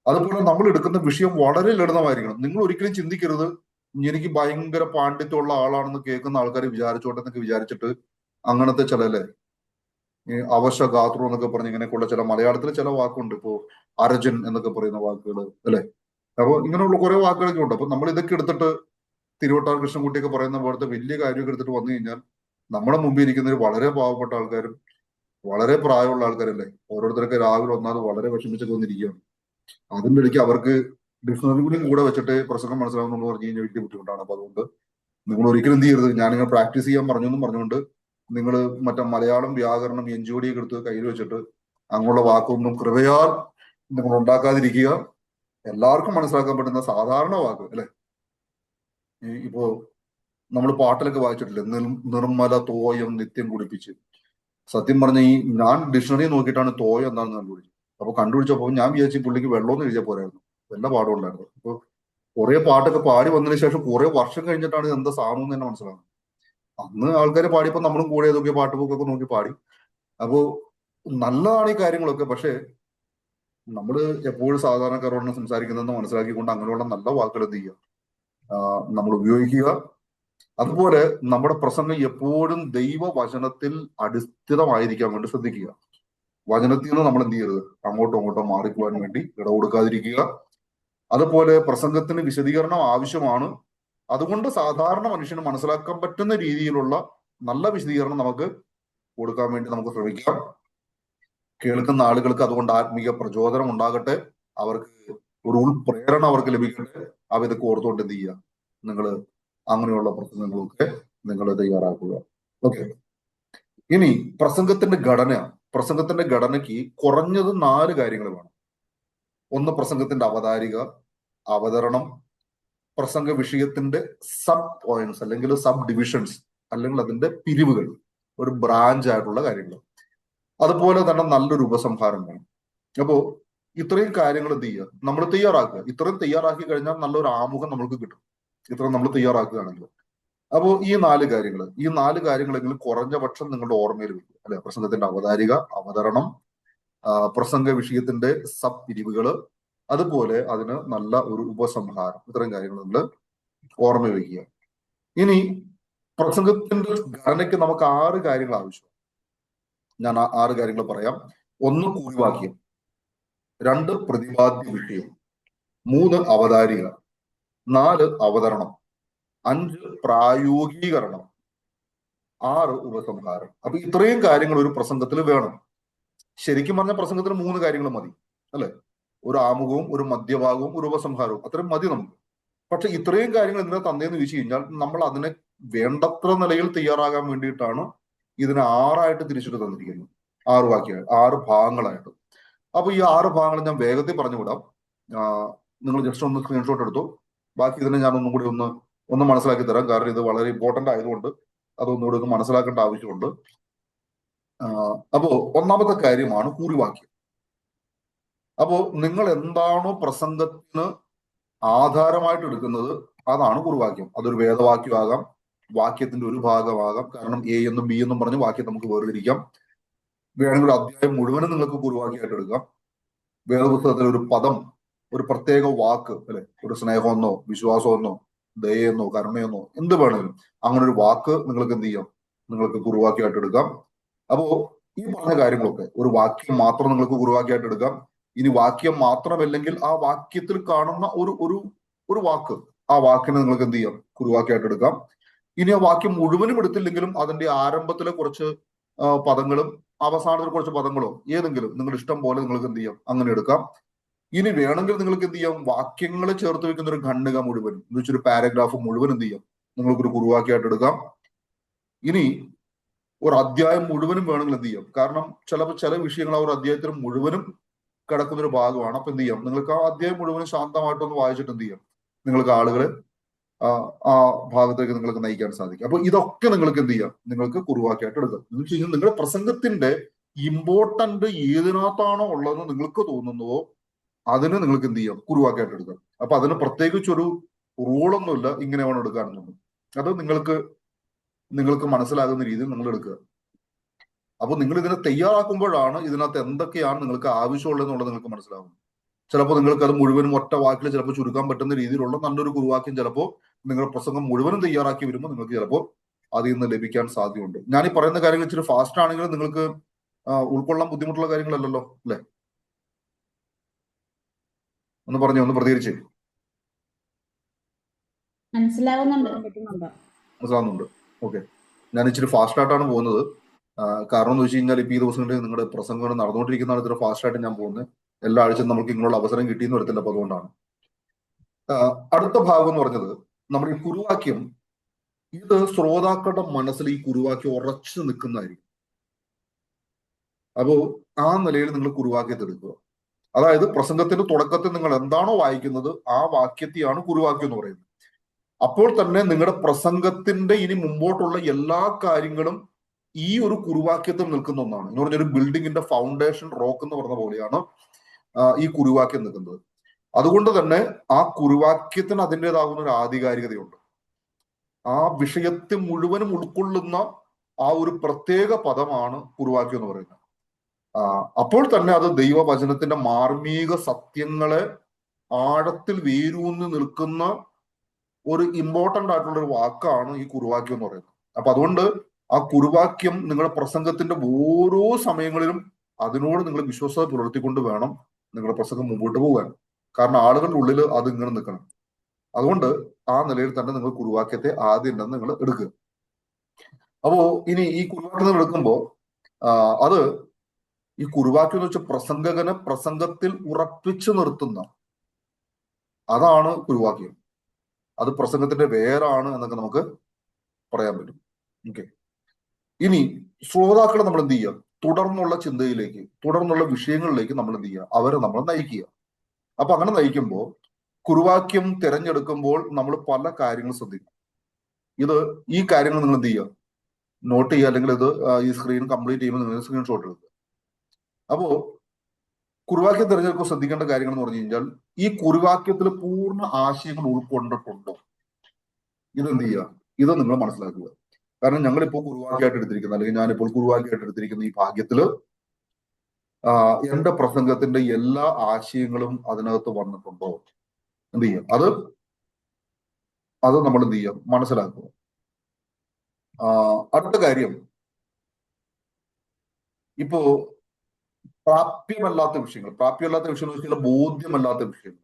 അതുപോലെ നമ്മൾ എടുക്കുന്ന വിഷയം വളരെ ലളിതമായിരിക്കണം. നിങ്ങൾ ഒരിക്കലും ചിന്തിക്കരുത് എനിക്ക് ഭയങ്കര പാണ്ഡിത്യമുള്ള ആളാണെന്ന് കേൾക്കുന്ന ആൾക്കാർ വിചാരിച്ചോട്ടെ എന്നൊക്കെ വിചാരിച്ചിട്ട് അങ്ങനത്തെ ചില അല്ലേ ഈ അവശഗാത്രം എന്നൊക്കെ പറഞ്ഞ് ഇങ്ങനെയൊക്കെയുള്ള ചില മലയാളത്തിൽ ചില വാക്കുണ്ട്. ഇപ്പോ അർജൻ എന്നൊക്കെ പറയുന്ന വാക്കുകൾ അല്ലെ. അപ്പൊ ഇങ്ങനെയുള്ള കുറെ വാക്കുകളൊക്കെ ഉണ്ട്. അപ്പൊ നമ്മൾ ഇതൊക്കെ എടുത്തിട്ട് തിരുവട്ടാർ കൃഷ്ണൻകുട്ടിയൊക്കെ പറയുന്ന പോലത്തെ വലിയ കാര്യമൊക്കെ എടുത്തിട്ട് വന്നു കഴിഞ്ഞാൽ നമ്മുടെ മുമ്പിൽ ഇരിക്കുന്നവർ വളരെ പാവപ്പെട്ട ആൾക്കാരും വളരെ പ്രായമുള്ള ആൾക്കാരല്ലേ. ഓരോരുത്തരൊക്കെ രാവിലെ ഒന്നാമത് വളരെ വിഷമിച്ചൊക്കെ വന്നിരിക്കുകയാണ്. അതിന്റെ ഇടയ്ക്ക് അവർക്ക് ഡിക്ഷണറി കൂടെ വെച്ചിട്ട് പ്രസംഗം മനസ്സിലാവുന്നു പറഞ്ഞു കഴിഞ്ഞാൽ വലിയ ബുദ്ധിമുട്ടാണ്. അപ്പൊ അതുകൊണ്ട് നിങ്ങൾ ഒരിക്കലും എന്ത് ചെയ്യരുത്, ഞാനിങ്ങനെ പ്രാക്ടീസ് ചെയ്യാൻ പറഞ്ഞെന്നും പറഞ്ഞുകൊണ്ട് നിങ്ങൾ മറ്റേ മലയാളം വ്യാകരണം NGOD ഒക്കെ എടുത്ത് കയ്യിൽ വെച്ചിട്ട് അങ്ങനെയുള്ള വാക്കൊന്നും കൃപയാൽ നിങ്ങൾ ഉണ്ടാക്കാതിരിക്കുക. എല്ലാവർക്കും മനസ്സിലാക്കാൻ പറ്റുന്ന സാധാരണ വാക്ക് അല്ലെ. ഇപ്പോ നമ്മൾ പാട്ടിലൊക്കെ വായിച്ചിട്ടില്ലേ, നിർമ്മല തോയം നിത്യം കുടിപ്പിച്ച്. സത്യം പറഞ്ഞ ഞാൻ ഡിക്ഷണറി നോക്കിയിട്ടാണ് തോയം എന്താണെന്ന് കണ്ടുപിടിച്ചത്. അപ്പൊ കണ്ടുപിടിച്ചപ്പോൾ ഞാൻ വിചാരിച്ചു പുള്ളിക്ക് വെള്ളമൊന്നും എഴുതിയാൽ പോരായിരുന്നു, വല്ല പാടും ഉണ്ടായിരുന്നു. അപ്പൊ കുറെ പാട്ടൊക്കെ പാടി വന്നതിന് ശേഷം കുറെ വർഷം കഴിഞ്ഞിട്ടാണ് എന്താ സാധനം എന്ന് തന്നെ മനസ്സിലാവുന്നത്. അന്ന് ആൾക്കാർ പാടിയപ്പോൾ നമ്മളും കൂടെ ഏതൊക്കെ പാട്ട് ബുക്കൊക്കെ നോക്കി പാടി. അപ്പോ നല്ലതാണ് ഈ കാര്യങ്ങളൊക്കെ. പക്ഷെ നമ്മൾ എപ്പോഴും സാധാരണക്കാരോടാണ് സംസാരിക്കുന്നതെന്ന് മനസ്സിലാക്കിക്കൊണ്ട് അങ്ങനെയുള്ള നല്ല വാക്കുകൾ എന്ത് ചെയ്യുക, നമ്മൾ ഉപയോഗിക്കുക. അതുപോലെ നമ്മുടെ പ്രസംഗം എപ്പോഴും ദൈവവചനത്തിൽ അടിസ്ഥിതമായിരിക്കാൻ വേണ്ടി ശ്രദ്ധിക്കുക. വചനത്തിൽ നിന്ന് നമ്മൾ എന്ത് ചെയ്യരുത്, അങ്ങോട്ടോ ഇങ്ങോട്ടോ മാറിക്കുവാൻ വേണ്ടി ഇട കൊടുക്കാതിരിക്കുക. അതുപോലെ പ്രസംഗത്തിന് വിശദീകരണം ആവശ്യമാണ്. അതുകൊണ്ട് സാധാരണ മനുഷ്യന് മനസ്സിലാക്കാൻ പറ്റുന്ന രീതിയിലുള്ള നല്ല വിശദീകരണം നമുക്ക് കൊടുക്കാൻ വേണ്ടി നമുക്ക് ശ്രമിക്കാം. കേൾക്കുന്ന ആളുകൾക്ക് അതുകൊണ്ട് ആത്മീയ പ്രചോദനം ഉണ്ടാകട്ടെ, അവർക്ക് ഒരു ഉൾപ്രേരണ അവർക്ക് ലഭിക്കട്ടെ. അവ ഇതൊക്കെ ഓർത്തുകൊണ്ട് എന്ത് ചെയ്യുക, നിങ്ങൾ അങ്ങനെയുള്ള പ്രസംഗങ്ങളൊക്കെ നിങ്ങൾ തയ്യാറാക്കുക. ഓക്കെ. ഇനി പ്രസംഗത്തിന്റെ ഘടനയ്ക്ക് കുറഞ്ഞത് 4 കാര്യങ്ങൾ വേണം. ഒന്ന്, പ്രസംഗത്തിന്റെ അവതാരിക, അവതരണം, പ്രസംഗ വിഷയത്തിന്റെ സബ് പോയിന്റ്സ് അല്ലെങ്കിൽ സബ് ഡിവിഷൻസ് അല്ലെങ്കിൽ അതിന്റെ പിരിവുകൾ, ഒരു ബ്രാഞ്ച് ആയിട്ടുള്ള കാര്യങ്ങൾ. അതുപോലെ തന്നെ നല്ലൊരു ഉപസംഹാരം വേണം. അപ്പോ ഇത്രയും കാര്യങ്ങൾ എന്ത് ചെയ്യുക, നമ്മൾ തയ്യാറാക്കുക. ഇത്രയും തയ്യാറാക്കി കഴിഞ്ഞാൽ നല്ലൊരു ആമുഖം നമ്മൾക്ക് കിട്ടും, ഇത്രയും നമ്മൾ തയ്യാറാക്കുകയാണെങ്കിൽ. അപ്പോൾ ഈ 4 കാര്യങ്ങളെങ്കിലും കുറഞ്ഞ പക്ഷം നിങ്ങളുടെ ഓർമ്മയിൽ വെക്കുക അല്ലെ. പ്രസംഗത്തിന്റെ അവതാരിക, അവതരണം, പ്രസംഗ വിഷയത്തിന്റെ സബ് പിരിവുകള്, അതുപോലെ അതിന് നല്ല ഒരു ഉപസംഹാരം. ഇത്രയും കാര്യങ്ങൾ നമ്മൾ ഓർമ്മ വയ്ക്കുക. ഇനി പ്രസംഗത്തിന്റെ ഘടനയ്ക്ക് നമുക്ക് 6 കാര്യങ്ങൾ ആവശ്യമാണ്. ഞാൻ 6 കാര്യങ്ങൾ പറയാം. 1, കുറിവാക്യം. 2, പ്രതിപാദ്യ വിഷയം. 3, അവതാരിക. 4, അവതരണം. 5, പ്രായോഗികരണം. 6, ഉപസംഹാരം. അപ്പൊ ഇത്രയും കാര്യങ്ങൾ ഒരു പ്രസംഗത്തിൽ വേണം. ശരിക്കും പറഞ്ഞ പ്രസംഗത്തിന് 3 കാര്യങ്ങൾ മതി അല്ലെ. ഒരു ആമുഖവും ഒരു മധ്യഭാഗവും ഒരു ഉപസംഹാരവും, അത്രയും മതി നമുക്ക്. പക്ഷെ ഇത്രയും കാര്യങ്ങൾ എന്തിനാ തന്നേന്ന് ചോദിച്ചു കഴിഞ്ഞാൽ നമ്മൾ അതിനെ വേണ്ടത്ര നിലയിൽ തയ്യാറാകാൻ വേണ്ടിയിട്ടാണ് ഇതിനെ 6 തിരിച്ചിട്ട് തന്നിരിക്കുന്നത്. 6 വാക്യങ്ങൾ, 6 ഭാഗങ്ങളായിട്ട്. അപ്പൊ ഈ 6 ഭാഗങ്ങൾ ഞാൻ വേഗത്തിൽ പറഞ്ഞു വിടാം. നിങ്ങൾ ജസ്റ്റ് ഒന്ന് സ്ക്രീൻഷോട്ട് എടുത്തു. ബാക്കി ഇതിനെ ഞാൻ ഒന്നും കൂടി ഒന്ന് മനസ്സിലാക്കി തരാം. കാരണം ഇത് വളരെ ഇമ്പോർട്ടന്റ് ആയതുകൊണ്ട് അതൊന്നുകൂടി ഒന്ന് മനസ്സിലാക്കേണ്ട ആവശ്യമുണ്ട്. അപ്പോ ഒന്നാമത്തെ കാര്യമാണ് കുറിവാക്യം. അപ്പോ നിങ്ങൾ എന്താണോ പ്രസംഗത്തിന് ആധാരമായിട്ട് എടുക്കുന്നത് അതാണ് കുറിവാക്യം. അതൊരു വേദവാക്യമാകാം, വാക്യത്തിന്റെ ഒരു ഭാഗമാകാം. കാരണം A എന്നും B എന്നും പറഞ്ഞ് വാക്യം നമുക്ക് വേർതിരിക്കാം. വേണമെങ്കിൽ ഒരു അധ്യായം മുഴുവനും നിങ്ങൾക്ക് കുറിവാക്യമായിട്ട് എടുക്കാം. വേദപുസ്തകത്തിലെ ഒരു പദം, ഒരു പ്രത്യേക വാക്ക് അല്ലെ, ഒരു സ്നേഹമെന്നോ വിശ്വാസമെന്നോ ദയെന്നോ കരുണയെന്നോ എന്ത് വേണമെങ്കിലും അങ്ങനെ ഒരു വാക്ക് നിങ്ങൾക്ക് എന്ത് ചെയ്യാം, നിങ്ങൾക്ക് കുറിവാക്യമായിട്ട് എടുക്കാം. അപ്പോ ഈ പറഞ്ഞ കാര്യങ്ങളൊക്കെ ഒരു വാക്യം മാത്രം നിങ്ങൾക്ക് കുറിവാക്യമായിട്ട് എടുക്കാം. ഇനി വാക്യം മാത്രമല്ലെങ്കിൽ ആ വാക്യത്തിൽ കാണുന്ന ഒരു വാക്ക്, ആ വാക്കിനെ നിങ്ങൾക്ക് എന്ത് ചെയ്യാം, കുറിവാക്യമായിട്ട് എടുക്കാം. ഇനി ആ വാക്യം മുഴുവനും എടുത്തില്ലെങ്കിലും അതിന്റെ ആരംഭത്തിലെ കുറച്ച് പദങ്ങളും അവസാനത്തിൽ കുറച്ച് പദങ്ങളോ ഏതെങ്കിലും നിങ്ങളുടെ ഇഷ്ടം പോലെ നിങ്ങൾക്ക് എന്ത് ചെയ്യാം, അങ്ങനെ എടുക്കാം. ഇനി വേണമെങ്കിൽ നിങ്ങൾക്ക് എന്ത് ചെയ്യാം, വാക്യങ്ങളെ ചേർത്ത് വെക്കുന്ന ഒരു ഖണ്ഡിക മുഴുവൻ എന്ന് വെച്ചൊരു പാരഗ്രാഫ് മുഴുവൻ എന്ത് ചെയ്യാം, നിങ്ങൾക്കൊരു കുറിവാക്യമായിട്ട് എടുക്കാം. ഇനി ഒരു അധ്യായം മുഴുവനും വേണമെങ്കിൽ എന്ത് ചെയ്യാം, കാരണം ചില വിഷയങ്ങൾ ആ ഒരു അധ്യായത്തിൽ മുഴുവനും കിടക്കുന്ന ഒരു ഭാഗമാണ്. അപ്പൊ എന്ത് ചെയ്യാം, നിങ്ങൾക്ക് ആ അധ്യായം മുഴുവനും ശാന്തമായിട്ടൊന്ന് വായിച്ചിട്ട് എന്ത് ചെയ്യാം, നിങ്ങൾക്ക് ആളുകളെ ആ ഭാഗത്തേക്ക് നിങ്ങൾക്ക് നയിക്കാൻ സാധിക്കും. അപ്പൊ ഇതൊക്കെ നിങ്ങൾക്ക് എന്ത് ചെയ്യാം, നിങ്ങൾക്ക് കുറുവാക്കിയായിട്ട് എടുക്കാം. എന്ന് വെച്ച് കഴിഞ്ഞാൽ നിങ്ങളുടെ പ്രസംഗത്തിന്റെ ഇമ്പോർട്ടന്റ് ഏതിനകത്താണോ ഉള്ളതെന്ന് നിങ്ങൾക്ക് തോന്നുന്നുവോ അതിന് നിങ്ങൾക്ക് എന്ത് ചെയ്യാം, കുറുവാക്കിയായിട്ട് എടുക്കാം. അപ്പൊ അതിന് പ്രത്യേകിച്ചൊരു റൂളൊന്നുമില്ല ഇങ്ങനെ വേണം എടുക്കാനെന്നൊന്നും. അത് നിങ്ങൾക്ക് മനസ്സിലാകുന്ന രീതിയിൽ നിങ്ങൾ എടുക്കുക. അപ്പൊ നിങ്ങൾ ഇതിനെ തയ്യാറാക്കുമ്പോഴാണ് ഇതിനകത്ത് എന്തൊക്കെയാണ് നിങ്ങൾക്ക് ആവശ്യമുള്ളതെന്നുള്ളത് നിങ്ങൾക്ക് മനസ്സിലാവും. ചിലപ്പോൾ നിങ്ങൾക്ക് അത് മുഴുവനും ഒറ്റ വാക്കിൽ ചിലപ്പോൾ ചുരുക്കാൻ പറ്റുന്ന രീതിയിലുള്ള നല്ലൊരു കുറുവാക്യം ചിലപ്പോൾ നിങ്ങൾ പ്രസംഗം മുഴുവനും തയ്യാറാക്കി വരുമ്പോൾ നിങ്ങൾക്ക് ചിലപ്പോൾ അതിൽ നിന്ന് ലഭിക്കാൻ സാധ്യതയുണ്ട്. ഞാൻ ഈ പറയുന്ന കാര്യങ്ങൾ ഇച്ചിരി ഫാസ്റ്റ് ആണെങ്കിലും നിങ്ങൾക്ക് ഉൾക്കൊള്ളാൻ ബുദ്ധിമുട്ടുള്ള കാര്യങ്ങളല്ലല്ലോ, അല്ലെ? ഒന്ന് പറഞ്ഞു, ഒന്ന് പ്രതികരിച്ച്. മനസ്സിലാവുന്നുണ്ട്. ഓക്കെ, ഞാൻ ഇച്ചിരി ഫാസ്റ്റ് ആയിട്ടാണ് പോകുന്നത്. കാരണം എന്ന് വെച്ച് കഴിഞ്ഞാൽ ഇപ്പൊ ഈ ദിവസങ്ങളിൽ നിങ്ങളുടെ പ്രസംഗങ്ങൾ നടന്നുകൊണ്ടിരിക്കുന്നതാണ് ഇത്ര ഫാസ്റ്റ് ആയിട്ട് ഞാൻ പോകുന്നത്. എല്ലാ ആഴ്ചയും നമുക്ക് ഇങ്ങനെയുള്ള അവസരം കിട്ടിയെന്ന് വരത്തില്ല. അപ്പൊ അതുകൊണ്ടാണ്. അടുത്ത ഭാഗം എന്ന് പറഞ്ഞത് നമ്മുടെ ഈ കുറുവാക്യം, ഇത് ശ്രോതാക്കളുടെ മനസ്സിൽ ഈ കുറുവാക്യം ഉറച്ചു നിൽക്കുന്നതായിരിക്കും. അപ്പോ ആ നിലയിൽ നിങ്ങൾ കുറുവാക്യത്തെ എടുക്കുക. അതായത് പ്രസംഗത്തിന്റെ തുടക്കത്തിൽ നിങ്ങൾ എന്താണോ വായിക്കുന്നത് ആ വാക്യത്തെയാണ് കുറുവാക്യം എന്ന് പറയുന്നത്. അപ്പോൾ തന്നെ നിങ്ങളുടെ പ്രസംഗത്തിന്റെ ഇനി മുമ്പോട്ടുള്ള എല്ലാ കാര്യങ്ങളും ഈ ഒരു കുറുവാക്യത്തിൽ നിൽക്കുന്ന ഒന്നാണ്. എന്ന് പറഞ്ഞൊരു ബിൽഡിങ്ങിന്റെ ഫൗണ്ടേഷൻ റോക്ക് എന്ന് പറഞ്ഞ പോലെയാണ് ഈ കുറുവാക്യം നിൽക്കുന്നത്. അതുകൊണ്ട് തന്നെ ആ കുറുവാക്യത്തിന് അതിൻ്റെതാകുന്ന ഒരു ആധികാരികതയുണ്ട്. ആ വിഷയത്തെ മുഴുവനും ഉൾക്കൊള്ളുന്ന ആ ഒരു പ്രത്യേക പദമാണ് കുറുവാക്യം എന്ന് പറയുന്നത്. അപ്പോൾ തന്നെ അത് ദൈവവചനത്തിന്റെ മാർമിക സത്യങ്ങളെ ആഴത്തിൽ വേരൂന്നി നിൽക്കുന്ന ഒരു ഇമ്പോർട്ടന്റ് ആയിട്ടുള്ള ഒരു വാക്കാണ് ഈ കുറുവാക്യം എന്ന് പറയുന്നത്. അപ്പൊ അതുകൊണ്ട് ആ കുറുവാക്യം നിങ്ങളുടെ പ്രസംഗത്തിന്റെ ഓരോ സമയങ്ങളിലും അതിനോട് നിങ്ങൾ വിശ്വാസത പുലർത്തിക്കൊണ്ട് വേണം നിങ്ങളുടെ പ്രസംഗം മുമ്പോട്ട് പോകാൻ. കാരണം ആളുകളുടെ ഉള്ളിൽ അത് ഇങ്ങനെ നിൽക്കണം. അതുകൊണ്ട് ആ നിലയിൽ തന്നെ നിങ്ങൾ കുറുവാക്യത്തെ ആദ്യം തന്നെ നിങ്ങൾ എടുക്കുക. അപ്പോ ഇനി ഈ കുറുവാക്യം നിങ്ങൾ എടുക്കുമ്പോൾ അത് ഈ കുറുവാക്യം എന്ന് വെച്ചാൽ പ്രസംഗകനെ പ്രസംഗത്തിൽ ഉറപ്പിച്ചു നിർത്തുന്ന അതാണ് കുറുവാക്യം. അത് പ്രസംഗത്തിന്റെ വേരാണ് എന്നൊക്കെ നമുക്ക് പറയാൻ പറ്റും. ഓക്കെ, ഇനി ശ്രോതാക്കളെ നമ്മൾ എന്ത് ചെയ്യുക, തുടർന്നുള്ള ചിന്തയിലേക്ക്, തുടർന്നുള്ള വിഷയങ്ങളിലേക്ക് നമ്മൾ എന്ത് ചെയ്യുക, അവരെ നമ്മൾ നയിക്കുക. അപ്പൊ അങ്ങനെ നയിക്കുമ്പോൾ കുറുവാക്യം തിരഞ്ഞെടുക്കുമ്പോൾ നമ്മൾ പല കാര്യങ്ങൾ ശ്രദ്ധിക്കും. ഈ കാര്യങ്ങൾ നിങ്ങൾ എന്ത് ചെയ്യുക, നോട്ട് ചെയ്യുക, അല്ലെങ്കിൽ ഇത് ഈ സ്ക്രീൻ കംപ്ലീറ്റ് ചെയ്യുമ്പോൾ നിങ്ങൾ സ്ക്രീൻഷോട്ട് എടുക്കുക. അപ്പോ കുറുവാക്യം തിരഞ്ഞെടുക്കുമ്പോൾ ശ്രദ്ധിക്കേണ്ട കാര്യങ്ങൾ എന്ന് പറഞ്ഞു കഴിഞ്ഞാൽ ഈ കുറുവാക്യത്തിൽ പൂർണ്ണ ആശയങ്ങൾ ഉൾക്കൊണ്ടിട്ടുണ്ടോ, ഇതെന്ത് ചെയ്യുക, ഇത് നിങ്ങൾ മനസ്സിലാക്കുക. കാരണം ഞങ്ങളിപ്പോൾ കുറുവാക്യമായിട്ട് എടുത്തിരിക്കുന്ന, അല്ലെങ്കിൽ ഞാനിപ്പോൾ കുറുവാക്യമായിട്ട് എടുത്തിരിക്കുന്ന ഈ ഭാഗ്യത്തില് എന്റെ പ്രസംഗത്തിന്റെ എല്ലാ ആശയങ്ങളും അതിനകത്ത് വന്നിട്ടുണ്ടോ, എന്ത് ചെയ്യുക, അത് നമ്മൾ എന്ത് ചെയ്യുക, മനസ്സിലാക്കുക. അടുത്ത കാര്യം, ഇപ്പോ പ്രാപ്യമല്ലാത്ത വിഷയങ്ങൾ എന്ന് വെച്ചാൽ ബോധ്യമല്ലാത്ത വിഷയങ്ങൾ,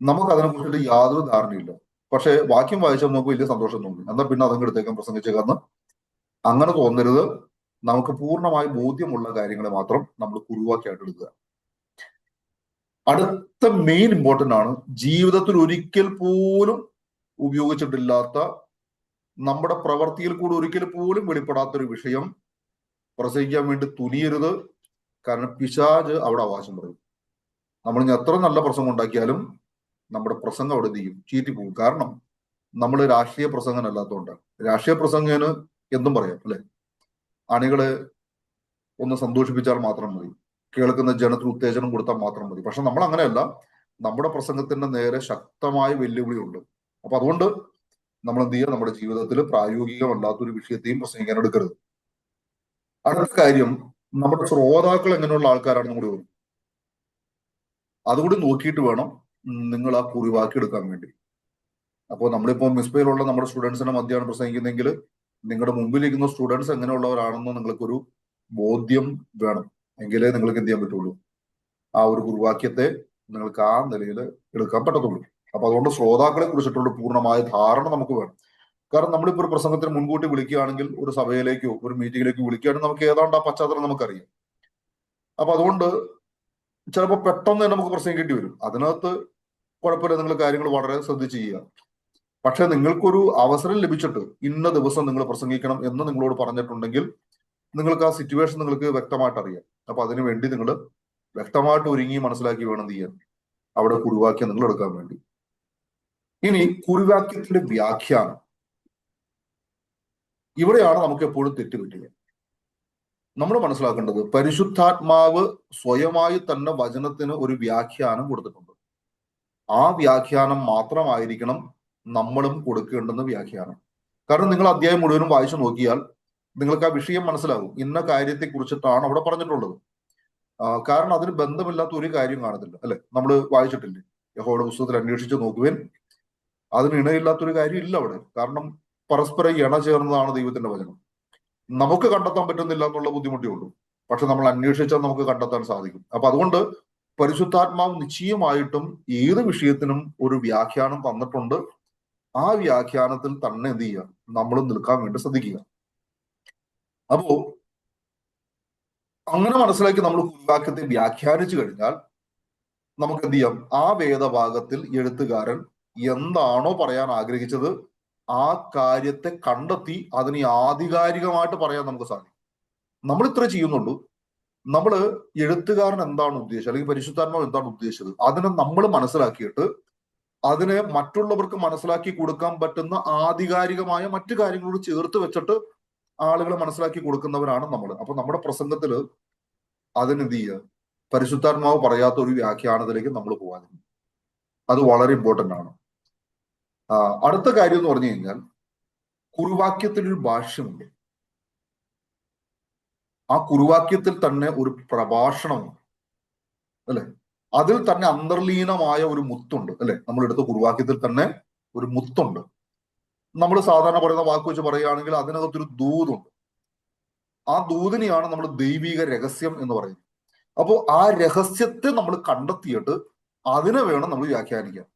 നമുക്ക് അതിനെ കുറിച്ചിട്ട് യാതൊരു ധാരണയില്ല. പക്ഷെ വാക്യം വായിച്ചാൽ നമുക്ക് വലിയ സന്തോഷം തോന്നി, എന്നാൽ പിന്നെ അതങ്ങ് എടുത്തേക്കാൻ പ്രസംഗിച്ചേക്കാന്ന് അങ്ങനെ തോന്നരുത്. നമുക്ക് പൂർണ്ണമായി ബോധ്യമുള്ള കാര്യങ്ങളെ മാത്രം നമ്മൾ കുറുവാക്കിയായിട്ട് എടുക്കുക. അടുത്ത മെയിൻ ഇമ്പോർട്ടന്റ് ആണ്, ജീവിതത്തിൽ ഒരിക്കൽ പോലും ഉപയോഗിച്ചിട്ടില്ലാത്ത, നമ്മുടെ പ്രവൃത്തിയിൽ കൂടെ ഒരിക്കൽ പോലും വെളിപ്പെടാത്തൊരു വിഷയം പ്രസംഗിക്കാൻ വേണ്ടി തുനിയരുത്. കാരണം പിശാച് അവിടെ അവകാശം പറയും. നമ്മൾ ഇനി എത്ര നല്ല പ്രസംഗം ഉണ്ടാക്കിയാലും നമ്മുടെ പ്രസംഗം അവിടെ ചെയ്യും, ചീറ്റിപ്പോകും. കാരണം നമ്മൾ രാഷ്ട്രീയ പ്രസംഗനല്ലാത്തതുകൊണ്ടാണ്. രാഷ്ട്രീയ പ്രസംഗന് എന്തും പറയാം, അല്ലെ? അണികളെ ഒന്ന് സന്തോഷിപ്പിച്ചാൽ മാത്രം മതി, കേൾക്കുന്ന ജനത്തിന് ഉത്തേജനം കൊടുത്താൽ മാത്രം മതി. പക്ഷെ നമ്മൾ അങ്ങനെയല്ല, നമ്മുടെ പ്രസംഗത്തിന്റെ നേരെ ശക്തമായ വെല്ലുവിളിയുണ്ട്. അപ്പൊ അതുകൊണ്ട് നമ്മൾ എന്ത് ചെയ്യുക, നമ്മുടെ ജീവിതത്തിൽ പ്രായോഗികമല്ലാത്തൊരു വിഷയത്തെയും പ്രസംഗിക്കാൻ എടുക്കരുത്. അടുത്ത കാര്യം, നമ്മുടെ ശ്രോതാക്കൾ എങ്ങനെയുള്ള ആൾക്കാരാണെന്ന് കൂടി വരും. അതുകൂടി നോക്കിയിട്ട് വേണം നിങ്ങൾ ആ കുറിവാക്കി എടുക്കാൻ വേണ്ടി. അപ്പോൾ നമ്മളിപ്പോ മിസ്ബയിലുള്ള നമ്മുടെ സ്റ്റുഡൻസിനെ മധ്യമാണ് പ്രസംഗിക്കുന്നെങ്കിൽ നിങ്ങളുടെ മുമ്പിലിരിക്കുന്ന സ്റ്റുഡൻസ് എങ്ങനെയുള്ളവരാണെന്ന് നിങ്ങൾക്കൊരു ബോധ്യം വേണം. എങ്കിലേ നിങ്ങൾക്ക് എന്ത് ചെയ്യാൻ പറ്റുള്ളൂ, ആ ഒരു കുറിവാക്യത്തെ നിങ്ങൾക്ക് ആ നിലയിൽ എടുക്കാൻ പറ്റത്തുള്ളൂ. അപ്പൊ അതുകൊണ്ട് ശ്രോതാക്കളെ കുറിച്ചിട്ടുള്ള പൂർണ്ണമായ ധാരണ നമുക്ക് വേണം. കാരണം നമ്മളിപ്പോ ഒരു പ്രസംഗത്തിന് മുൻകൂട്ടി വിളിക്കുകയാണെങ്കിൽ, ഒരു സഭയിലേക്കോ ഒരു മീറ്റിംഗിലേക്കോ വിളിക്കുകയാണെങ്കിൽ നമുക്ക് ഏതാണ്ട് ആ പശ്ചാത്തലം നമുക്കറിയാം. അപ്പൊ അതുകൊണ്ട് ചിലപ്പോൾ പെട്ടെന്ന് തന്നെ നമുക്ക് പ്രസംഗിക്കേണ്ടി വരും. അതിനകത്ത് കുഴപ്പമില്ല, നിങ്ങൾ കാര്യങ്ങൾ വളരെ ശ്രദ്ധിച്ച് ചെയ്യുക. പക്ഷെ നിങ്ങൾക്കൊരു അവസരം ലഭിച്ചിട്ട് ഇന്ന ദിവസം നിങ്ങൾ പ്രസംഗിക്കണം എന്ന് നിങ്ങളോട് പറഞ്ഞിട്ടുണ്ടെങ്കിൽ നിങ്ങൾക്ക് ആ സിറ്റുവേഷൻ നിങ്ങൾക്ക് വ്യക്തമായിട്ട് അറിയാം. അപ്പൊ അതിനു വേണ്ടി നിങ്ങൾ വ്യക്തമായിട്ട് ഒരുങ്ങി മനസ്സിലാക്കി വേണം ചെയ്യാൻ അവിടെ കുറിവാക്യം നിങ്ങൾ എടുക്കാൻ വേണ്ടി. ഇനി കുറിവാക്യത്തിന്റെ വ്യാഖ്യാനം, ഇവിടെയാണ് നമുക്ക് എപ്പോഴും തെറ്റുപറ്റുക. നമ്മൾ മനസ്സിലാക്കേണ്ടത് പരിശുദ്ധാത്മാവ് സ്വയമായി തന്നെ വചനത്തിന് ഒരു വ്യാഖ്യാനം കൊടുത്തിട്ടുണ്ട്. ആ വ്യാഖ്യാനം മാത്രമായിരിക്കണം നമ്മളും കൊടുക്കേണ്ടുന്ന വ്യാഖ്യാനം. കാരണം നിങ്ങൾ അധ്യായം മുഴുവനും വായിച്ചു നോക്കിയാൽ നിങ്ങൾക്ക് ആ വിഷയം മനസ്സിലാകും. ഇന്ന കാര്യത്തെ കുറിച്ചിട്ടാണ് അവിടെ പറഞ്ഞിട്ടുള്ളത്. കാരണം അതിന് ബന്ധമില്ലാത്ത ഒരു കാര്യം കാണത്തില്ല, അല്ലെ? നമ്മൾ വായിച്ചിട്ടില്ലേ യഹോവയുടെ പുസ്തകത്തിൽ അന്വേഷിച്ച് നോക്കുവാൻ, അതിന് ഇണയില്ലാത്തൊരു കാര്യം ഇല്ല അവിടെ. കാരണം പരസ്പരം ഇണ ചേർന്നതാണ് ദൈവത്തിന്റെ വചനം. നമുക്ക് കണ്ടെത്താൻ പറ്റുന്നില്ല എന്നുള്ള ബുദ്ധിമുട്ടേ ഉള്ളൂ. പക്ഷെ നമ്മൾ അന്വേഷിച്ചാൽ നമുക്ക് കണ്ടെത്താൻ സാധിക്കും. അപ്പൊ അതുകൊണ്ട് പരിശുദ്ധാത്മാവ് നിശ്ചയമായിട്ടും ഏത് വിഷയത്തിനും ഒരു വ്യാഖ്യാനം തന്നിട്ടുണ്ട്. ആ വ്യാഖ്യാനത്തിൽ തന്നെ എന്ത് ചെയ്യുക, നമ്മൾ നിൽക്കാൻ വേണ്ടി ശ്രദ്ധിക്കുക. അപ്പോ അങ്ങനെ മനസ്സിലാക്കി നമ്മൾ കുറിവാക്യത്തെ വ്യാഖ്യാനിച്ചു കഴിഞ്ഞാൽ നമുക്ക് എന്ത് ചെയ്യാം, ആ വേദഭാഗത്തിൽ എഴുത്തുകാരൻ എന്താണോ പറയാൻ ആഗ്രഹിച്ചത് ആ കാര്യത്തെ കണ്ടെത്തി അതിനെ ആധികാരികമായിട്ട് പറയാൻ നമുക്ക് സാധിക്കും. നമ്മൾ ഇത്ര ചെയ്യുന്നുള്ളൂ. നമ്മൾ എഴുത്തുകാരൻ എന്താണ് ഉദ്ദേശിച്ചത്, അല്ലെങ്കിൽ പരിശുദ്ധാത്മാവ് എന്താണ് ഉദ്ദേശിച്ചത്, അതിനെ നമ്മൾ മനസ്സിലാക്കിയിട്ട് അതിനെ മറ്റുള്ളവർക്ക് മനസ്സിലാക്കി കൊടുക്കാൻ പറ്റുന്ന ആധികാരികമായ മറ്റു കാര്യങ്ങളോട് ചേർത്ത് വെച്ചിട്ട് ആളുകളെ മനസ്സിലാക്കി കൊടുക്കുന്നവരാണ് നമ്മൾ. അപ്പൊ നമ്മുടെ പ്രസംഗത്തില് അതിനെന്ത് ചെയ്യുക, പരിശുദ്ധാത്മാവ് പറയാത്ത ഒരു വ്യാഖ്യാനത്തിലേക്ക് നമ്മൾ പോകാതിരിക്കും. അത് വളരെ ഇമ്പോർട്ടന്റ് ആണ്. അടുത്ത കാര്യം എന്ന് പറഞ്ഞു കഴിഞ്ഞാൽ കുറിവാക്യത്തിനൊരു ഭാഷ്യമുണ്ട്. ആ കുറിവാക്യത്തിൽ തന്നെ ഒരു പ്രഭാഷണമുണ്ട്, അല്ലെ? അതിൽ തന്നെ അന്തർലീനമായ ഒരു മുത്തുണ്ട്, അല്ലെ? നമ്മളെടുത്ത കുറിവാക്യത്തിൽ തന്നെ ഒരു മുത്തുണ്ട്. നമ്മൾ സാധാരണ പറയുന്ന വാക്ക് വെച്ച് പറയുകയാണെങ്കിൽ അതിനകത്തൊരു ദൂതുണ്ട്. ആ ദൂതിനെയാണ് നമ്മൾ ദൈവിക രഹസ്യം എന്ന് പറയുന്നത്. അപ്പോൾ ആ രഹസ്യത്തെ നമ്മൾ കണ്ടെത്തിയിട്ട് അതിനെ വേണം നമ്മൾ വ്യാഖ്യാനിക്കാൻ.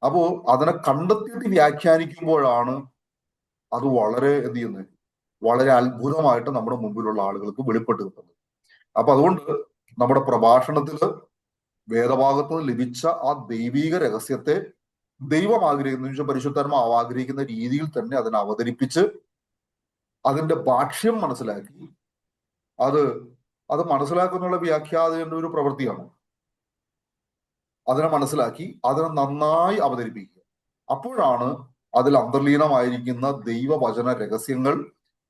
അപ്പോ അതിനെ കണ്ടെത്തിയിട്ട് വ്യാഖ്യാനിക്കുമ്പോഴാണ് അത് വളരെ എന്ത് ചെയ്യുന്നത്, വളരെ അത്ഭുതമായിട്ട് നമ്മുടെ മുമ്പിലുള്ള ആളുകൾക്ക് വെളിപ്പെട്ട് കിട്ടുന്നത്. അപ്പൊ അതുകൊണ്ട് നമ്മുടെ പ്രഭാഷണത്തില് വേദഭാഗത്ത് നിന്ന് ലഭിച്ച ആ ദൈവിക രഹസ്യത്തെ ദൈവം ആഗ്രഹിക്കുന്ന, പരിശുദ്ധാത്മാവ് ആഗ്രഹിക്കുന്ന രീതിയിൽ തന്നെ അതിനെ അവതരിപ്പിച്ച് അതിന്റെ ഭാഷ്യം മനസ്സിലാക്കി അത് മനസ്സിലാക്കുന്നുള്ള വ്യാഖ്യാതയുടെ ഒരു പ്രവൃത്തിയാണ്. അതിനെ മനസ്സിലാക്കി അതിനെ നന്നായി അവതരിപ്പിക്കുക. അപ്പോഴാണ് അതിൽ അന്തർലീനമായിരിക്കുന്ന ദൈവവചന രഹസ്യങ്ങൾ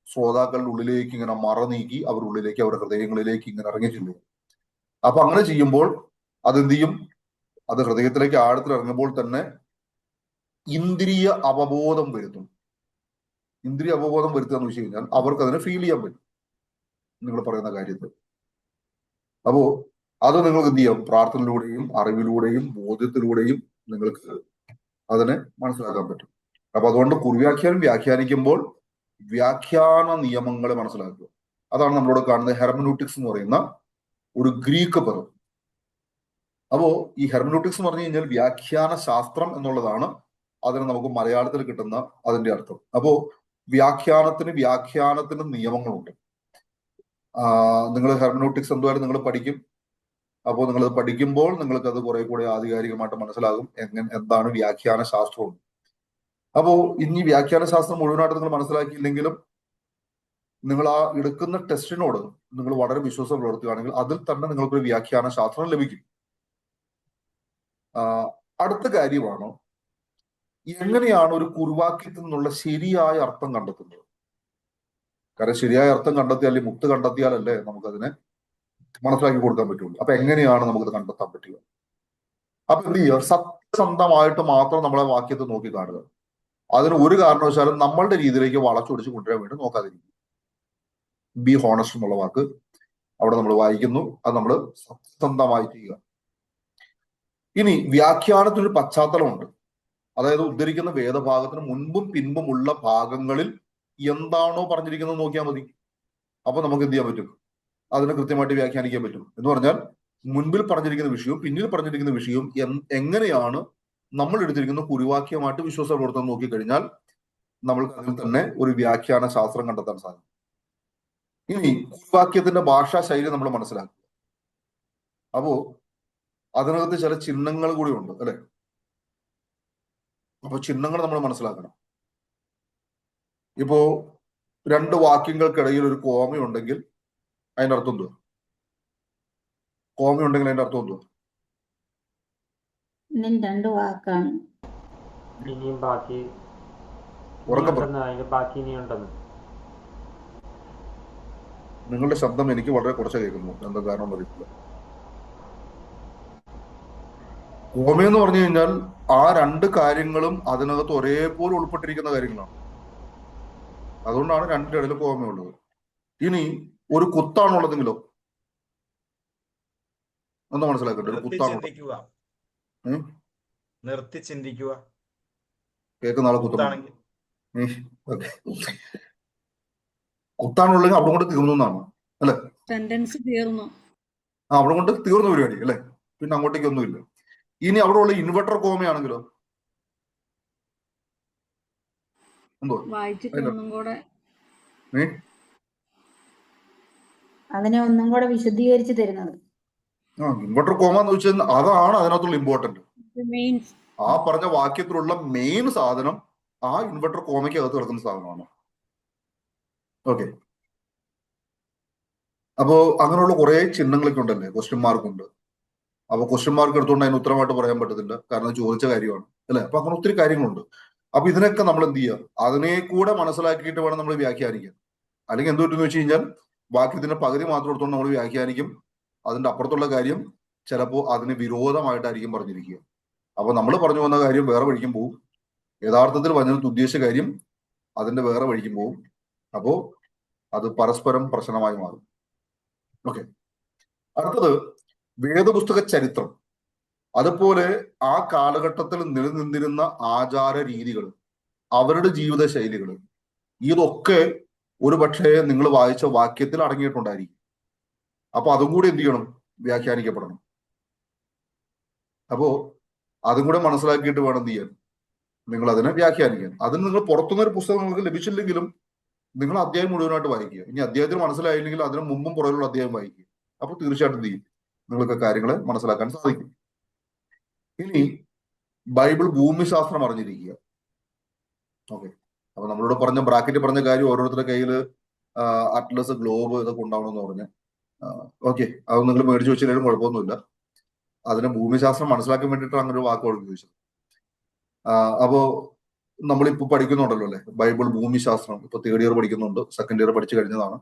ശ്രോതാക്കളുടെ ഉള്ളിലേക്ക് ഇങ്ങനെ മറനീക്കി അവരുടെ ഉള്ളിലേക്ക്, അവരുടെ ഹൃദയങ്ങളിലേക്ക് ഇങ്ങനെ ഇറങ്ങി ചെല്ലുക. അപ്പൊ അങ്ങനെ ചെയ്യുമ്പോൾ അതെന്ത് ചെയ്യും, അത് ഹൃദയത്തിലേക്ക് ആഴത്തിൽ ഇറങ്ങുമ്പോൾ തന്നെ ഇന്ദ്രിയ അവബോധം വരുത്തും. ഇന്ദ്രിയ അവബോധം വരുത്തുക എന്ന് വെച്ച് കഴിഞ്ഞാൽ അവർക്ക് അതിനെ ഫീൽ ചെയ്യാൻ പറ്റും നിങ്ങൾ പറയുന്ന കാര്യത്തിൽ. അപ്പോ അത് നിങ്ങൾക്ക് എന്ത് ചെയ്യാം, പ്രാർത്ഥനയിലൂടെയും അറിവിലൂടെയും ബോധ്യത്തിലൂടെയും നിങ്ങൾക്ക് അതിനെ മനസ്സിലാക്കാൻ പറ്റും. അപ്പൊ അതുകൊണ്ട് കുറിവാക്യാനം വ്യാഖ്യാനിക്കുമ്പോൾ വ്യാഖ്യാന നിയമങ്ങളെ മനസ്സിലാക്കുക. അതാണ് നമ്മളോട് കാണുന്നത് ഹെർമനൂട്ടിക്സ് എന്ന് പറയുന്ന ഒരു ഗ്രീക്ക് പദം. അപ്പോ ഈ ഹെർമനൂട്ടിക്സ് എന്ന് പറഞ്ഞു കഴിഞ്ഞാൽ വ്യാഖ്യാന ശാസ്ത്രം എന്നുള്ളതാണ് അതിന് നമുക്ക് മലയാളത്തിൽ കിട്ടുന്ന അതിന്റെ അർത്ഥം. അപ്പോ വ്യാഖ്യാനത്തിന് നിയമങ്ങളുണ്ട്. നിങ്ങൾ ഹെർമനൂട്ടിക്സ് എന്തായാലും നിങ്ങൾ പഠിക്കും. അപ്പോൾ നിങ്ങൾ പഠിക്കുമ്പോൾ നിങ്ങൾക്ക് അത് കുറെ കൂടെ ആധികാരികമായിട്ട് മനസ്സിലാകും എന്താണ് വ്യാഖ്യാന ശാസ്ത്രം. അപ്പോ ഇനി വ്യാഖ്യാന ശാസ്ത്രം മുഴുവനായിട്ട് നിങ്ങൾ മനസ്സിലാക്കിയില്ലെങ്കിലും നിങ്ങൾ ആ എടുക്കുന്ന ടെസ്റ്റിനോട് നിങ്ങൾ വളരെ വിശ്വാസം പുലർത്തുകയാണെങ്കിൽ അതിൽ തന്നെ നിങ്ങൾക്കൊരു വ്യാഖ്യാന ശാസ്ത്രം ലഭിക്കും. അടുത്ത കാര്യമാണ് എങ്ങനെയാണ് ഒരു കുറിവാക്യത്തിൽ നിന്നുള്ള ശരിയായ അർത്ഥം കണ്ടെത്തുന്നത്. കാരണം ശരിയായ അർത്ഥം കണ്ടെത്തിയാൽ, മുത്ത് കണ്ടെത്തിയാലല്ലേ നമുക്കതിനെ മനസ്സിലാക്കി കൊടുക്കാൻ പറ്റുള്ളൂ. അപ്പൊ എങ്ങനെയാണ് നമുക്കത് കണ്ടെത്താൻ പറ്റുക? അപ്പൊ എന്ത് ചെയ്യുക, സത്യസന്ധമായിട്ട് മാത്രം നമ്മളെ വാക്യത്തെ നോക്കി കാണുക. അതിന് ഒരു കാരണവശാലും നമ്മളുടെ രീതിയിലേക്ക് വളച്ചൊടിച്ച് കൊണ്ടുവരാൻ വേണ്ടി നോക്കാതിരിക്കും. ബി ഹോണസ്റ്റ് എന്നുള്ള വാക്ക് അവിടെ നമ്മൾ വായിക്കുന്നു, അത് നമ്മൾ സത്യസന്ധമായി ചെയ്യുക. ഇനി വ്യാഖ്യാനത്തിനൊരു പശ്ചാത്തലമുണ്ട്. അതായത് ഉദ്ധരിക്കുന്ന വേദഭാഗത്തിന് മുൻപും പിൻപുമുള്ള ഭാഗങ്ങളിൽ എന്താണോ പറഞ്ഞിരിക്കുന്നത് നോക്കിയാൽ മതി. അപ്പൊ നമുക്ക് എന്ത് ചെയ്യാൻ പറ്റും, അതിനെ കൃത്യമായിട്ട് വ്യാഖ്യാനിക്കാൻ പറ്റും. എന്ന് പറഞ്ഞാൽ മുൻപിൽ പറഞ്ഞിരിക്കുന്ന വിഷയവും പിന്നിൽ പറഞ്ഞിരിക്കുന്ന വിഷയവും എങ്ങനെയാണ് നമ്മൾ എടുത്തിരിക്കുന്ന കുറിവാക്യമായിട്ട് വിശ്വാസ പ്രവർത്തനം നോക്കിക്കഴിഞ്ഞാൽ നമ്മൾക്ക് അതിൽ തന്നെ ഒരു വ്യാഖ്യാന ശാസ്ത്രം കണ്ടെത്താൻ സാധിക്കും. ഇനി കുറിവാക്യത്തിന്റെ ഭാഷാ ശൈലി നമ്മൾ മനസ്സിലാക്കുക. അപ്പോ അതിനകത്ത് ചില ചിഹ്നങ്ങൾ കൂടി ഉണ്ട്, അല്ലെ? അപ്പൊ ചിഹ്നങ്ങൾ നമ്മൾ മനസ്സിലാക്കണം. ഇപ്പോ രണ്ട് വാക്യങ്ങൾക്കിടയിൽ ഒരു കോമയുണ്ടെങ്കിൽ അതിന്റെ അർത്ഥം എന്തുവാ? കോമയുണ്ടെങ്കിൽ അതിന്റെ അർത്ഥം എന്തുവാ? രണ്ട് വാക്കാണ്. ഇനിയും ബാക്കി ഉറക്കെ പറ. ഇനിയുണ്ടെന്ന്, അതിന്റെ ബാക്കി ഇനിയുണ്ടെന്ന്. നിങ്ങളുടെ ശബ്ദം എനിക്ക് വളരെ കുറച്ച് കേൾക്കുന്നു, എന്താ കാരണം അറിയില്ല. കോമയെന്ന് പറഞ്ഞു കഴിഞ്ഞാൽ ആ രണ്ട് കാര്യങ്ങളും അതിനകത്ത് ഒരേപോലെ ഉൾപ്പെട്ടിരിക്കുന്ന കാര്യങ്ങളാണ്. അതുകൊണ്ടാണ് രണ്ടിന്റെ ഇടയിൽ കോമയുള്ളത്. ഇനി ഒരു കുത്താണുള്ളതെങ്കിലോ ഒന്ന് മനസ്സിലാക്കട്ടെ. ഒരു നിർത്തി കുത്താണുള്ളത്, ചിന്തിക്കുക, നിർത്തി ചിന്തിക്കുക. കേൾക്കുന്ന ആളെ കുത്തണം. കുത്താണെങ്കിൽ കുത്താണുള്ളെങ്കിൽ അവിടെ കൊണ്ട് തീർന്നു എന്നാണ്, അല്ലെ? സെന്റൻസ് തീർന്നു. അവിടെ കൊണ്ട് തീർന്ന പരിപാടി അല്ലെ, പിന്നെ അങ്ങോട്ടേക്ക് ഒന്നുമില്ല. ഇനി അവിടെ ഉള്ള ഇൻവെർട്ടർ കോമയാണെങ്കിലോ എന്തോ വായിച്ചിട്ട് ഒന്നും കൂടെ അതിനെ ഒന്നും കൂടെ വിശദീകരിച്ച് തരുന്നത്. ഇൻവെർട്ടർ കോമ എന്ന് വെച്ചാൽ അതാണ് അതിനകത്തുള്ള ഇമ്പോർട്ടന്റ്. മെയിൻ ആ പറഞ്ഞ വാക്യത്തിലുള്ള മെയിൻ സാധനം ആ ഇൻവെർട്ടർ കോമയ്ക്ക് അകത്ത് കിടക്കുന്ന സാധനമാണ്. ഓക്കെ, അപ്പോ അങ്ങനെയുള്ള കുറെ ചിഹ്നങ്ങളൊക്കെ ഉണ്ടല്ലേ, ക്വസ്റ്റ്യൻ മാർക്ക് ഉണ്ട്. അപ്പൊ ക്വസ്റ്റ്യൻ മാർക്ക് എടുത്തുകൊണ്ട് അതിന് ഉത്തരമായിട്ട് പറയാൻ പറ്റത്തില്ല, കാരണം ചോദിച്ച കാര്യമാണ് അല്ലെ. അപ്പൊ അങ്ങനെ ഒത്തിരി കാര്യങ്ങളുണ്ട്. അപ്പൊ ഇതിനൊക്കെ നമ്മൾ എന്ത് ചെയ്യുക, അതിനെ കൂടെ മനസ്സിലാക്കിയിട്ട് വേണം നമ്മൾ വ്യാഖ്യാനിക്കാൻ. അല്ലെങ്കിൽ എന്ത് പറ്റുമെന്ന് വെച്ച് കഴിഞ്ഞാൽ വാക്യത്തിന്റെ പകുതി മാത്രം എടുത്തുകൊണ്ട് നമ്മൾ വ്യാഖ്യാനിക്കും, അതിന്റെ അപ്പുറത്തുള്ള കാര്യം ചിലപ്പോൾ അതിന് വിരോധമായിട്ടായിരിക്കും പറഞ്ഞിരിക്കുക. അപ്പൊ നമ്മൾ പറഞ്ഞു വന്ന കാര്യം വേറെ വഴിക്കും പോകും, യഥാർത്ഥത്തിൽ പറഞ്ഞത് ഉദ്ദേശിച്ച കാര്യം അതിന്റെ വേറെ വഴിക്കും പോകും. അപ്പോ അത് പരസ്പരം പ്രശ്നമായി മാറും. ഓക്കെ, അടുത്തത് വേദപുസ്തക ചരിത്രം, അതുപോലെ ആ കാലഘട്ടത്തിൽ നിലനിന്നിരുന്ന ആചാര രീതികൾ, അവരുടെ ജീവിത ശൈലികൾ, ഇതൊക്കെ ഒരു പക്ഷേ നിങ്ങൾ വായിച്ച വാക്യത്തിൽ അടങ്ങിയിട്ടുണ്ടായിരിക്കും. അപ്പൊ അതും കൂടി എന്ത് ചെയ്യണം, വ്യാഖ്യാനിക്കപ്പെടണം. അപ്പോ അതും കൂടെ മനസ്സിലാക്കിയിട്ട് വേണം എന്ത് ചെയ്യാൻ, നിങ്ങൾ അതിനെ വ്യാഖ്യാനിക്കാൻ. അതിന് നിങ്ങൾ പുറത്തുനിന്നൊരു പുസ്തകം നിങ്ങൾക്ക് ലഭിച്ചില്ലെങ്കിലും നിങ്ങൾ അധ്യായം മുഴുവനായിട്ട് വായിക്കുക. ഇനി അധ്യായത്തിന് മനസ്സിലായില്ലെങ്കിൽ അതിന് മുമ്പും പുറകിലുള്ള അധ്യായം വായിക്കുക. അപ്പൊ തീർച്ചയായിട്ടും എന്ത് ചെയ്യും, നിങ്ങൾക്ക് കാര്യങ്ങളെ മനസ്സിലാക്കാൻ സാധിക്കും. ഇനി ബൈബിൾ ഭൂമിശാസ്ത്രം അറിഞ്ഞിരിക്കുക. ഓക്കെ, അപ്പൊ നമ്മളോട് പറഞ്ഞ ബ്രാക്കറ്റ് പറഞ്ഞ കാര്യം ഓരോരുത്തരുടെ കയ്യിൽ അറ്റ്ലസ്, ഗ്ലോബ് ഇതൊക്കെ ഉണ്ടാവണമെന്ന് പറഞ്ഞ് ഓക്കെ, അത് നിങ്ങൾ മേടിച്ചു വെച്ചില്ലെങ്കിലും കുഴപ്പമൊന്നുമില്ല. അതിന് ഭൂമിശാസ്ത്രം മനസ്സിലാക്കാൻ വേണ്ടിയിട്ട് അങ്ങനെ ഒരു വാക്കുകൾ ഉപയോഗിച്ചത്. അപ്പോ നമ്മളിപ്പോ പഠിക്കുന്നുണ്ടല്ലോ അല്ലെ, ബൈബിൾ ഭൂമിശാസ്ത്രം. ഇപ്പൊ തേർഡ് ഇയർ പഠിക്കുന്നുണ്ട്, സെക്കൻഡ് ഇയർ പഠിച്ചു കഴിഞ്ഞതാണ്.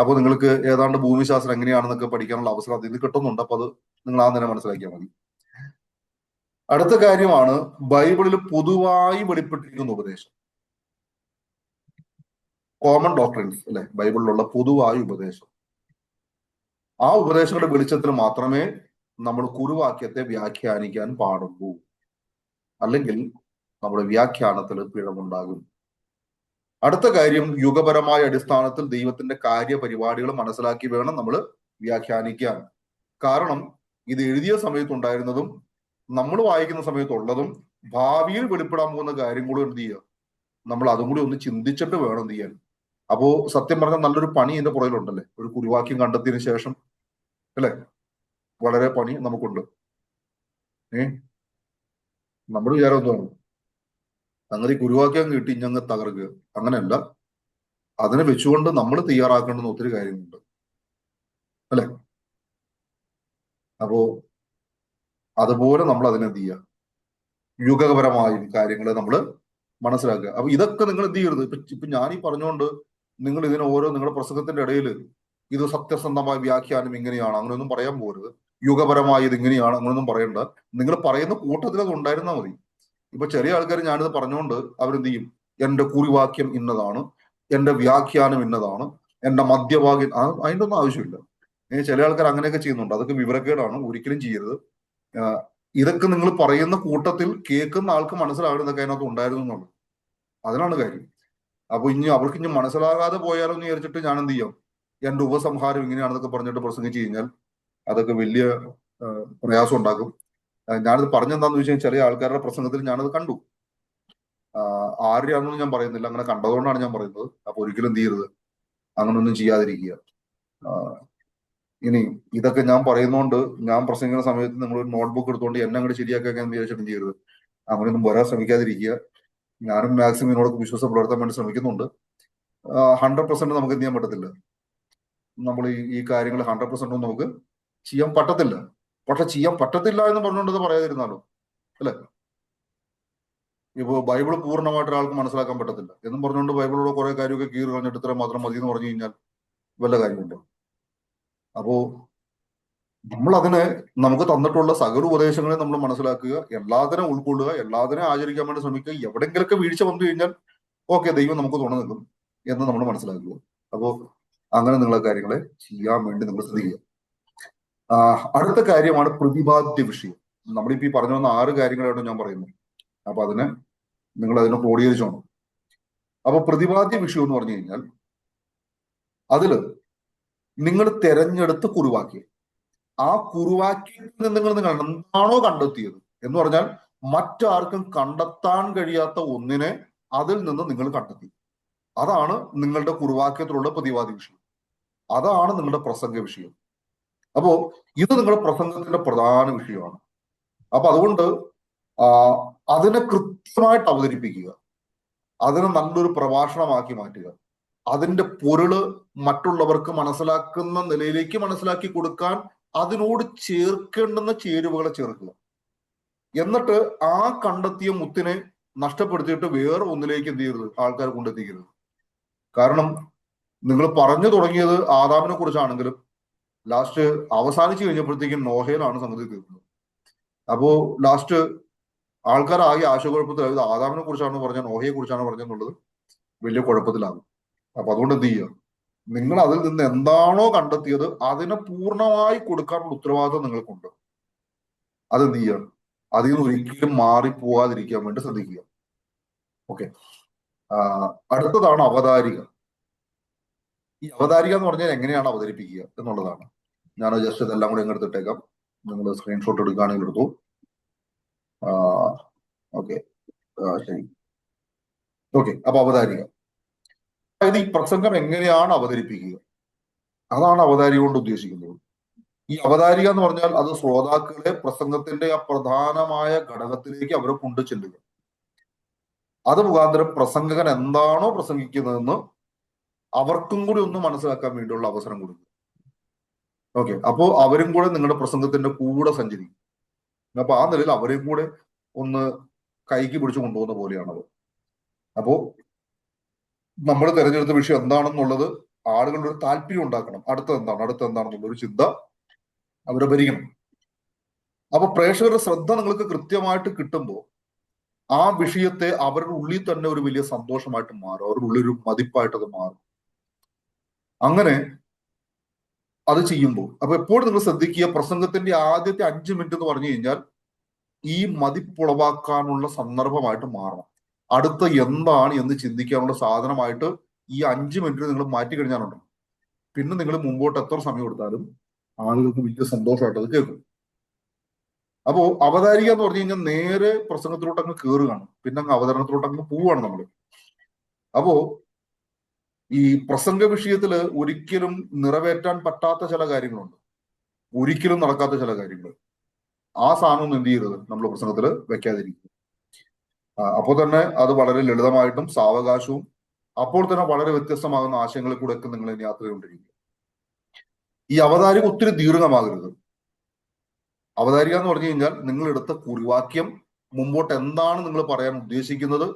അപ്പൊ നിങ്ങൾക്ക് ഏതാണ്ട് ഭൂമിശാസ്ത്രം എങ്ങനെയാണെന്നൊക്കെ പഠിക്കാനുള്ള അവസരം അതിൽ കിട്ടുന്നുണ്ട്. അപ്പൊ അത് നിങ്ങൾ ആ നേരം മനസ്സിലാക്കിയാൽ മതി. അടുത്ത കാര്യമാണ് ബൈബിളിൽ പൊതുവായി വെളിപ്പെട്ടിരിക്കുന്ന ഉപദേശം, കോമൺ ഡോക്ട്രിൻസ് അല്ലെ, ബൈബിളിലുള്ള പൊതുവായ ഉപദേശം. ആ ഉപദേശങ്ങളുടെ വെളിച്ചത്തിൽ മാത്രമേ നമ്മൾ കുറുവാക്യത്തെ വ്യാഖ്യാനിക്കാൻ പാടുള്ളൂ, അല്ലെങ്കിൽ നമ്മുടെ വ്യാഖ്യാനത്തിൽ പിഴവുണ്ടാകും. അടുത്ത കാര്യം, യുഗപരമായ അടിസ്ഥാനത്തിൽ ദൈവത്തിന്റെ കാര്യപരിപാടികൾ മനസ്സിലാക്കി വേണം നമ്മൾ വ്യാഖ്യാനിക്കാൻ. കാരണം ഇത് എഴുതിയ സമയത്തുണ്ടായിരുന്നതും നമ്മൾ വായിക്കുന്ന സമയത്തുള്ളതും ഭാവിയിൽ വെളിപ്പെടാൻ പോകുന്ന കാര്യങ്ങളും എന്ത് ചെയ്യുക, നമ്മൾ അതും കൂടി ഒന്ന് ചിന്തിച്ചിട്ട് വേണം എന്ത് ചെയ്യാൻ. അപ്പോ സത്യം പറഞ്ഞാൽ നല്ലൊരു പണി ഇതിന്റെ പുറകിലുണ്ടല്ലേ, ഒരു കുറിവാക്യം കണ്ടെത്തിയതിനു ശേഷം അല്ലെ, വളരെ പണി നമുക്കുണ്ട്. നമ്മൾ വിചാരം എന്താണ്, അങ്ങനെ ഈ കുരുവാക്യം കിട്ടി ഇഞ്ഞങ്ങ് തകർക്കുക, അങ്ങനെയല്ല. അതിനെ വെച്ചുകൊണ്ട് നമ്മൾ തയ്യാറാക്കേണ്ടുന്ന ഒത്തിരി കാര്യങ്ങളുണ്ട് അല്ലെ. അപ്പോ അതുപോലെ നമ്മൾ അതിനെന്ത് ചെയ്യുക, യുഗപരമായ കാര്യങ്ങളെ നമ്മൾ മനസ്സിലാക്കുക. അപ്പൊ ഇതൊക്കെ നിങ്ങൾ എന്ത് ചെയ്യരുത്. ഇപ്പൊ ഞാൻ ഈ പറഞ്ഞുകൊണ്ട് നിങ്ങൾ ഇതിന് ഓരോ നിങ്ങളുടെ പ്രസംഗത്തിന്റെ ഇടയിൽ ഇത് സത്യസന്ധമായ വ്യാഖ്യാനം ഇങ്ങനെയാണ് അങ്ങനെയൊന്നും പറയാൻ പോരുത്, യുഗപരമായ ഇത് ഇങ്ങനെയാണ് അങ്ങനെയൊന്നും പറയണ്ട. നിങ്ങൾ പറയുന്ന കൂട്ടത്തിൽ അത് ഉണ്ടായിരുന്നാൽ മതി. ഇപ്പൊ ചെറിയ ആൾക്കാർ ഞാനിത് പറഞ്ഞുകൊണ്ട് അവരെന്ത് ചെയ്യും, എന്റെ കുറിവാക്യം ഇന്നതാണ്, എന്റെ വ്യാഖ്യാനം ഇന്നതാണ്, എന്റെ മധ്യഭാഗ്യം, അതിന്റെ ഒന്നും ആവശ്യമില്ല. ചില ആൾക്കാർ അങ്ങനെയൊക്കെ ചെയ്യുന്നുണ്ട്, അതൊക്കെ വിവരക്കേടാണ്, ഒരിക്കലും ചെയ്യരുത്. ഇതൊക്കെ നിങ്ങൾ പറയുന്ന കൂട്ടത്തിൽ കേൾക്കുന്ന ആൾക്ക് മനസ്സിലാകുന്നതൊക്കെ അതിനകത്ത് ഉണ്ടായിരുന്നു എന്നുള്ളത്, അതിനാണ് കാര്യം. അപ്പൊ അവർക്ക് ഇനി മനസ്സിലാകാതെ പോയാലോ എന്ന് വിചാരിച്ചിട്ട് ഞാൻ എന്ത് ചെയ്യാം, എന്റെ ഉപസംഹാരം ഇങ്ങനെയാണെന്നൊക്കെ പറഞ്ഞിട്ട് പ്രസംഗിച്ചു കഴിഞ്ഞാൽ അതൊക്കെ വലിയ പ്രയാസം ഉണ്ടാക്കും. ഞാനത് പറഞ്ഞെന്താന്ന് വെച്ചാൽ ചില ആൾക്കാരുടെ പ്രസംഗത്തിൽ ഞാനത് കണ്ടു. ആരുടെയാണെന്ന് ഞാൻ പറയുന്നില്ല, അങ്ങനെ കണ്ടതുകൊണ്ടാണ് ഞാൻ പറയുന്നത്. അപ്പൊ ഒരിക്കലും എന്ത് ചെയ്യരുത്, അങ്ങനൊന്നും ചെയ്യാതിരിക്കുക. ഇനി ഇതൊക്കെ ഞാൻ പറയുന്നോണ്ട് ഞാൻ പ്രസംഗിക്കുന്ന സമയത്ത് നിങ്ങൾ ഒരു നോട്ട്ബുക്ക് എടുത്തുകൊണ്ട് എന്നെ അങ്ങോട്ട് ശരിയാക്കാൻ വിചാരിച്ചിട്ടും ചെയ്യരുത്. അങ്ങനെയൊന്നും വരാൻ ശ്രമിക്കാതിരിക്കുക. ഞാനും മാക്സിമം ഇതിനോടൊക്കെ വിശ്വാസം പുലർത്താൻ വേണ്ടി ശ്രമിക്കുന്നുണ്ട്. 100% നമുക്ക് എന്ത് ചെയ്യാൻ പറ്റത്തില്ല, നമ്മൾ ഈ കാര്യങ്ങൾ 100% ഒന്നും നമുക്ക് ചെയ്യാൻ പറ്റത്തില്ല. പക്ഷെ ചെയ്യാൻ പറ്റത്തില്ല എന്ന് പറഞ്ഞുകൊണ്ട് പറയാതിരുന്നാലോ അല്ലെ. ഇപ്പോൾ ബൈബിൾ പൂർണ്ണമായിട്ട് ഒരാൾക്ക് മനസ്സിലാക്കാൻ പറ്റത്തില്ല എന്നും പറഞ്ഞുകൊണ്ട് ബൈബിളിലുള്ള കുറെ കാര്യമൊക്കെ കീറി കളഞ്ഞിട്ട് ഇത്ര മാത്രം മതി എന്ന് പറഞ്ഞു കഴിഞ്ഞാൽ വല്ല കാര്യമുണ്ടോ? അപ്പോ നമ്മൾ അതിനെ നമുക്ക് തന്നിട്ടുള്ള സകല ഉപദേശങ്ങളെ നമ്മൾ മനസ്സിലാക്കുക, എല്ലാത്തിനും ഉൾക്കൊള്ളുക, എല്ലാത്തിനും ആചരിക്കാൻ വേണ്ടി ശ്രമിക്കുക. എവിടെങ്കിലൊക്കെ വീഴ്ച വന്നു കഴിഞ്ഞാൽ ഓക്കെ, ദൈവം നമുക്ക് തുണ നിൽക്കും എന്ന് നമ്മൾ മനസ്സിലാക്കുക. അപ്പോ അങ്ങനെ നിങ്ങളെ കാര്യങ്ങളെ ചെയ്യാൻ വേണ്ടി നിങ്ങൾ ശ്രദ്ധിക്കുക. അടുത്ത കാര്യമാണ് പ്രതിപാദ്യ വിഷയം. നമ്മളിപ്പോ ഈ പറഞ്ഞു വന്ന 6 കാര്യങ്ങളാണ് ഞാൻ പറയുന്നത്. അപ്പൊ അതിനെ നിങ്ങൾ അതിനെ ക്രോഡീകരിച്ചോണം. അപ്പൊ പ്രതിപാദ്യ വിഷയം എന്ന് പറഞ്ഞു കഴിഞ്ഞാൽ അതില് നിങ്ങൾ തെരഞ്ഞെടുത്ത കുറുവാക്യം, ആ കുറുവാക്യത്തിൽ നിങ്ങൾ എന്താണോ കണ്ടെത്തിയത് എന്ന് പറഞ്ഞാൽ മറ്റാർക്കും കണ്ടെത്താൻ കഴിയാത്ത ഒന്നിനെ അതിൽ നിന്ന് നിങ്ങൾ കണ്ടെത്തി. അതാണ് നിങ്ങളുടെ കുറുവാക്യത്തിലുള്ള പ്രതിപാദ്യ വിഷയം. അതാണ് നിങ്ങളുടെ പ്രസംഗ വിഷയം. അപ്പോ ഇത് നിങ്ങളുടെ പ്രസംഗത്തിന്റെ പ്രധാന വിഷയമാണ്. അപ്പൊ അതുകൊണ്ട് അതിനെ കൃത്യമായിട്ട് അവതരിപ്പിക്കുക, അതിനെ നല്ലൊരു പ്രഭാഷണമാക്കി മാറ്റുക, അതിന്റെ പൊരുള് മറ്റുള്ളവർക്ക് മനസ്സിലാക്കുന്ന നിലയിലേക്ക് മനസ്സിലാക്കി കൊടുക്കാൻ അതിനോട് ചേർക്കേണ്ടുന്ന ചേരുവകളെ ചേർക്കുക. എന്നിട്ട് ആ കണ്ടെത്തിയ മുത്തിനെ നഷ്ടപ്പെടുത്തിയിട്ട് വേറെ ഒന്നിലേക്ക് എന്ത് ചെയ്യരുത്, ആൾക്കാർ കൊണ്ടെത്തിക്കരുത്. കാരണം നിങ്ങൾ പറഞ്ഞു തുടങ്ങിയത് ആദാമിനെ കുറിച്ചാണെങ്കിലും ലാസ്റ്റ് അവസാനിച്ചു കഴിഞ്ഞപ്പോഴത്തേക്കും നോഹയിലാണ് സംഗതി തീർന്നത്. അപ്പോ ലാസ്റ്റ് ആൾക്കാർ ആകെ ആശയക്കുഴപ്പത്തിലായത് ആദാമിനെ കുറിച്ചാണ് പറഞ്ഞത്, നോഹയെ കുറിച്ചാണ് പറഞ്ഞെന്നുള്ളത് വലിയ കുഴപ്പത്തിലാകും. അപ്പൊ അതുകൊണ്ട് എന്ത് ചെയ്യുക, നിങ്ങൾ അതിൽ നിന്ന് എന്താണോ കണ്ടെത്തിയത് അതിനെ പൂർണ്ണമായി കൊടുക്കാനുള്ള ഉത്തരവാദിത്വം നിങ്ങൾക്കുണ്ട്. അതെന്ത് ചെയ്യുക, അതിൽ നിന്ന് ഒരിക്കലും മാറിപ്പോകാതിരിക്കാൻ വേണ്ടി ശ്രദ്ധിക്കുക. ഓക്കെ, അടുത്തതാണ് അവതാരിക. ഈ അവതാരിക എന്ന് പറഞ്ഞാൽ എങ്ങനെയാണ് അവതരിപ്പിക്കുക എന്നുള്ളതാണ്. ഞാൻ ജസ്റ്റ് ഇതെല്ലാം കൂടെ ഇങ്ങ് എടുത്തിട്ടേക്കാം, നിങ്ങൾ സ്ക്രീൻഷോട്ട് എടുക്കുകയാണെങ്കിൽ എടുത്തു. ഓക്കെ, ശരി. ഓക്കെ, അപ്പൊ അവതാരിക, അതായത് ഈ പ്രസംഗം എങ്ങനെയാണ് അവതരിപ്പിക്കുക, അതാണ് അവതാരിക കൊണ്ട് ഉദ്ദേശിക്കുന്നത്. ഈ അവതാരിക എന്ന് പറഞ്ഞാൽ അത് ശ്രോതാക്കളെ പ്രസംഗത്തിന്റെ ആ പ്രധാനമായ ഘടകത്തിലേക്ക് അവരെ കൊണ്ടു ചെല്ലുക. അത് മുഖാന്തരം പ്രസംഗകൻ എന്താണോ പ്രസംഗിക്കുന്നതെന്ന് അവർക്കും കൂടി ഒന്ന് മനസ്സിലാക്കാൻ വേണ്ടിയുള്ള അവസരം കൊടുക്കുക. ഓക്കെ, അപ്പോ അവരും കൂടെ നിങ്ങളുടെ പ്രസംഗത്തിന്റെ കൂടെ സഞ്ചരിക്കും. അപ്പൊ ആ നിലയിൽ അവരെയും കൂടെ ഒന്ന് കൈക്ക് പിടിച്ചു കൊണ്ടുപോകുന്ന പോലെയാണത്. അപ്പോ നമ്മൾ തിരഞ്ഞെടുത്ത വിഷയം എന്താണെന്നുള്ളത് ആളുകളുടെ ഒരു താല്പര്യം ഉണ്ടാക്കണം. അടുത്തെന്താണെന്നുള്ളൊരു ചിന്ത അവരെ ഭരിക്കണം. അപ്പൊ പ്രേക്ഷകരുടെ ശ്രദ്ധ നിങ്ങൾക്ക് കൃത്യമായിട്ട് കിട്ടുമ്പോൾ ആ വിഷയത്തെ അവരുടെ ഉള്ളിൽ തന്നെ ഒരു വലിയ സന്തോഷമായിട്ട് മാറും, അവരുടെ ഉള്ളിൽ ഒരു മതിപ്പായിട്ട് അത് മാറും. അങ്ങനെ അത് ചെയ്യുമ്പോൾ അപ്പൊ എപ്പോഴും നിങ്ങൾ ശ്രദ്ധിക്കുക, പ്രസംഗത്തിന്റെ ആദ്യത്തെ 5 മിനിറ്റ് എന്ന് പറഞ്ഞു കഴിഞ്ഞാൽ ഈ മതിപ്പുളവാക്കാനുള്ള സന്ദർഭമായിട്ട് മാറണം. അടുത്ത എന്താണ് എന്ന് ചിന്തിക്കാനുള്ള സാധനമായിട്ട് ഈ 5 മിനിറ്റ് നിങ്ങൾ മാറ്റി കഴിഞ്ഞാലുണ്ടോ, പിന്നെ നിങ്ങൾ മുമ്പോട്ട് എത്ര സമയം എടുത്താലും ആളുകൾക്ക് വലിയ സന്തോഷമായിട്ട് അത് കേൾക്കും. അപ്പോ അവതാരിക എന്ന് പറഞ്ഞു കഴിഞ്ഞാൽ നേരെ പ്രസംഗത്തിലോട്ട് അങ്ങ് കയറുകയാണ്, പിന്നെ അങ്ങ് അവതരണത്തിലോട്ട് അങ്ങ് പോവുകയാണ് നമ്മൾ. അപ്പോ ഈ പ്രസംഗ വിഷയത്തില് ഒരിക്കലും നിറവേറ്റാൻ പറ്റാത്ത ചില കാര്യങ്ങളുണ്ട്, ഒരിക്കലും നടക്കാത്ത ചില കാര്യങ്ങൾ. ആ സാധനം ഒന്നും എന്ത് ചെയ്യരുത്, നമ്മൾ പ്രസംഗത്തിൽ വെക്കാതിരിക്കുക. അപ്പോൾ തന്നെ അത് വളരെ ലളിതമായിട്ടും സാവകാശവും അപ്പോൾ തന്നെ വളരെ വ്യത്യസ്തമാകുന്ന ആശയങ്ങളിൽ കൂടെ ഒക്കെ നിങ്ങൾ യാത്ര ചെയ്തുകൊണ്ടിരിക്കുക. ഈ അവതാരിക ഒത്തിരി ദീർഘമാകരുത്. അവതാരിക എന്ന് പറഞ്ഞു കഴിഞ്ഞാൽ നിങ്ങൾ എടുത്ത കുറിവാക്യം മുമ്പോട്ട് എന്താണ് നിങ്ങൾ പറയാൻ ഉദ്ദേശിക്കുന്നത്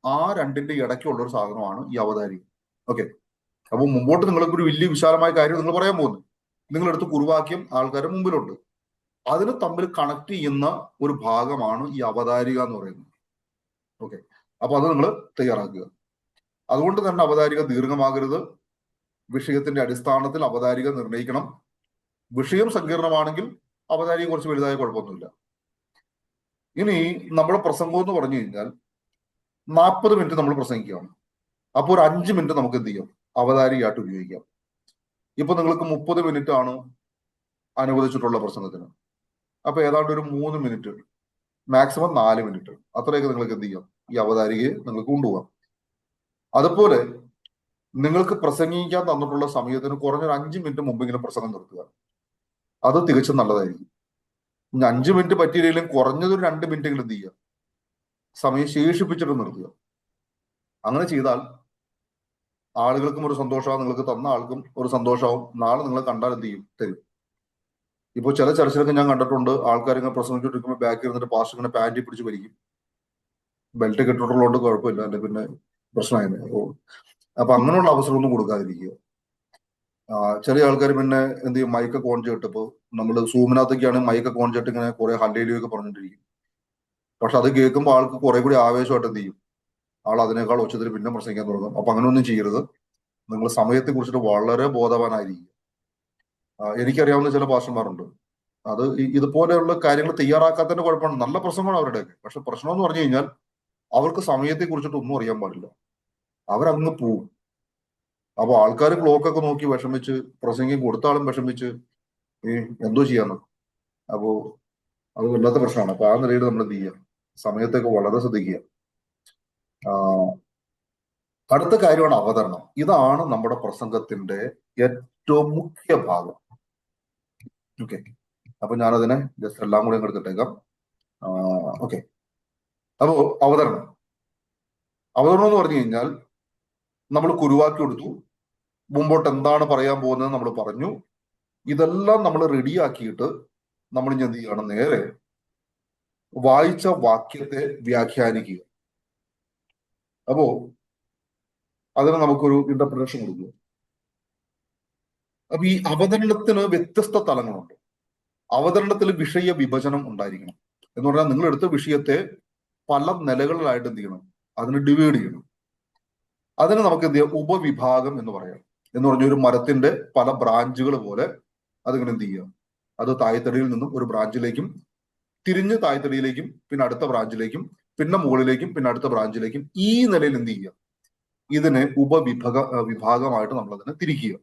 ആ രണ്ടിന്റെ ഇടയ്ക്കുള്ള ഒരു സാധനമാണ് ഈ അവതാരിക. ഓക്കെ, അപ്പൊ മുമ്പോട്ട് നിങ്ങൾക്ക് ഒരു വലിയ വിശാലമായ കാര്യം നിങ്ങൾ പറയാൻ പോകുന്നു, നിങ്ങളെടുത്ത കുറിവാക്യം ആൾക്കാരുടെ മുമ്പിലുണ്ട്, അതിന് തമ്മിൽ കണക്ട് ചെയ്യുന്ന ഒരു ഭാഗമാണ് ഈ അവതാരിക എന്ന് പറയുന്നത്. ഓക്കെ, അപ്പൊ അത് നിങ്ങൾ തയ്യാറാക്കുക. അതുകൊണ്ട് തന്നെ അവതാരിക ദീർഘമാകരുത്. വിഷയത്തിന്റെ അടിസ്ഥാനത്തിൽ അവതാരിക നിർണ്ണയിക്കണം. വിഷയം സങ്കീർണമാണെങ്കിൽ അവതാരിക കുറച്ച് വലുതായ കുഴപ്പമൊന്നുമില്ല. ഇനി നമ്മുടെ പ്രസംഗം എന്ന് പറഞ്ഞു കഴിഞ്ഞാൽ 40 മിനിറ്റ് നമ്മൾ പ്രസംഗിക്കുകയാണ്. അപ്പോൾ ഒരു 5 മിനിറ്റ് നമുക്ക് എന്ത് ചെയ്യാം, അവതാരികയായിട്ട് ഉപയോഗിക്കാം. ഇപ്പൊ നിങ്ങൾക്ക് 30 മിനിറ്റ് ആണ് അനുവദിച്ചിട്ടുള്ള പ്രസംഗത്തിന്. അപ്പൊ ഏതാണ്ട് ഒരു 3 മിനിറ്റ്, മാക്സിമം 4 മിനിറ്റ്, അത്രയൊക്കെ നിങ്ങൾക്ക് എന്ത് ചെയ്യാം, ഈ അവതാരികയെ നിങ്ങൾക്ക് കൊണ്ടുപോകാം. അതുപോലെ നിങ്ങൾക്ക് പ്രസംഗിക്കാൻ തന്നിട്ടുള്ള സമയത്തിന് കുറഞ്ഞൊരു 5 മിനിറ്റ് മുമ്പെങ്കിലും പ്രസംഗം നിർത്തുക. അത് തികച്ചും നല്ലതായിരിക്കും. ഇനി 5 മിനിറ്റ് പറ്റിയില്ലെങ്കിലും കുറഞ്ഞതൊരു 2 മിനിറ്റ് എങ്കിലും എന്ത് ചെയ്യുക, സമയം ശേഷിപ്പിച്ചിട്ട് നിർത്തുക. അങ്ങനെ ചെയ്താൽ ആളുകൾക്കും ഒരു സന്തോഷമാവും, നിങ്ങൾക്ക് തന്ന ആൾക്കും ഒരു സന്തോഷമാവും. നാളെ നിങ്ങളെ കണ്ടാൽ എന്ത് ചെയ്യും, തരും. ഇപ്പോൾ ചില ചർച്ചകളൊക്കെ ഞാൻ കണ്ടിട്ടുണ്ട്, ആൾക്കാർ ഇങ്ങനെ പ്രസംഗിച്ചുകൊണ്ടിരിക്കുമ്പോൾ ബാക്കിൽ ഇരുന്നിട്ട് പാസ്റ്റർ ഇങ്ങനെ പാൻറ്റി പിടിച്ച് വലിക്കും. ബെൽറ്റ് കെട്ടിട്ടുള്ളതുകൊണ്ട് കുഴപ്പമില്ല, അല്ലെ പിന്നെ പ്രശ്നമായിരുന്നു. അപ്പൊ അങ്ങനെയുള്ള അവസരമൊന്നും കൊടുക്കാതിരിക്കുക. ചില ആൾക്കാർ പിന്നെ എന്ത് ചെയ്യും, മൈക്കൊക്കെ ഓൺ ചെയ്തിട്ട്, ഇപ്പോൾ നമ്മൾ സൂമിനകത്തൊക്കെയാണെങ്കിൽ മൈക്കൊക്കെ ഓൺ ചെയ്തിട്ട് ഇങ്ങനെ കുറെ ഹല്ലേലൂയൊക്കെ പറഞ്ഞിട്ടിരിക്കും. പക്ഷെ അത് കേൾക്കുമ്പോൾ ആൾക്ക് കുറെ കൂടി ആവേശമായിട്ട് എന്ത് ചെയ്യും, ആൾ അതിനേക്കാൾ ഉച്ചത്തിൽ പിന്നെ പ്രസംഗിക്കാൻ തുടങ്ങും. അപ്പൊ അങ്ങനെയൊന്നും ചെയ്യരുത്. നിങ്ങൾ സമയത്തെ കുറിച്ചിട്ട് വളരെ ബോധവാനായിരിക്കും. എനിക്കറിയാവുന്ന ചില പാസ്റ്റർമാരുണ്ട്, അത് ഇതുപോലെയുള്ള കാര്യങ്ങൾ തയ്യാറാക്കാത്തതിന്റെ കുഴപ്പമാണ്. നല്ല പ്രസംഗമാണ് അവരുടെയൊക്കെ. പക്ഷെ പ്രശ്നം എന്ന് പറഞ്ഞു കഴിഞ്ഞാൽ അവർക്ക് സമയത്തെ കുറിച്ചിട്ട് ഒന്നും അറിയാൻ പാടില്ല. അവരങ്ങ് പോവും. അപ്പൊ ആൾക്കാർ ക്ലോക്കൊക്കെ നോക്കി വിഷമിച്ച്, പ്രസംഗം കൊടുത്താളും വിഷമിച്ച് എന്തോ ചെയ്യാന്ന്. അപ്പോ അത് വല്ലാത്ത പ്രശ്നമാണ്. അപ്പൊ ആ നിലയിൽ നമ്മൾ എന്ത് ചെയ്യുക, സമയത്തൊക്കെ വളരെ ശ്രദ്ധിക്കുക. അടുത്ത കാര്യമാണ് അവതരണം. ഇതാണ് നമ്മുടെ പ്രസംഗത്തിന്റെ ഏറ്റവും മുഖ്യ ഭാഗം. ഓക്കെ, അപ്പൊ ഞാനതിനെ ജസ്റ്റ് എല്ലാം കൂടെ എടുത്തിട്ടേക്കാം. ഓക്കെ, അപ്പോ അവതരണം എന്ന് പറഞ്ഞു കഴിഞ്ഞാൽ നമ്മൾ കുരുവാക്കി കൊടുത്തു, മുമ്പോട്ട് എന്താണ് പറയാൻ പോകുന്നത് നമ്മൾ പറഞ്ഞു. ഇതെല്ലാം നമ്മൾ റെഡിയാക്കിയിട്ട് നമ്മൾ ഇനി എന്ത് ചെയ്യണം, നേരെ വായിച്ച വാക്യത്തെ വ്യാഖ്യാനിക്കുക. അപ്പോ അതിന് നമുക്കൊരു ഇന്റർപ്രിട്ടേഷൻ കൊടുക്കുക. അപ്പൊ ഈ അവതരണത്തിന് വ്യത്യസ്ത തലങ്ങളുണ്ട്. അവതരണത്തിൽ വിഷയ വിഭജനം ഉണ്ടായിരിക്കണം. എന്ന് പറഞ്ഞാൽ നിങ്ങൾ എടുത്ത വിഷയത്തെ പല നിലകളിലായിട്ട് എന്ത് ചെയ്യണം, അതിന് ഡിവൈഡ് ചെയ്യണം. അതിന് നമുക്ക് എന്ത് ചെയ്യാം, ഉപവിഭാഗം എന്ന് പറയാം. എന്ന് പറഞ്ഞ ഒരു മരത്തിന്റെ പല ബ്രാഞ്ചുകൾ പോലെ അതിങ്ങനെ എന്ത് ചെയ്യാം, അത് തായ്തടിയിൽ നിന്നും ഒരു ബ്രാഞ്ചിലേക്കും, തിരിഞ്ഞ് തായ്തടിയിലേക്കും, പിന്നെ അടുത്ത ബ്രാഞ്ചിലേക്കും, പിന്നെ മുകളിലേക്കും, പിന്നെ അടുത്ത ബ്രാഞ്ചിലേക്കും, ഈ നിലയിൽ എന്ത് ചെയ്യുക, ഇതിനെ വിഭാഗമായിട്ട് നമ്മൾ അതിനെ തിരിക്കുക.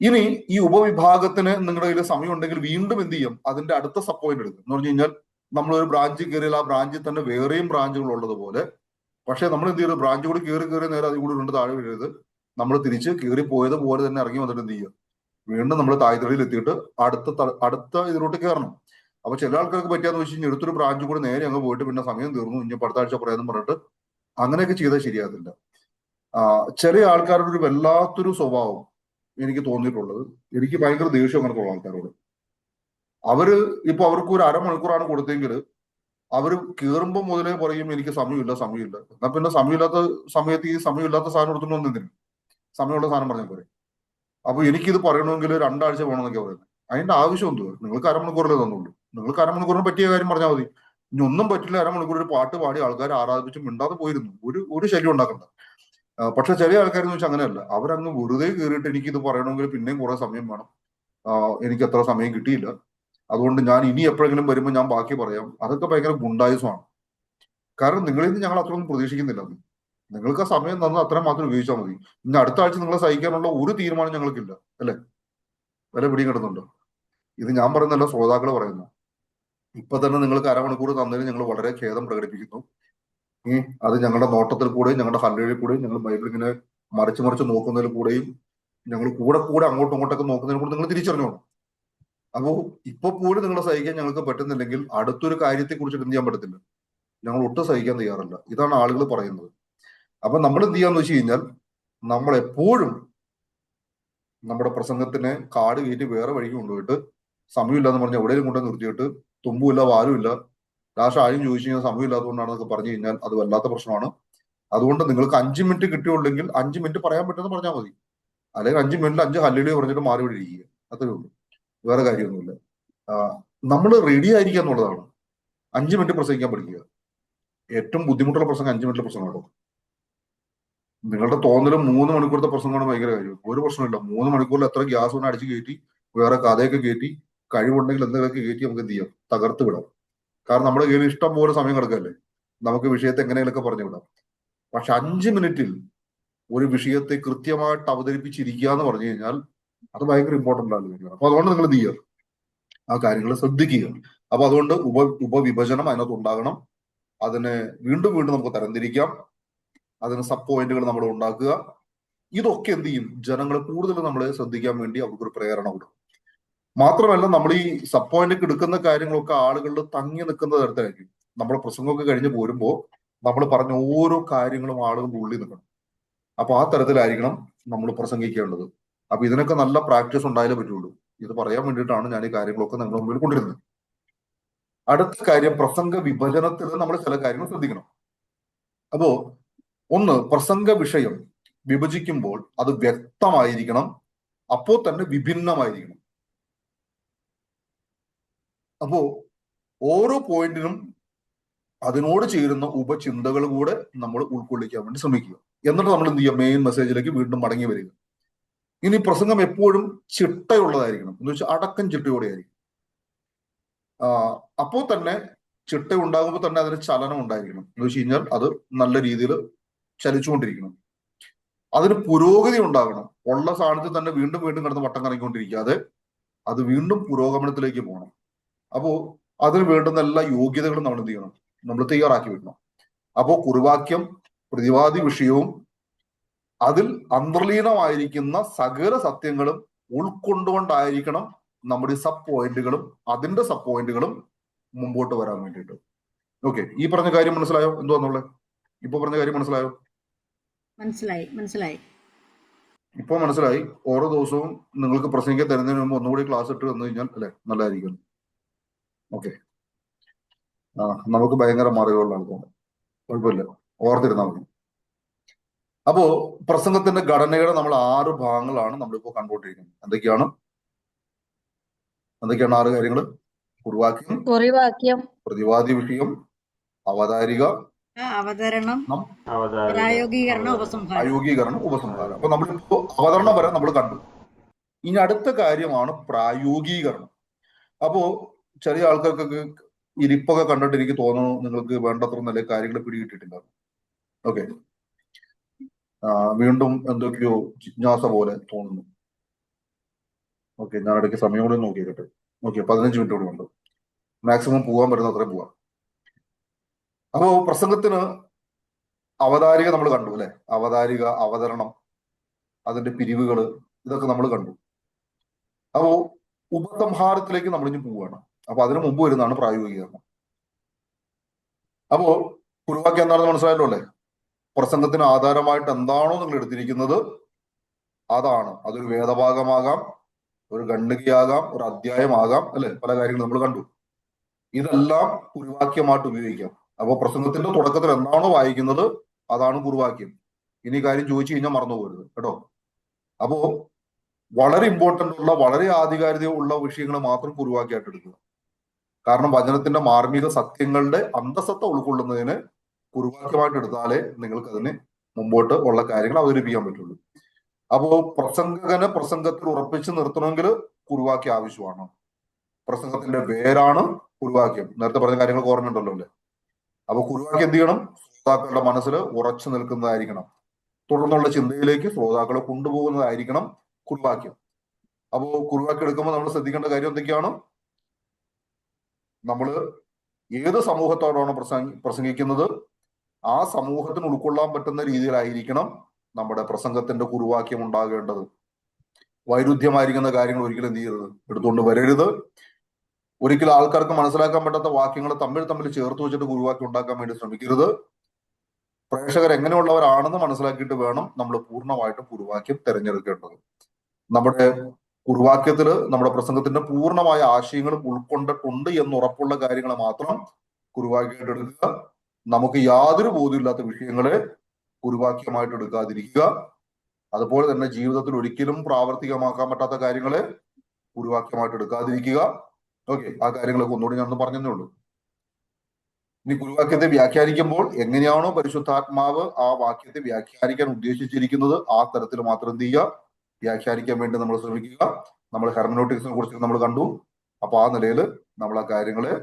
ഇനി ഈ ഉപവിഭാഗത്തിന് നിങ്ങളുടെ കയ്യിൽ സമയം ഉണ്ടെങ്കിൽ വീണ്ടും എന്ത് ചെയ്യും, അതിന്റെ അടുത്ത സബ് പോയിന്റ് എടുക്കും. എന്ന് പറഞ്ഞു കഴിഞ്ഞാൽ നമ്മൾ ഒരു ബ്രാഞ്ചിൽ കയറിയാൽ ആ ബ്രാഞ്ചിൽ തന്നെ വേറെയും ബ്രാഞ്ചുകൾ ഉള്ളതുപോലെ, പക്ഷെ നമ്മൾ എന്ത് ചെയ്യും, ബ്രാഞ്ച് കൂടി കയറി നേരെ അതിൽ കൂടി രണ്ട് താഴെ വീഴരുത്. നമ്മൾ തിരിച്ച് കയറി പോയത് പോലെ തന്നെ ഇറങ്ങി വന്നിട്ട് എന്ത് ചെയ്യുക, വീണ്ടും നമ്മൾ തായ്തടിയിൽ എത്തിയിട്ട് അടുത്ത ഇതിലോട്ട് കയറണം. അപ്പൊ ചില ആൾക്കാർക്ക് പറ്റിയാന്ന് വെച്ച് കഴിഞ്ഞാൽ എടുത്തൊരു ബ്രാഞ്ച് കൂടി നേരെ അങ്ങ് പോയിട്ട് പിന്നെ സമയം തീർന്നു, ഇനി അടുത്ത ആഴ്ച പറയാമെന്ന് പറഞ്ഞിട്ട് അങ്ങനെയൊക്കെ ചെയ്താൽ ശരിയാകത്തില്ല. ചില ആൾക്കാരുടെ ഒരു വല്ലാത്തൊരു സ്വഭാവം എനിക്ക് തോന്നിയിട്ടുള്ളത്, എനിക്ക് ഭയങ്കര ദേഷ്യം അങ്ങനത്തെ ഉള്ള ആൾക്കാരോട്. അവര് ഇപ്പൊ അവർക്ക് ഒരു അരമണിക്കൂറാണ് കൊടുത്തെങ്കിൽ അവര് കയറുമ്പോൾ മുതലേ പറയും എനിക്ക് സമയമില്ല. എന്നാ പിന്നെ സമയമില്ലാത്ത സമയത്ത് ഈ സമയമില്ലാത്ത സാധനം എടുത്തുകൊണ്ട് വന്നിരുന്നു, സമയമുള്ള സാധനം പറഞ്ഞാൽ പോരെ. അപ്പൊ എനിക്കിത് പറയണമെങ്കിൽ 2 ആഴ്ച വേണമെന്നൊക്കെ പറയുന്നത്. അതിന്റെ ആവശ്യം എന്തോ, നിങ്ങൾക്ക് അരമണിക്കൂറിലേ തന്നുള്ളൂ. നിങ്ങൾക്ക് അരമണിക്കൂറിന് പറ്റിയ കാര്യം പറഞ്ഞാൽ മതി. ഇനി ഒന്നും പറ്റില്ല, അരമണിക്കൂർ ഒരു പാട്ട് പാടി ആൾക്കാരെ ആരാധിച്ച് മിണ്ടാതെ പോയിരുന്നു, ഒരു ശല്യം ഉണ്ടാക്കണ്ട. പക്ഷെ ചില ആൾക്കാരെന്ന് വെച്ചാൽ അങ്ങനെയല്ല. അവരങ്ങ് വെറുതെ കയറിയിട്ട് എനിക്കിത് പറയണമെങ്കിൽ പിന്നെയും കുറെ സമയം വേണം, എനിക്ക് അത്ര സമയം കിട്ടിയില്ല, അതുകൊണ്ട് ഞാൻ ഇനി എപ്പോഴെങ്കിലും വരുമ്പോൾ ഞാൻ ബാക്കി പറയാം. അതൊക്കെ ഭയങ്കര ഗുണ്ടായുസമാണ്. കാരണം നിങ്ങളിൽ നിന്ന് ഞങ്ങൾ അത്രയൊന്നും പ്രതീക്ഷിക്കുന്നില്ല. നിങ്ങൾക്ക് ആ സമയം തന്ന് അത്രയും മാത്രം ഉപയോഗിച്ചാൽ മതി. ഇനി അടുത്ത ആഴ്ച നിങ്ങളെ സഹിക്കാനുള്ള ഒരു തീരുമാനം ഞങ്ങൾക്കില്ല, അല്ലെ? വില പിടിയും കിട്ടുന്നുണ്ടോ? ഇത് ഞാൻ പറയുന്നല്ല, ശ്രോതാക്കൾ പറയുന്നു. ഇപ്പൊ തന്നെ നിങ്ങൾക്ക് അരമണിക്കൂർ തന്നതിന് ഞങ്ങൾ വളരെ ഖേദം പ്രകടിപ്പിക്കുന്നു. അത് ഞങ്ങളുടെ നോട്ടത്തിൽ കൂടെയും ഞങ്ങളുടെ ഹല്ലേലൂയയിൽ കൂടെയും ഞങ്ങൾ ബൈബിൾ ഇങ്ങനെ മറിച്ച് നോക്കുന്നതിൽ കൂടെയും ഞങ്ങൾ കൂടെ അങ്ങോട്ടും ഇങ്ങോട്ടൊക്കെ നോക്കുന്നതിൽ കൂടെ നിങ്ങൾ തിരിച്ചറിഞ്ഞോളൂ. അപ്പോ ഇപ്പൊ പോലും നിങ്ങളെ സഹിക്കാൻ ഞങ്ങൾക്ക് പറ്റുന്നില്ലെങ്കിൽ അടുത്തൊരു കാര്യത്തെ കുറിച്ചിട്ട് എന്ത് ചെയ്യാൻ പറ്റത്തില്ല, ഞങ്ങൾ ഒട്ടും സഹിക്കാൻ തയ്യാറല്ല. ഇതാണ് ആളുകൾ പറയുന്നത്. അപ്പൊ നമ്മൾ എന്ത് ചെയ്യാന്ന് വെച്ച് കഴിഞ്ഞാൽ, നമ്മൾ എപ്പോഴും നമ്മുടെ പ്രസംഗത്തിനെ കാട് കയറ്റി വേറെ വഴിക്ക് കൊണ്ടുപോയിട്ട് സമയമില്ല എന്ന് പറഞ്ഞാൽ എവിടെയും കൊണ്ടു നിർത്തിയിട്ട് തുമ്പുമില്ല വാലുമില്ല, ലാസ്റ്റ് ആരും ചോദിച്ചു കഴിഞ്ഞാൽ സമയമില്ലാത്തതുകൊണ്ടാണെന്നൊക്കെ പറഞ്ഞു കഴിഞ്ഞാൽ അത് വല്ലാത്ത പ്രശ്നമാണ്. അതുകൊണ്ട് നിങ്ങൾക്ക് 5 മിനിറ്റ് കിട്ടിയുള്ളെങ്കിൽ 5 മിനിറ്റ് പറയാൻ പറ്റുമെന്ന് പറഞ്ഞാൽ മതി. അല്ലെങ്കിൽ 5 മിനിറ്റിൽ 5 ഹല്ലേലൂയ പറഞ്ഞിട്ട് മാറി വിടിയിരിക്കുക, അത്രേ ഉള്ളൂ. വേറെ കാര്യമൊന്നുമില്ല. നമ്മൾ റെഡി ആയിരിക്കുക എന്നുള്ളതാണ്. 5 മിനിറ്റ് പ്രസംഗിക്കാൻ പഠിക്കുക. ഏറ്റവും ബുദ്ധിമുട്ടുള്ള പ്രസംഗം 5 മിനിറ്റിലെ പ്രസംഗമാണോ. നിങ്ങളുടെ തോന്നലും 3 മണിക്കൂറത്തെ പ്രസംഗമാണ് ഭയങ്കര കാര്യം. ഒരു പ്രശ്നമില്ല. 3 മണിക്കൂറിൽ എത്ര ഗ്യാസ് കൊണ്ട് അടിച്ച് കയറ്റി, വേറെ കഥയൊക്കെ കയറ്റി, കഴിവുണ്ടെങ്കിൽ എന്തൊക്കെ കയറ്റി നമുക്ക് എന്ത് ചെയ്യാം, തകർത്ത് വിടാം. കാരണം നമ്മുടെ കയ്യിൽ ഇഷ്ടം പോലെ സമയം കിടക്കല്ലേ, നമുക്ക് വിഷയത്തെ എങ്ങനെയൊക്കെ പറഞ്ഞു വിടാം. പക്ഷെ 5 മിനിറ്റിൽ ഒരു വിഷയത്തെ കൃത്യമായിട്ട് അവതരിപ്പിച്ചിരിക്കുക എന്ന് പറഞ്ഞു കഴിഞ്ഞാൽ അത് ഭയങ്കര ഇമ്പോർട്ടന്റ് ആണ്. അപ്പൊ അതുകൊണ്ട് നിങ്ങൾ എന്ത് ചെയ്യുക, ആ കാര്യങ്ങൾ ശ്രദ്ധിക്കുക. അപ്പൊ അതുകൊണ്ട് ഉപവിഭജനം അതിനകത്ത് ഉണ്ടാകണം. അതിനെ വീണ്ടും നമുക്ക് തരംതിരിക്കാം. അതിന് സബ് പോയിന്റുകൾ നമ്മൾ ഉണ്ടാക്കുക. ഇതൊക്കെ എന്ത് ചെയ്യും, ജനങ്ങളെ കൂടുതൽ നമ്മളെ ശ്രദ്ധിക്കാൻ വേണ്ടി അവർക്കൊരു പ്രേരണ കൊടുക്കും. മാത്രമല്ല, നമ്മൾ ഈ സബ് പോയിന്റ് എടുക്കുന്ന കാര്യങ്ങളൊക്കെ ആളുകളിൽ തങ്ങി നിൽക്കുന്ന തരത്തിലായിരിക്കും. നമ്മുടെ പ്രസംഗമൊക്കെ കഴിഞ്ഞ് പോരുമ്പോൾ നമ്മൾ പറഞ്ഞ ഓരോ കാര്യങ്ങളും ആളുകളുടെ ഉള്ളിൽ നിൽക്കണം. അപ്പൊ ആ തരത്തിലായിരിക്കണം നമ്മൾ പ്രസംഗിക്കേണ്ടത്. അപ്പൊ ഇതിനൊക്കെ നല്ല പ്രാക്ടീസ് ഉണ്ടായാലേ പറ്റുള്ളൂ. ഇത് പറയാൻ വേണ്ടിയിട്ടാണ് ഞാൻ ഈ കാര്യങ്ങളൊക്കെ നിങ്ങളുടെ മുമ്പിൽ കൊണ്ടിരുന്നത്. അടുത്ത കാര്യം, പ്രസംഗ വിഭജനത്തിൽ നമ്മൾ ചില കാര്യങ്ങൾ ശ്രദ്ധിക്കണം. അപ്പോ ഒന്ന്, പ്രസംഗ വിഷയം വിഭജിക്കുമ്പോൾ അത് വ്യക്തമായിരിക്കണം, അപ്പോൾ തന്നെ വിഭിന്നമായിരിക്കണം. അപ്പോ ഓരോ പോയിന്റിനും അതിനോട് ചേരുന്ന ഉപചിന്തകൾ കൂടെ നമ്മൾ ഉൾക്കൊള്ളിക്കാൻ വേണ്ടി ശ്രമിക്കുക. എന്നിട്ട് നമ്മൾ എന്ത് ചെയ്യുക, മെയിൻ മെസ്സേജിലേക്ക് വീണ്ടും മടങ്ങി വരിക. ഇനി പ്രസംഗം എപ്പോഴും ചിട്ടയുള്ളതായിരിക്കണം, എന്ന് വെച്ചാൽ അടക്കം ചിട്ടയോടെ ആയിരിക്കും. അപ്പോൾ തന്നെ ചിട്ട ഉണ്ടാകുമ്പോൾ തന്നെ അതിന് ചലനം ഉണ്ടായിരിക്കണം, എന്ന് വെച്ച് കഴിഞ്ഞാൽ അത് നല്ല രീതിയിൽ ചലിച്ചുകൊണ്ടിരിക്കണം. അതിന് പുരോഗതി ഉണ്ടാകണം. ഉള്ള സ്ഥാനത്ത് തന്നെ വീണ്ടും വീണ്ടും കിടന്ന് വട്ടം കറങ്ങിക്കൊണ്ടിരിക്കാതെ അത് വീണ്ടും പുരോഗമനത്തിലേക്ക് പോകണം. അപ്പോ അതിന് വേണ്ടുന്ന എല്ലാ യോഗ്യതകളും നമ്മൾ എന്ത് ചെയ്യണം, നമ്മൾ തയ്യാറാക്കി വെക്കണം. അപ്പോ കുറുവാക്യം, പ്രതിവാദി വിഷയവും അതിൽ അന്തർലീനമായിരിക്കുന്ന സകല സത്യങ്ങളും ഉൾക്കൊണ്ടുകൊണ്ടായിരിക്കണം നമ്മുടെ സബ് പോയിന്റുകളും അതിന്റെ സബ് പോയിന്റുകളും മുമ്പോട്ട് വരാൻ വേണ്ടിയിട്ട്. ഓക്കെ, ഈ പറഞ്ഞ കാര്യം മനസ്സിലായോ? എന്തുവാന്നുള്ളത് ഇപ്പൊ പറഞ്ഞ കാര്യം മനസ്സിലായോ? മനസ്സിലായി. ഇപ്പൊ മനസ്സിലായി. ഓരോ ദിവസവും നിങ്ങൾക്ക് പ്രസംഗിക്കാൻ തരുന്നതിന് മുമ്പ് ഒന്നുകൂടി ക്ലാസ് ഇട്ട് വന്നു കഴിഞ്ഞാൽ അല്ലെ നല്ലതായിരിക്കും. ഓക്കെ, നമുക്ക് ഭയങ്കര മറിവുള്ള ആൾക്കാണ്, കുഴപ്പമില്ല, ഓർത്തിരുന്നാൽ മതി. അപ്പോ പ്രസംഗത്തിന്റെ ഘടനയുടെ നമ്മൾ 6 ഭാഗങ്ങളാണ് നമ്മളിപ്പോ കണ്ടുകൊണ്ടിരിക്കുന്നത്. എന്തൊക്കെയാണ് 6 കാര്യങ്ങൾ? കുറുവാക്യം, പ്രതിവാദി വിഷയം, അവതാരിക, അവതരണം, അവതാരിക, ഉപസംഹാരം. ഉപസംഹാരം. അപ്പൊ നമ്മളിപ്പോ അവതരണം വരെ നമ്മൾ കണ്ടു. ഇനി അടുത്ത കാര്യമാണ് പ്രായോഗീകരണം. അപ്പോ ചെറിയ ആൾക്കാർക്കൊക്കെ ഇരിപ്പൊക്കെ കണ്ടിട്ട് എനിക്ക് തോന്നുന്നു നിങ്ങൾക്ക് വേണ്ടത്ര നല്ല കാര്യങ്ങൾ പിടികിട്ടിട്ടുണ്ടാകും. ഓക്കെ, വീണ്ടും എന്തൊക്കെയോ ജിജ്ഞാസ പോലെ തോന്നുന്നു. ഓക്കെ, ഞാൻ ഇടയ്ക്ക് സമയം കൂടി നോക്കിയിട്ട്. ഓക്കെ, 15 മിനിറ്റ് കൂടി ഉണ്ട്. മാക്സിമം പോകാൻ പറ്റുന്ന അത്രയും പോവാം. അപ്പോ പ്രസംഗത്തിന് അവതാരിക നമ്മൾ കണ്ടു അല്ലെ, അവതാരിക, അവതരണം, അതിന്റെ പിരിവുകൾ, ഇതൊക്കെ നമ്മൾ കണ്ടു. അപ്പോ ഉപസംഹാരത്തിലേക്ക് നമ്മൾ ഇനി പോവുകയാണ്. അപ്പൊ അതിനു മുമ്പ് വരുന്നതാണ് പ്രായോഗികരണം. അപ്പോ കുറുവാക്യം എന്താണെന്ന് മനസ്സിലായല്ലോ അല്ലെ? പ്രസംഗത്തിന് ആധാരമായിട്ട് എന്താണോ നിങ്ങൾ എടുത്തിരിക്കുന്നത് അതാണ്. അതൊരു വേദഭാഗമാകാം, ഒരു ഖണ്ഡികയാകാം, ഒരു അധ്യായമാകാം അല്ലെ, പല കാര്യങ്ങളും നമ്മൾ കണ്ടു. ഇതെല്ലാം കുറുവാക്യമായിട്ട് ഉപയോഗിക്കാം. അപ്പൊ പ്രസംഗത്തിന്റെ തുടക്കത്തിൽ എന്താണോ വായിക്കുന്നത് അതാണ് കുറുവാക്യം. ഇനി കാര്യം ചോദിച്ചു കഴിഞ്ഞാൽ മറന്നു പോകരുത് കേട്ടോ. അപ്പോ വളരെ ഇമ്പോർട്ടന്റ് ഉള്ള, വളരെ ആധികാരികത വിഷയങ്ങൾ മാത്രം കുറുവാക്യമായിട്ട് എടുക്കുക. കാരണം വചനത്തിന്റെ മാർമിക സത്യങ്ങളുടെ അന്തസത്ത ഉൾക്കൊള്ളുന്നതിന് കുറുവാക്യമായിട്ട് എടുത്താലേ നിങ്ങൾക്ക് അതിന് മുമ്പോട്ട് ഉള്ള കാര്യങ്ങൾ അവതരിപ്പിക്കാൻ പറ്റുള്ളൂ. അപ്പോ പ്രസംഗകനെ പ്രസംഗത്തിൽ ഉറപ്പിച്ച് നിർത്തണമെങ്കിൽ കുറുവാക്യം ആവശ്യമാണ്. പ്രസംഗത്തിന്റെ വേരാണ് കുറുവാക്യം. നേരത്തെ പറഞ്ഞ കാര്യങ്ങൾ ഓർമ്മയുണ്ടല്ലോ അല്ലെ? അപ്പൊ കുറുവാക്യം എന്ത് ചെയ്യണം? ശ്രോതാക്കളുടെ മനസ്സിൽ ഉറച്ചു നിൽക്കുന്നതായിരിക്കണം. തുടർന്നുള്ള ചിന്തയിലേക്ക് ശ്രോതാക്കളെ കൊണ്ടുപോകുന്നതായിരിക്കണം കുറുവാക്യം. അപ്പോ കുറുവാക്യം എടുക്കുമ്പോൾ നമ്മൾ ശ്രദ്ധിക്കേണ്ട കാര്യം എന്തൊക്കെയാണ്? നമ്മൾ ഏത് സമൂഹത്തോടാണ് പ്രസംഗിക്കുന്നത് ആ സമൂഹത്തിന് ഉൾക്കൊള്ളാൻ പറ്റുന്ന രീതിയിലായിരിക്കണം നമ്മുടെ പ്രസംഗത്തിന്റെ കുറുവാക്യം ഉണ്ടാകേണ്ടത്. വൈരുദ്ധ്യമായിരിക്കുന്ന കാര്യങ്ങൾ ഒരിക്കലും എന്ത് ചെയ്യരുത്, എടുത്തുകൊണ്ട് വരരുത്. ഒരിക്കലും ആൾക്കാർക്ക് മനസ്സിലാക്കാൻ പറ്റാത്ത വാക്യങ്ങൾ തമ്മിൽ ചേർത്ത് വെച്ചിട്ട് കുറുവാക്യം ഉണ്ടാക്കാൻ വേണ്ടി ശ്രമിക്കരുത്. പ്രേക്ഷകർ എങ്ങനെയുള്ളവരാണെന്ന് മനസ്സിലാക്കിയിട്ട് വേണം നമ്മൾ പൂർണ്ണമായിട്ടും കുറുവാക്യം തിരഞ്ഞെടുക്കേണ്ടത്. നമ്മുടെ കുറുവാക്യത്തില് നമ്മുടെ പ്രസംഗത്തിന്റെ പൂർണ്ണമായ ആശയങ്ങൾ ഉൾക്കൊണ്ടിട്ടുണ്ട് എന്ന് ഉറപ്പുള്ള കാര്യങ്ങൾ മാത്രം കുറുവാക്യമായിട്ട് എടുക്കുക. നമുക്ക് യാതൊരു ബോധ്യമില്ലാത്ത വിഷയങ്ങളെ കുറുവാക്യമായിട്ട് എടുക്കാതിരിക്കുക. അതുപോലെ തന്നെ ജീവിതത്തിൽ ഒരിക്കലും പ്രാവർത്തികമാക്കാൻ പറ്റാത്ത കാര്യങ്ങളെ കുറുവാക്യമായിട്ട് എടുക്കാതിരിക്കുക. ഓക്കെ, ആ കാര്യങ്ങളൊക്കെ ഒന്നുകൂടി ഞാൻ പറഞ്ഞതേ ഉള്ളൂ. ഇനി കുറുവാക്യത്തെ വ്യാഖ്യാനിക്കുമ്പോൾ എങ്ങനെയാണോ പരിശുദ്ധാത്മാവ് ആ വാക്യത്തെ വ്യാഖ്യാനിക്കാൻ ഉദ്ദേശിച്ചിരിക്കുന്നത് ആ തരത്തിൽ മാത്രം എന്ത് ചെയ്യുക, വ്യാഖ്യാനിക്കാൻ വേണ്ടി നമ്മൾ ശ്രമിക്കുക. നമ്മൾ ഹെർമനോട്ടിക്സിനെ കുറിച്ച് നമ്മൾ കണ്ടു. അപ്പൊ ആ നിലയിൽ നമ്മൾ ആ കാര്യങ്ങളെ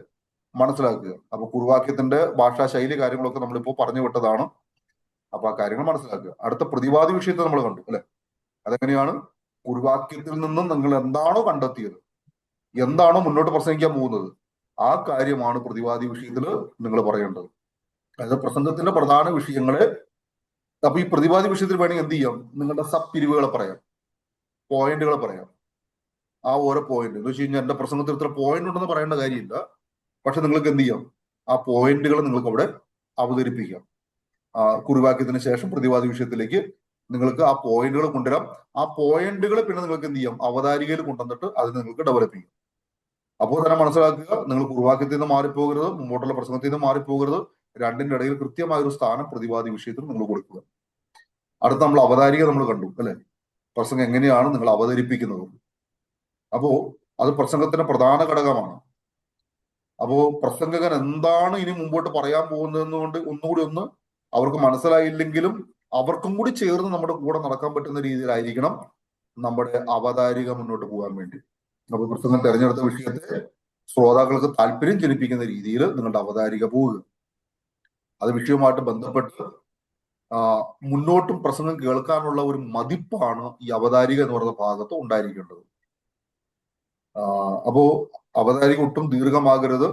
മനസ്സിലാക്കുക. അപ്പൊ കുറുവാക്യത്തിന്റെ ഭാഷാ ശൈലി കാര്യങ്ങളൊക്കെ നമ്മളിപ്പോ പറഞ്ഞു വിട്ടതാണ്. അപ്പൊ ആ കാര്യങ്ങൾ മനസ്സിലാക്കുക. അടുത്ത പ്രതിവാദി വിഷയത്തെ നമ്മൾ കണ്ടു അല്ലെ? അതെങ്ങനെയാണ്? കുറുവാക്യത്തിൽ നിന്നും നിങ്ങൾ എന്താണോ കണ്ടെത്തിയത്, എന്താണോ മുന്നോട്ട് പ്രസംഗിക്കാൻ പോകുന്നത് ആ കാര്യമാണ് പ്രതിവാദി വിഷയത്തിൽ നിങ്ങൾ പറയേണ്ടത്. അതായത് പ്രസംഗത്തിന്റെ പ്രധാന വിഷയങ്ങളെ. അപ്പൊ ഈ പ്രതിവാദി വിഷയത്തിൽ വേണമെങ്കിൽ എന്ത് ചെയ്യാം, നിങ്ങളുടെ സബ് പിരിവുകളെ പറയാം, പോയിന്റുകളെ പറയാം. ആ ഓരോ പോയിന്റ് എന്ന് വെച്ച് കഴിഞ്ഞാൽ എന്റെ പ്രസംഗത്തിൽ ഇത്ര പോയിന്റ് ഉണ്ടെന്ന് പറയേണ്ട കാര്യമില്ല. പക്ഷെ നിങ്ങൾക്ക് എന്ത് ചെയ്യാം, ആ പോയിന്റുകൾ നിങ്ങൾക്ക് അവിടെ അവതരിപ്പിക്കാം. കുറുവാക്യത്തിന് ശേഷം പ്രതിവാദി വിഷയത്തിലേക്ക് നിങ്ങൾക്ക് ആ പോയിന്റുകൾ കൊണ്ടുവരാം. ആ പോയിന്റുകൾ പിന്നെ നിങ്ങൾക്ക് എന്ത് ചെയ്യാം, അവതാരികയിൽ കൊണ്ടുവന്നിട്ട് അത് നിങ്ങൾക്ക് ഡെവലപ്പ് ചെയ്യാം. അപ്പോൾ തന്നെ മനസ്സിലാക്കുക, നിങ്ങൾ കുറുവാക്യത്തിൽ നിന്ന് മാറിപ്പോകരുത്, മുമ്പോട്ടുള്ള പ്രസംഗത്തിൽ നിന്ന് മാറിപ്പോകരുത്. രണ്ടിന്റെ ഇടയിൽ കൃത്യമായ ഒരു സ്ഥാനം പ്രതിവാദി വിഷയത്തിൽ നിങ്ങൾ കൊടുക്കുക. അടുത്ത നമ്മൾ അവതാരിക നമ്മൾ കണ്ടു അല്ലെ, പ്രസംഗം എങ്ങനെയാണ് നിങ്ങൾ അവതരിപ്പിക്കുന്നത്. അപ്പോ അത് പ്രസംഗത്തിന്റെ പ്രധാന ഘടകമാണ്. അപ്പോ പ്രസംഗകൻ എന്താണ് ഇനി മുമ്പോട്ട് പറയാൻ പോകുന്നതെന്നുകൊണ്ട് ഒന്നുകൂടി ഒന്ന് അവർക്ക് മനസ്സിലായില്ലെങ്കിലും അവർക്കും കൂടി ചേർന്ന് നമ്മുടെ കൂടെ നടക്കാൻ പറ്റുന്ന രീതിയിലായിരിക്കണം നമ്മുടെ അവതാരിക മുന്നോട്ട് പോകാൻ വേണ്ടി. അപ്പൊ പ്രസംഗം തെരഞ്ഞെടുത്ത വിഷയത്തെ ശ്രോതാക്കൾക്ക് താല്പര്യം ജനിപ്പിക്കുന്ന രീതിയിൽ നിങ്ങളുടെ അവതാരിക പോവുക. അത് വിഷയവുമായിട്ട് ബന്ധപ്പെട്ട് മുന്നോട്ടും പ്രസംഗം കേൾക്കാനുള്ള ഒരു മതിപ്പാണ് ഈ അവതാരിക എന്ന് പറയുന്ന ഭാഗത്ത് ഉണ്ടായിരിക്കേണ്ടത്. അപ്പോ അവതാരിക ഒട്ടും ദീർഘമാകരുത്.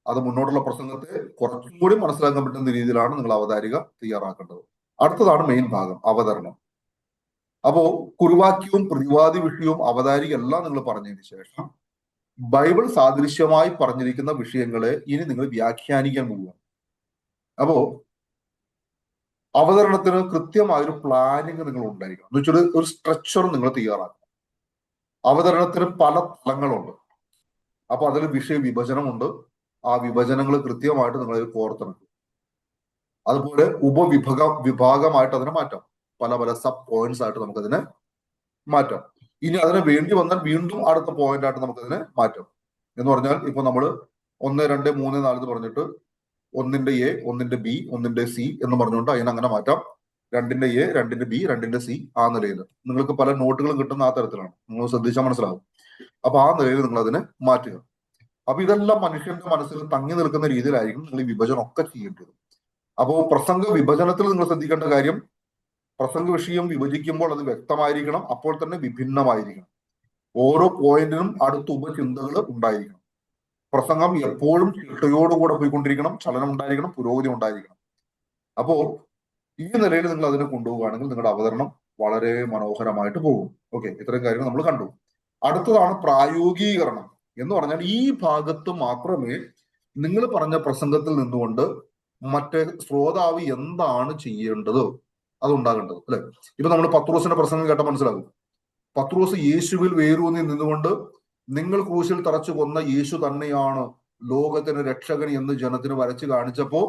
അത് മുന്നോട്ടുള്ള പ്രസംഗത്തെ കുറച്ചും കൂടി മനസ്സിലാക്കാൻ പറ്റുന്ന രീതിയിലാണ് നിങ്ങൾ അവതാരിക തയ്യാറാക്കേണ്ടത്. അടുത്തതാണ് മെയിൻ ഭാഗം, അവതരണം. അപ്പോ കുറുവാക്യവും പ്രതിവാദി വിഷയവും അവതാരിക എല്ലാം നിങ്ങൾ പറഞ്ഞതിന് ശേഷം ബൈബിൾ സാദൃശ്യമായി പറഞ്ഞിരിക്കുന്ന വിഷയങ്ങളെ ഇനി നിങ്ങൾ വ്യാഖ്യാനിക്കാൻ പോവുക. അപ്പോ അവതരണത്തിന് കൃത്യമായൊരു പ്ലാനിങ് നിങ്ങൾ ഉണ്ടായിരിക്കണം. എന്ന് വെച്ചാൽ ഒരു സ്ട്രക്ചർ നിങ്ങൾ തയ്യാറാക്കണം. അവതരണത്തിന് പല തലങ്ങളുണ്ട്. അപ്പൊ അതിൽ വിഷയ വിഭജനമുണ്ട്. ആ വിഭജനങ്ങൾ കൃത്യമായിട്ട് നിങ്ങൾ കോർത്തിണക്കും. അതുപോലെ വിഭാഗമായിട്ട് അതിനെ മാറ്റാം. പല പല സബ് പോയിന്റ്സ് ആയിട്ട് നമുക്കതിനെ മാറ്റാം. ഇനി അതിനെ വേണ്ടി വന്നാൽ വീണ്ടും അടുത്ത പോയിന്റ് ആയിട്ട് നമുക്കതിനെ മാറ്റാം. എന്ന് പറഞ്ഞാൽ ഇപ്പൊ നമ്മൾ 1, 2, 3, 4 എന്ന് പറഞ്ഞിട്ട് 1ന്റെ എ, 1ന്റെ ബി, 1ന്റെ സി എന്ന് പറഞ്ഞുകൊണ്ട് അതിനെ അങ്ങനെ മാറ്റാം. 2ന്റെ എ, 2ന്റെ ബി, 2ന്റെ സി, ആ നിലയിൽ നിങ്ങൾക്ക് പല നോട്ടുകളും കിട്ടുന്ന ആ തരത്തിലാണ്. നിങ്ങൾ ശ്രദ്ധിച്ചാൽ മനസ്സിലാവും. അപ്പൊ ആ നിലയിൽ നിങ്ങൾ അതിനെ മാറ്റുക. അപ്പൊ ഇതെല്ലാം മനുഷ്യന്റെ മനസ്സിൽ തങ്ങി നിൽക്കുന്ന രീതിയിലായിരിക്കും നിങ്ങൾ ഈ വിഭജനം ഒക്കെ ചെയ്യേണ്ടത്. അപ്പോ പ്രസംഗ വിഭജനത്തിൽ നിങ്ങൾ ശ്രദ്ധിക്കേണ്ട കാര്യം, പ്രസംഗ വിഷയം വിഭജിക്കുമ്പോൾ അത് വ്യക്തമായിരിക്കണം, അപ്പോൾ തന്നെ വിഭിന്നമായിരിക്കണം. ഓരോ പോയിന്റിനും അടുത്ത ഉപചിന്തകൾ ഉണ്ടായിരിക്കണം. പ്രസംഗം എപ്പോഴും ചിട്ടയോടുകൂടെ പോയിക്കൊണ്ടിരിക്കണം, ചലനം ഉണ്ടായിരിക്കണം, പുരോഗതി ഉണ്ടായിരിക്കണം. അപ്പോ ഈ നിലയിൽ നിങ്ങൾ അതിനെ കൊണ്ടുപോവുകയാണെങ്കിൽ നിങ്ങളുടെ അവതരണം വളരെ മനോഹരമായിട്ട് പോകും. ഓക്കെ, ഇത്രയും കാര്യങ്ങൾ നമ്മൾ കണ്ടു. അടുത്തതാണ് പ്രായോഗീകരണം എന്ന് പറഞ്ഞാൽ ഈ ഭാഗത്ത് മാത്രമേ നിങ്ങൾ പറഞ്ഞ പ്രസംഗത്തിൽ നിന്നുകൊണ്ട് മറ്റേ ശ്രോതാവ് എന്താണ് ചെയ്യേണ്ടത് അതുണ്ടാകേണ്ടത് അല്ലെ. ഇപ്പൊ നമ്മൾ പത്രോസിന്റെ പ്രസംഗം കേട്ടാൽ മനസ്സിലാകും. പത്രോസ് യേശുവിൽ വേരൂന്നി നിന്നുകൊണ്ട് നിങ്ങൾ ക്രൂശിൽ തറച്ചു കൊന്ന യേശു തന്നെയാണ് ലോകത്തിന് രക്ഷകൻ എന്ന് ജനത്തിന് വരച്ചു കാണിച്ചപ്പോ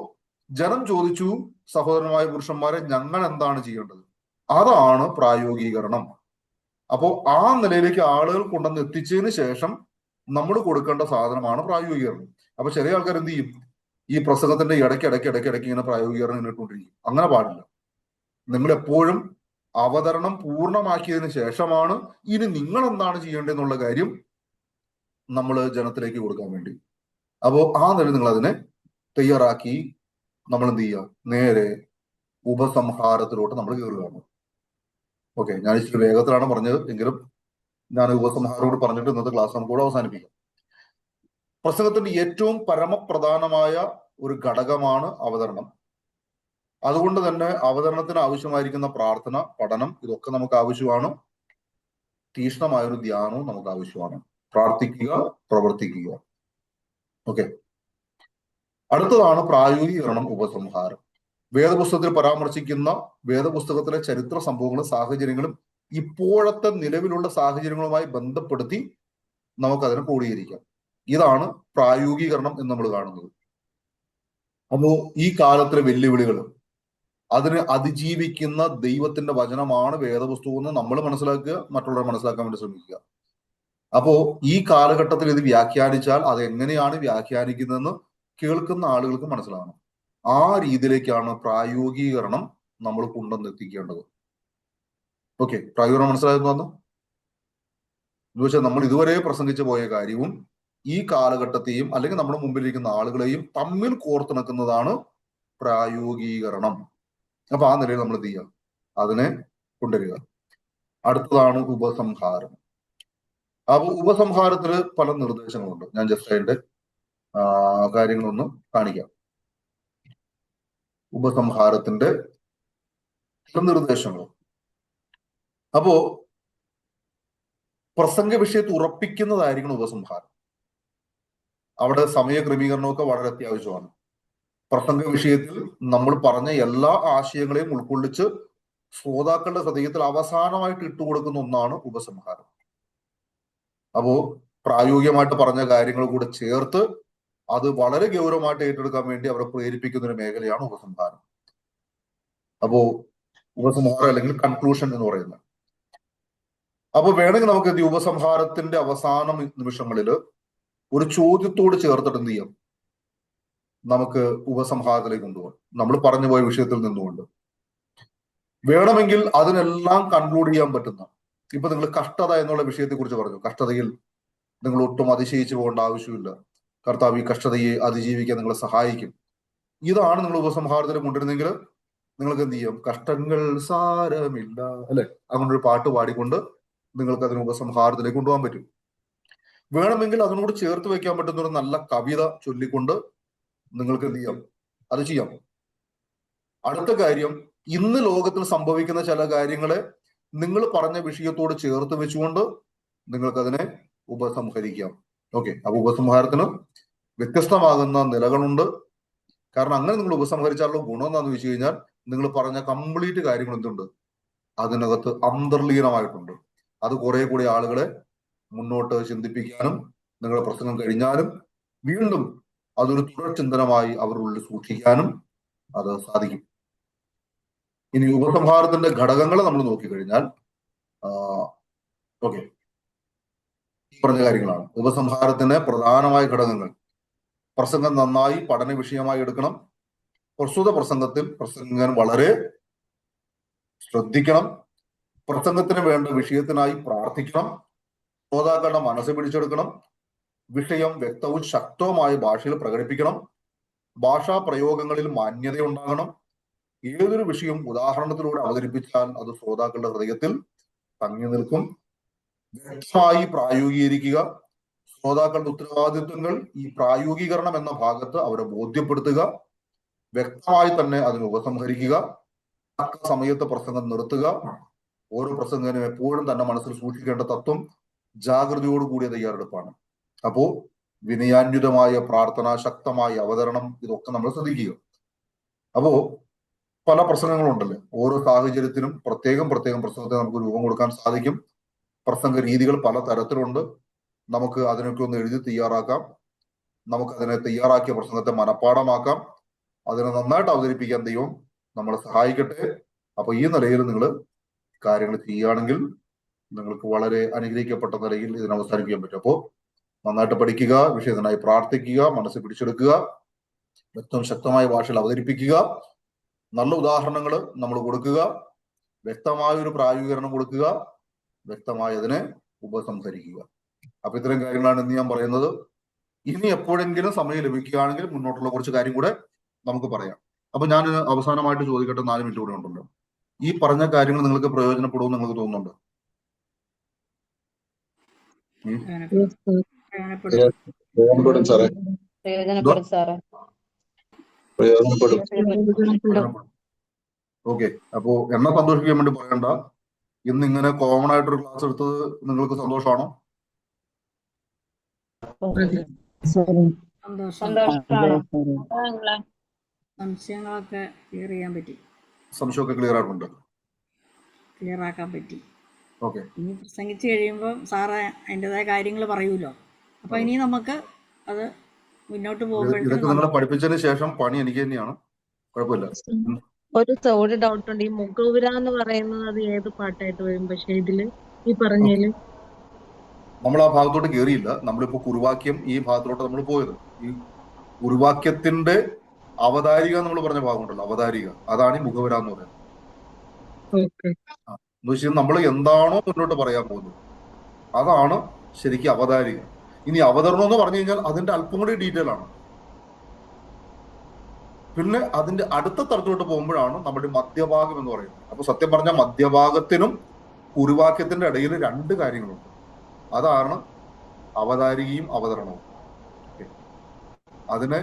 ജനം ചോദിച്ചു, സഹോദരന്മാരായ പുരുഷന്മാരെ, ഞങ്ങൾ എന്താണ് ചെയ്യേണ്ടത്? അതാണ് പ്രായോഗീകരണം. അപ്പോ ആ നിലയിലേക്ക് ആളുകൾ കൊണ്ടുവന്ന് എത്തിച്ചതിന് ശേഷം നമ്മൾ കൊടുക്കേണ്ട സാധനമാണ് പ്രായോഗീകരണം. അപ്പൊ ചെറിയ ആൾക്കാർ എന്ത് ചെയ്യും? ഈ പ്രസംഗത്തിന്റെ ഇടയ്ക്ക് ഇങ്ങനെ പ്രായോഗീകരണം ഇട്ടുകൊണ്ടിരിക്കും. അങ്ങനെ പാടില്ല. നിങ്ങൾ എപ്പോഴും അവതരണം പൂർണ്ണമാക്കിയതിന് ശേഷമാണ് ഇനി നിങ്ങൾ എന്താണ് ചെയ്യേണ്ടതെന്നുള്ള കാര്യം നമ്മൾ ജനത്തിലേക്ക് കൊടുക്കാൻ വേണ്ടി. അപ്പോ ആ നിലയിൽ നിങ്ങൾ അതിനെ തയ്യാറാക്കി നമ്മൾ എന്ത് ചെയ്യുക? നേരെ ഉപസംഹാരത്തിലോട്ട് നമ്മൾ കയറുകയാണ്. ഓക്കെ, ഞാൻ ഇച്ചിരി വേഗത്തിലാണ് പറഞ്ഞത് എങ്കിലും ഞാൻ ഉപസംഹാരോട് പറഞ്ഞിട്ട് ഇന്നത്തെ ക്ലാസ് നമുക്ക് കൂടെ അവസാനിപ്പിക്കാം. പ്രസംഗത്തിന്റെ ഏറ്റവും പരമപ്രധാനമായ ഒരു ഘടകമാണ് അവതരണം. അതുകൊണ്ട് തന്നെ അവതരണത്തിന് ആവശ്യമായിരിക്കുന്ന പ്രാർത്ഥന, പഠനം, ഇതൊക്കെ നമുക്ക് ആവശ്യമാണ്. തീക്ഷ്ണമായൊരു ധ്യാനവും നമുക്ക് ആവശ്യമാണ്. പ്രാർത്ഥിക്കുക, പ്രവർത്തിക്കുക. ഓക്കെ, അടുത്തതാണ് പ്രായോഗീകരണം, ഉപസംഹാരം. വേദപുസ്തകത്തിൽ പരാമർശിക്കുന്ന വേദപുസ്തകത്തിലെ ചരിത്ര സംഭവങ്ങളും സാഹചര്യങ്ങളും ഇപ്പോഴത്തെ നിലവിലുള്ള സാഹചര്യങ്ങളുമായി ബന്ധപ്പെടുത്തി നമുക്കതിനെ ക്രോഡീകരിക്കാം. ഇതാണ് പ്രായോഗീകരണം എന്ന് നമ്മൾ കാണുന്നത്. അപ്പോ ഈ കാലത്തിലെ വെല്ലുവിളികൾ, അതിന് അതിജീവിക്കുന്ന ദൈവത്തിന്റെ വചനമാണ് വേദപുസ്തകം എന്ന് നമ്മൾ മനസ്സിലാക്കുക, മറ്റുള്ളവരെ മനസ്സിലാക്കാൻ വേണ്ടി ശ്രമിക്കുക. അപ്പോ ഈ കാലഘട്ടത്തിൽ ഇത് വ്യാഖ്യാനിച്ചാൽ അത് എങ്ങനെയാണ് വ്യാഖ്യാനിക്കുന്നതെന്ന് കേൾക്കുന്ന ആളുകൾക്ക് മനസ്സിലാകണം. ആ രീതിയിലേക്കാണ് പ്രായോഗീകരണം നമ്മൾ കൊണ്ടുവന്നെത്തിക്കേണ്ടത്. ഓക്കെ, പ്രായോഗീകരണം മനസ്സിലായെന്ന് വന്നു എന്ന് വെച്ചാൽ നമ്മൾ ഇതുവരെ പ്രസംഗിച്ചു പോയ കാര്യവും ഈ കാലഘട്ടത്തെയും അല്ലെങ്കിൽ നമ്മുടെ മുമ്പിലിരിക്കുന്ന ആളുകളെയും തമ്മിൽ കോർത്തിണക്കുന്നതാണ് പ്രായോഗീകരണം. അപ്പൊ ആ നിലയിൽ നമ്മൾ എന്ത് ചെയ്യുക? അതിനെ കൊണ്ടുവരിക. അടുത്തതാണ് ഉപസംഹാരം. അപ്പൊ ഉപസംഹാരത്തിൽ പല നിർദ്ദേശങ്ങളുണ്ട്. ഞാൻ ജസ്റ്റ് അതിന്റെ കാര്യങ്ങളൊന്ന് കാണിക്കാം. ഉപസംഹാരത്തിന്റെ ചില നിർദ്ദേശങ്ങൾ. അപ്പോ പ്രസംഗ വിഷയത്തെ ഉറപ്പിക്കുന്നതായിരിക്കണം ഉപസംഹാരം. അവിടെ സമയ ക്രമീകരണമൊക്കെ വളരെ അത്യാവശ്യമാണ്. പ്രസംഗ വിഷയത്തിൽ നമ്മൾ പറഞ്ഞ എല്ലാ ആശയങ്ങളെയും ഉൾക്കൊള്ളിച്ച് ശ്രോതാക്കളുടെ ഹൃദയത്തിൽ അവസാനമായിട്ട് ഇട്ടുകൊടുക്കുന്ന ഒന്നാണ് ഉപസംഹാരം. അപ്പോ പ്രായോഗികമായിട്ട് പറഞ്ഞ കാര്യങ്ങൾ കൂടെ ചേർത്ത് അത് വളരെ ഗൗരവമായിട്ട് ഏറ്റെടുക്കാൻ വേണ്ടി അവരെ പ്രേരിപ്പിക്കുന്ന ഒരു മേഖലയാണ് ഉപസംഹാരം. അപ്പോ ഉപസംഹാരം അല്ലെങ്കിൽ കൺക്ലൂഷൻ എന്ന് പറയുന്നത്. അപ്പൊ വേണമെങ്കിൽ നമുക്ക് ഈ ഉപസംഹാരത്തിന്റെ അവസാന നിമിഷങ്ങളിൽ ഒരു ചോദ്യത്തോട് ചേർത്തിട്ട് എന്ത് ചെയ്യാം, നമുക്ക് ഉപസംഹാരത്തിലേക്ക് കൊണ്ടുപോകാം. നമ്മൾ പറഞ്ഞു പോയ വിഷയത്തിൽ നിന്നുകൊണ്ട് വേണമെങ്കിൽ അതിനെല്ലാം കൺക്ലൂഡ് ചെയ്യാൻ പറ്റുന്ന, ഇപ്പൊ നിങ്ങൾ കഷ്ടത എന്നുള്ള വിഷയത്തെ കുറിച്ച് പറഞ്ഞു. കഷ്ടതയിൽ നിങ്ങൾ ഒട്ടും അതിശയിച്ചു പോകേണ്ട ആവശ്യമില്ല. കർത്താവ് ഈ കഷ്ടതയെ അതിജീവിക്കാൻ നിങ്ങളെ സഹായിക്കും. ഇതാണ് നിങ്ങൾ ഉപസംഹാരത്തിൽ കൊണ്ടുവരുന്നെങ്കിൽ നിങ്ങൾക്ക് എന്ത് ചെയ്യും, കഷ്ടങ്ങൾ സാരമില്ല അല്ലെ, അങ്ങനെ ഒരു പാട്ട് പാടിക്കൊണ്ട് നിങ്ങൾക്ക് അതിന് ഉപസംഹാരത്തിലേക്ക് കൊണ്ടുപോകാൻ പറ്റും. വേണമെങ്കിൽ അതിനോട് ചേർത്ത് വെക്കാൻ പറ്റുന്ന ഒരു നല്ല കവിത ചൊല്ലിക്കൊണ്ട് നിങ്ങൾക്ക് എന്ത് ചെയ്യാം, അത് ചെയ്യാം. അടുത്ത കാര്യം, ഇന്ന് ലോകത്തിൽ സംഭവിക്കുന്ന ചില കാര്യങ്ങളെ നിങ്ങൾ പറഞ്ഞ വിഷയത്തോട് ചേർത്ത് വെച്ചുകൊണ്ട് നിങ്ങൾക്കതിനെ ഉപസംഹരിക്കാം. ഓക്കെ, അപ്പൊ ഉപസംഹാരത്തിന് വ്യത്യസ്തമാകുന്ന നിലകളുണ്ട്. കാരണം അങ്ങനെ നിങ്ങൾ ഉപസംഹരിച്ചാലുള്ള ഗുണം എന്താണെന്ന് വെച്ച് കഴിഞ്ഞാൽ നിങ്ങൾ പറഞ്ഞ കംപ്ലീറ്റ് കാര്യങ്ങൾ എന്തുണ്ട്, അതിനകത്ത് അന്തർലീനമായിട്ടുണ്ട്. അത് കുറെ കൂടി ആളുകളെ മുന്നോട്ട് ചിന്തിപ്പിക്കാനും നിങ്ങളുടെ പ്രസംഗം കഴിഞ്ഞാലും വീണ്ടും അതൊരു തുടർ ചിന്തനമായി അവരുടെ ഉള്ളിൽ സൂക്ഷിക്കാനും അത് സാധിക്കും. ഇനി ഉപസംഹാരത്തിന്റെ ഘടകങ്ങൾ നമ്മൾ നോക്കിക്കഴിഞ്ഞാൽ ഓക്കെ, പറഞ്ഞ കാര്യങ്ങളാണ് ഉപസംഹാരത്തിന്റെ പ്രധാനമായ ഘടകങ്ങൾ. പ്രസംഗം നന്നായി പഠന വിഷയമായി എടുക്കണം. പ്രസ്തുത പ്രസംഗത്തിൽ പ്രസംഗൻ വളരെ ശ്രദ്ധിക്കണം. പ്രസംഗത്തിന് വേണ്ട വിഷയത്തിനായി പ്രാർത്ഥിക്കണം. ശ്രോതാക്കളുടെ മനസ്സ് പിടിച്ചെടുക്കണം. വിഷയം വ്യക്തവും ശക്തവുമായ ഭാഷയിൽ പ്രകടിപ്പിക്കണം. ഭാഷാ പ്രയോഗങ്ങളിൽ മാന്യതയുണ്ടാകണം. ഏതൊരു വിഷയം ഉദാഹരണത്തിലൂടെ അവതരിപ്പിച്ചാൽ അത് ശ്രോതാക്കളുടെ ഹൃദയത്തിൽ തങ്ങി നിൽക്കും. വ്യക്തമായി പ്രായോഗികരിക്കുക. ശ്രോതാക്കളുടെ ഉത്തരവാദിത്വങ്ങൾ ഈ പ്രായോഗികരണം എന്ന ഭാഗത്ത് അവരെ ബോധ്യപ്പെടുത്തുക. വ്യക്തമായി തന്നെ അതിനെ ഉപസംഹരിക്കുക. സമയത്ത് പ്രസംഗം നിർത്തുക. ഓരോ പ്രസംഗനും എപ്പോഴും തന്നെ മനസ്സിൽ സൂക്ഷിക്കേണ്ട തത്വം ജാഗ്രതയോട് കൂടിയ തയ്യാറെടുപ്പാണ്. അപ്പോ വിനയാന്വിതമായ പ്രാർത്ഥന, ശക്തമായ അവതരണം, ഇതൊക്കെ നമ്മൾ ശ്രദ്ധിക്കുക. അപ്പോ പല പ്രസംഗങ്ങളുണ്ടല്ലോ, ഓരോ സാഹചര്യത്തിനും പ്രത്യേകം പ്രസംഗത്തെ നമുക്ക് രൂപം കൊടുക്കാൻ സാധിക്കും. പ്രസംഗ രീതികൾ പല തരത്തിലുണ്ട്. നമുക്ക് അതിനൊക്കെ ഒന്ന് എഴുതി തയ്യാറാക്കാം. നമുക്ക് അതിനെ തയ്യാറാക്കിയ പ്രസംഗത്തെ മനഃപ്പാഠമാക്കാം. അതിനെ നന്നായിട്ട് അവതരിപ്പിക്കാൻ ദൈവം നമ്മളെ സഹായിക്കട്ടെ. അപ്പൊ ഈ നിലയിൽ നിങ്ങൾ കാര്യങ്ങൾ ചെയ്യുകയാണെങ്കിൽ നിങ്ങൾക്ക് വളരെ അനുഗ്രഹിക്കപ്പെട്ട നിലയിൽ ഇതിനെ അവസാനിപ്പിക്കാൻ പറ്റും. അപ്പോൾ നന്നായിട്ട് പഠിക്കുക, വിഷയത്തിനായി പ്രാർത്ഥിക്കുക, മനസ്സ് പിടിച്ചെടുക്കുക, വ്യക്തം ശക്തമായ ഭാഷയിൽ അവതരിപ്പിക്കുക, നല്ല ഉദാഹരണങ്ങൾ നമ്മൾ കൊടുക്കുക, വ്യക്തമായ ഒരു പ്രായോഗികരണം കൊടുക്കുക, വ്യക്തമായി അതിനെ ഉപസംഹരിക്കുക. അപ്പൊ ഇത്തരം കാര്യങ്ങളാണ് ഇന്ന് ഞാൻ പറയുന്നത്. ഇനി എപ്പോഴെങ്കിലും സമയം ലഭിക്കുകയാണെങ്കിൽ മുന്നോട്ടുള്ള കുറച്ച് കാര്യം കൂടെ നമുക്ക് പറയാം. അപ്പൊ ഞാൻ അവസാനമായിട്ട് ചോദിക്കട്ടെ, 4 മിനിറ്റ് കൂടെ ഉണ്ടല്ലോ, ഈ പറഞ്ഞ കാര്യങ്ങൾ നിങ്ങൾക്ക് പ്രയോജനപ്പെടുമെന്ന് നിങ്ങൾക്ക് തോന്നുന്നുണ്ടോ? പ്രയോജനപ്പെടും സാറേ. പ്രയോജനപ്പെടും സാറേ. ഓക്കെ, അപ്പോ എന്നെ സന്തോഷിക്കാൻ വേണ്ടി പറയണ്ട. ഇന്ന് ഇങ്ങനെ കോമൺ ആയിട്ടൊരു ക്ലാസ് എടുത്തത് നിങ്ങൾക്ക് സന്തോഷമാണോ? സംശയങ്ങളൊക്കെ ക്ലിയർ ചെയ്യാൻ പറ്റി, സംശയമൊക്കെ ക്ലിയർ ആയിട്ടുണ്ട്, ക്ലിയർ ആക്കാൻ പറ്റി. ഓക്കെ. ഇനി പ്രസംഗിച്ച് കഴിയുമ്പോൾ സാറ് അതിൻ്റെതായ കാര്യങ്ങൾ പറയുമല്ലോ. അപ്പൊ ഇനി നമുക്ക് അത് മുന്നോട്ട് ഇതൊക്കെ പോകുമ്പോഴത്തേക്കും നിങ്ങളെ പഠിപ്പിച്ചതിന് ശേഷം പണി എനിക്ക് തന്നെയാണ്, കുഴപ്പമില്ല. ഒരു ഡൗട്ട് ഉണ്ട്. ഈ മുഖവുര എന്ന് പറയുന്നത് അത് ഏത് പാട്ടായിട്ട് വരും? പക്ഷെ ഇതില് ഈ പറഞ്ഞതില് നമ്മൾ ആ ഭാഗത്തോട്ട് കയറിയില്ല. നമ്മളിപ്പോ കുറുവാക്യം ഈ ഭാഗത്തോട്ട് നമ്മൾ പോയത്. ഈ കുറുവാക്യത്തിന്റെ അവതാരിക നമ്മൾ പറഞ്ഞ ഭാഗമുണ്ടല്ലോ, അവതാരിക, അതാണ് ഈ മുഖവുര എന്ന് പറയുന്നത്. എന്ന് വെച്ചാൽ നമ്മൾ എന്താണോ മുന്നോട്ട് പറയാൻ പോകുന്നത് അതാണ് ശരിക്കും അവതാരിക. ഇനി അവതരണം എന്ന് പറഞ്ഞു കഴിഞ്ഞാൽ അതിന്റെ അല്പം കൂടി ഡീറ്റെയിൽ ആണ്. പിന്നെ അതിന്റെ അടുത്ത തലത്തോട്ട് പോകുമ്പോഴാണ് നമ്മുടെ മധ്യഭാഗം എന്ന് പറയുന്നത്. അപ്പൊ സത്യം പറഞ്ഞാൽ മധ്യഭാഗത്തിനും കുറുവാക്യത്തിന്റെ ഇടയിൽ 2 കാര്യങ്ങളുണ്ട്. അതാണ് അവതാരികയും അവതരണവും. അതിന്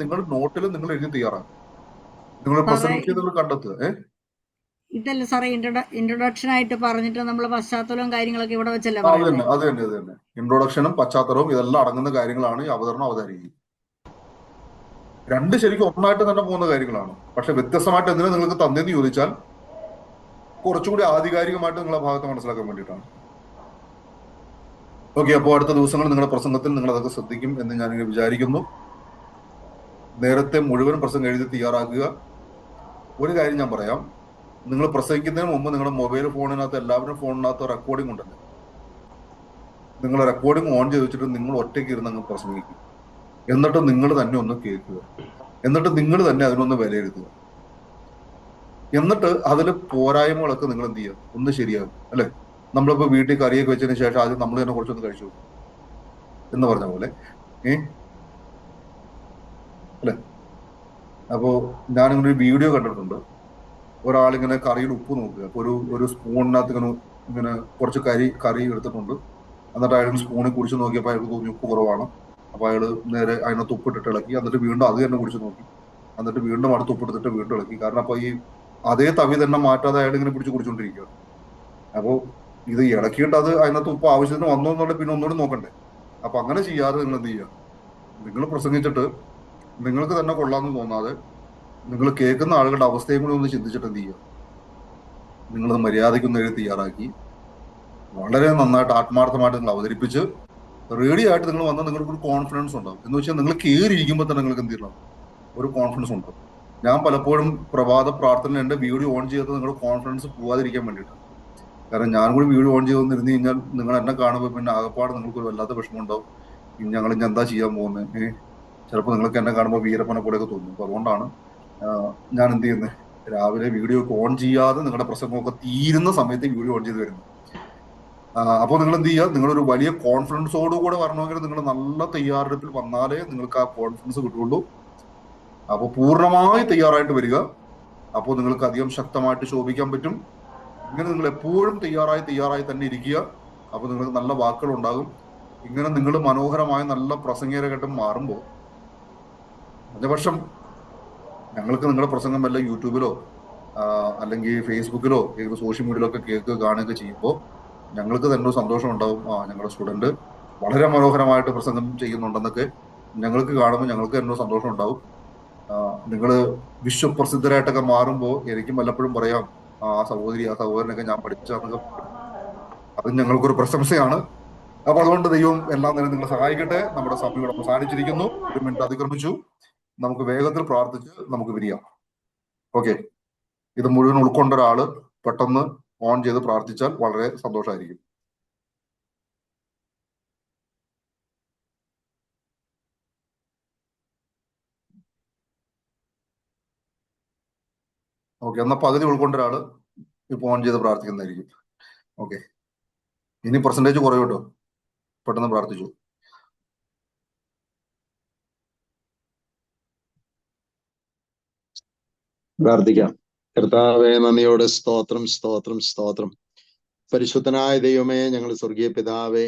നിങ്ങൾ നോട്ടിൽ നിങ്ങൾ എഴുതി തയ്യാറാണ്. നിങ്ങൾ പ്രസംഗിച്ച് നിങ്ങൾ കണ്ടെത്തുക. ഇതല്ല സാറേ ഇൻട്രൊഡക്ഷൻ ആയിട്ട് പറഞ്ഞിട്ട് നമ്മൾ പശ്ചാത്തലവും കാര്യങ്ങളൊക്കെ ഇവിടെ വെച്ചല്ലേ അത് തന്നെ ഇൻട്രൊഡക്ഷനും പശ്ചാത്തലവും ഇതെല്ലാം അടങ്ങുന്ന കാര്യങ്ങളാണ് ഈ അവതരണം, അവതാരികയും. 2 ശരിക്കും ഒന്നായിട്ട് തന്നെ പോകുന്ന കാര്യങ്ങളാണ്. പക്ഷെ വ്യത്യസ്തമായിട്ട് എന്തിനാ നിങ്ങൾക്ക് തന്നെന്ന് ചോദിച്ചാൽ കുറച്ചുകൂടി ആധികാരികമായിട്ട് നിങ്ങളെ ഭാഗത്ത് മനസ്സിലാക്കാൻ വേണ്ടിയിട്ടാണ്. ഓക്കെ, അപ്പോൾ അടുത്ത ദിവസങ്ങൾ നിങ്ങളുടെ പ്രസംഗത്തിൽ നിങ്ങൾ അതൊക്കെ ശ്രദ്ധിക്കും എന്ന് ഞാൻ വിചാരിക്കുന്നു. നേരത്തെ മുഴുവൻ പ്രസംഗം എഴുതി തയ്യാറാക്കുക. ഒരു കാര്യം ഞാൻ പറയാം, നിങ്ങൾ പ്രസംഗിക്കുന്നതിന് മുമ്പ് നിങ്ങളുടെ മൊബൈൽ ഫോണിനകത്ത്, എല്ലാവരും ഫോണിനകത്ത് റെക്കോർഡിംഗ് ഉണ്ടല്ലോ, നിങ്ങൾ റെക്കോർഡിംഗ് ഓൺ ചെയ്ത് വെച്ചിട്ട് നിങ്ങൾ ഒറ്റയ്ക്ക് ഇരുന്ന് അങ്ങ് പ്രസംഗിക്കുക. എന്നിട്ട് നിങ്ങൾ തന്നെ ഒന്ന് കേൾക്കുക, എന്നിട്ട് നിങ്ങൾ തന്നെ അതിനൊന്ന് വിലയിരുത്തുക. എന്നിട്ട് അതിൽ പോരായ്മകളൊക്കെ നിങ്ങൾ എന്ത് ചെയ്യുക, ഒന്ന് ശരിയാകും. അല്ലെ, നമ്മളിപ്പോ വീട്ടിൽ കറിയൊക്കെ വെച്ചതിന് ശേഷം ആദ്യം നമ്മൾ തന്നെ കുറച്ചൊന്ന് കഴിച്ചു എന്ന് പറഞ്ഞ പോലെ. അല്ലെ, അപ്പോ ഞാനിങ്ങനെ ഒരു വീഡിയോ കണ്ടിട്ടുണ്ട്. ഒരാളിങ്ങനെ കറിയിൽ ഉപ്പ് നോക്കുക. അപ്പൊ ഒരു സ്പൂണിനകത്ത് ഇങ്ങനെ കുറച്ച് കറി എടുത്തിട്ടുണ്ട്. എന്നിട്ട് അയാൾ സ്പൂണിൽ കുടിച്ച് നോക്കിയപ്പോൾ അയാൾക്ക് തോന്നി ഉപ്പ് കുറവാണ്. അപ്പൊ അയാൾ നേരെ അതിനകത്ത് ഉപ്പിട്ടിട്ട് ഇളക്കി. എന്നിട്ട് വീണ്ടും അത് തന്നെ കുടിച്ച് നോക്കി. എന്നിട്ട് വീണ്ടും അടുത്ത് ഉപ്പെടുത്തിട്ട് വീണ്ടും ഇളക്കി. കാരണം അപ്പൊ ഈ അതേ തവി തന്നെ മാറ്റാതെ അയാൾ ഇങ്ങനെ പിടിച്ച് കുടിച്ചോണ്ടിരിക്കുകയാണ്. അപ്പോൾ ഇത് ഇളക്കിയിട്ട് അത് അതിനകത്ത് ഉപ്പ് ആവശ്യത്തിന് വന്നോ എന്നുള്ള പിന്നെ ഒന്നുകൂടി നോക്കണ്ടേ. അപ്പൊ അങ്ങനെ ചെയ്യാതെ നിങ്ങൾ എന്ത് ചെയ്യുക, നിങ്ങൾ പ്രസംഗിച്ചിട്ട് നിങ്ങൾക്ക് തന്നെ കൊള്ളാമെന്ന് തോന്നാതെ നിങ്ങൾ കേൾക്കുന്ന ആളുകളുടെ അവസ്ഥയും കൂടി ഒന്ന് ചിന്തിച്ചിട്ട് എന്ത് ചെയ്യുക, നിങ്ങളത് മര്യാദയ്ക്കൊന്ന് എഴുതി തയ്യാറാക്കി വളരെ നന്നായിട്ട് ആത്മാർത്ഥമായിട്ട് നിങ്ങൾ അവതരിപ്പിച്ച് റെഡി ആയിട്ട് നിങ്ങൾ വന്നാൽ നിങ്ങൾക്ക് ഒരു കോൺഫിഡൻസ് ഉണ്ടാവും. എന്ന് വെച്ചാൽ നിങ്ങൾ കയറിയിരിക്കുമ്പോൾ തന്നെ നിങ്ങൾക്ക് എന്ത് ചെയ്യണം, ഒരു കോൺഫിഡൻസ് ഉണ്ടാവും. ഞാൻ പലപ്പോഴും പ്രഭാത പ്രാർത്ഥന എൻ്റെ വീഡിയോ ഓൺ ചെയ്തത് നിങ്ങളുടെ കോൺഫിഡൻസ് പോവാതിരിക്കാൻ വേണ്ടിയിട്ടാണ്. കാരണം ഞാൻ കൂടി വീഡിയോ ഓൺ ചെയ്തെന്നിരുന്ന് കഴിഞ്ഞാൽ നിങ്ങൾ എന്നെ കാണുമ്പോൾ പിന്നെ ആകപ്പാട് നിങ്ങൾക്ക് ഒരു വല്ലാത്ത വിഷമം ഉണ്ടാവും. ഞങ്ങൾ ഇനി എന്താ ചെയ്യാൻ പോകുന്നത്, ചിലപ്പോൾ നിങ്ങൾക്ക് എന്നെ കാണുമ്പോൾ വീരപ്പനെ പോലെയൊക്കെ തോന്നും. അപ്പൊ അതുകൊണ്ടാണ് ഞാൻ എന്ത് ചെയ്യുന്നത്, രാവിലെ വീഡിയോ ഒക്കെ ഓൺ ചെയ്യാതെ നിങ്ങളുടെ പ്രസംഗമൊക്കെ തീരുന്ന സമയത്ത് വീഡിയോ ഓൺ ചെയ്ത് വരുന്നത്. അപ്പോൾ നിങ്ങൾ എന്ത് ചെയ്യുക, നിങ്ങളൊരു വലിയ കോൺഫിഡൻസോടുകൂടെ വരണമെങ്കിൽ നിങ്ങൾ നല്ല തയ്യാറെടുപ്പിൽ വന്നാലേ നിങ്ങൾക്ക് ആ കോൺഫിഡൻസ് കിട്ടുള്ളൂ. അപ്പോൾ പൂർണ്ണമായി തയ്യാറായിട്ട് വരിക. അപ്പോൾ നിങ്ങൾക്ക് അധികം ശക്തമായിട്ട് ശോഭിക്കാൻ പറ്റും. ഇങ്ങനെ നിങ്ങൾ എപ്പോഴും തയ്യാറായി തന്നെ ഇരിക്കുക. അപ്പോൾ നിങ്ങൾക്ക് നല്ല വാക്കുകൾ ഉണ്ടാകും. ഇങ്ങനെ നിങ്ങൾ മനോഹരമായ നല്ല പ്രസംഗകരായിട്ട് മാറുമ്പോൾ, അതിനുപക്ഷം ഞങ്ങൾക്ക് നിങ്ങളുടെ പ്രസംഗം വല്ല യൂട്യൂബിലോ അല്ലെങ്കിൽ ഫേസ്ബുക്കിലോ സോഷ്യൽ മീഡിയയിലോ ഒക്കെ കേൾക്കുക കാണുകയൊക്കെ ചെയ്യുമ്പോൾ ഞങ്ങൾക്ക് തന്നെ ഒരു സന്തോഷം ഉണ്ടാവും. ഞങ്ങളുടെ സ്റ്റുഡന്റ് വളരെ മനോഹരമായിട്ട് പ്രസംഗം ചെയ്യുന്നുണ്ടെന്നൊക്കെ ഞങ്ങൾക്ക് കാണുമ്പോൾ ഞങ്ങൾക്ക് തന്നെ ഒരു സന്തോഷം ഉണ്ടാവും. നിങ്ങൾ വിശ്വപ്രസിദ്ധരായിട്ടൊക്കെ മാറുമ്പോൾ എനിക്കും വല്ലപ്പോഴും പറയാം, ആ സഹോദരനൊക്കെ ഞാൻ പഠിച്ചതൊക്കെ, അത് ഞങ്ങൾക്കൊരു പ്രശംസയാണ്. അപ്പൊ അതുകൊണ്ട് ദൈവം എല്ലാം തന്നെ നിങ്ങളെ സഹായിക്കട്ടെ. നമ്മുടെ സമയം അവസാനിച്ചിരിക്കുന്നു. 1 മിനിറ്റ് അതിക്രമിച്ചു. നമുക്ക് വേഗത്തിൽ പ്രാർത്ഥിച്ച് നമുക്ക് പിരിയാം. ഓക്കെ, ഇത് മുഴുവൻ ഉൾക്കൊണ്ട ഒരാള് പെട്ടെന്ന് ഓൺ ചെയ്ത് പ്രാർത്ഥിച്ചാൽ വളരെ സന്തോഷമായിരിക്കും. ഓക്കെ, എന്നാൽ പകുതി ഉൾക്കൊണ്ട ഒരാള് ഇപ്പൊ ഓൺ ചെയ്ത് പ്രാർത്ഥിക്കുന്നതായിരിക്കും. ഓക്കെ, ഇനി പെർസെന്റേജ് കുറയും കേട്ടോ, പെട്ടെന്ന് പ്രാർത്ഥിച്ചു. പ്രാർത്ഥിക്കാം. കർത്താവേ, നന്ദിയോടെ സ്തോത്രം സ്തോത്രം സ്തോത്രം. പരിശുദ്ധനായ ദൈവമേ, ഞങ്ങൾ സ്വർഗീയ പിതാവേ,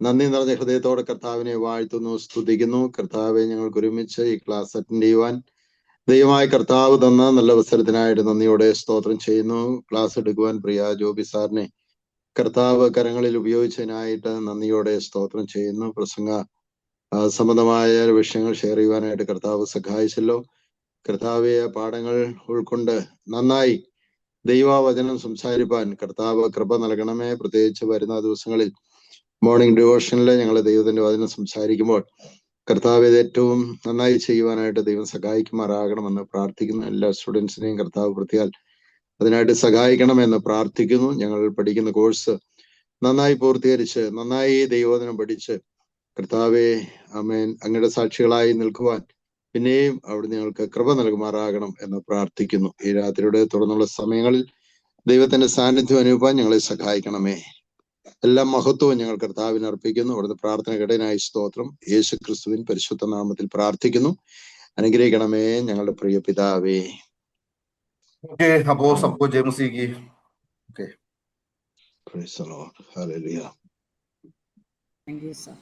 നന്ദി നിറഞ്ഞ ഹൃദയത്തോടെ കർത്താവിനെ വാഴ്ത്തുന്നു, സ്തുതിക്കുന്നു. കർത്താവെ, ഞങ്ങൾക്ക് ഒരുമിച്ച് ഈ ക്ലാസ് അറ്റൻഡ് ചെയ്യുവാൻ ദൈവമായ കർത്താവ് തന്ന നല്ല അവസരത്തിനായിട്ട് നന്ദിയോടെ സ്തോത്രം ചെയ്യുന്നു. ക്ലാസ് എടുക്കുവാൻ പ്രിയ ജോബി സാറിനെ കർത്താവ് കരങ്ങളിൽ ഉപയോഗിച്ചതിനായിട്ട് നന്ദിയോടെ സ്തോത്രം ചെയ്യുന്നു. പ്രസംഗ സംബന്ധമായ വിഷയങ്ങൾ ഷെയർ ചെയ്യുവാനായിട്ട് കർത്താവ് സഹായിച്ചല്ലോ. കർത്താവെ, പാഠങ്ങൾ ഉൾക്കൊണ്ട് നന്നായി ദൈവവചനം സംസാരിപ്പാൻ കർത്താവ് കൃപ നൽകണമേ. പ്രത്യേകിച്ച് വരുന്ന ദിവസങ്ങളിൽ മോർണിംഗ് ഡിവോഷനിൽ ഞങ്ങൾ ദൈവത്തിന്റെ വചനം സംസാരിക്കുമ്പോൾ കർത്താവ് ഇത് ഏറ്റവും നന്നായി ചെയ്യുവാനായിട്ട് ദൈവം സഹായിക്കുമാറാകണമെന്ന് പ്രാർത്ഥിക്കുന്നു. എല്ലാ സ്റ്റുഡൻസിനെയും കർത്താവ് പ്രത്യേകം അതിനായിട്ട് സഹായിക്കണമെന്ന് പ്രാർത്ഥിക്കുന്നു. ഞങ്ങൾ പഠിക്കുന്ന കോഴ്സ് നന്നായി പൂർത്തീകരിച്ച് നന്നായി ദൈവവചനം പഠിച്ച് കർത്താവെ, ആമേൻ, അങ്ങയുടെ സാക്ഷികളായി നിൽക്കുവാൻ പിന്നെയും അവിടെ ഞങ്ങൾക്ക് കൃപ നൽകുമാറാകണം എന്ന് പ്രാർത്ഥിക്കുന്നു. ഈ രാത്രിയുടെ തുടർന്നുള്ള സമയങ്ങളിൽ ദൈവത്തിന്റെ സാന്നിധ്യം അനുഭവാൻ ഞങ്ങളെ സഹായിക്കണമേ. എല്ലാ മഹത്വവും ഞങ്ങൾ കർത്താവിന് അർപ്പിക്കുന്നു. അവിടുന്ന് പ്രാർത്ഥന കേട്ടതിനായി സ്തോത്രം. യേശു ക്രിസ്തുവിൻ പരിശുദ്ധ നാമത്തിൽ പ്രാർത്ഥിക്കുന്നു. അനുഗ്രഹിക്കണമേ ഞങ്ങളുടെ പ്രിയ പിതാവേ. ഓക്കെ, അപ്പോ സബ്കോ ജയ മസീഹ് കി. Okay, praise the lord. Hallelujah. Thank you sir.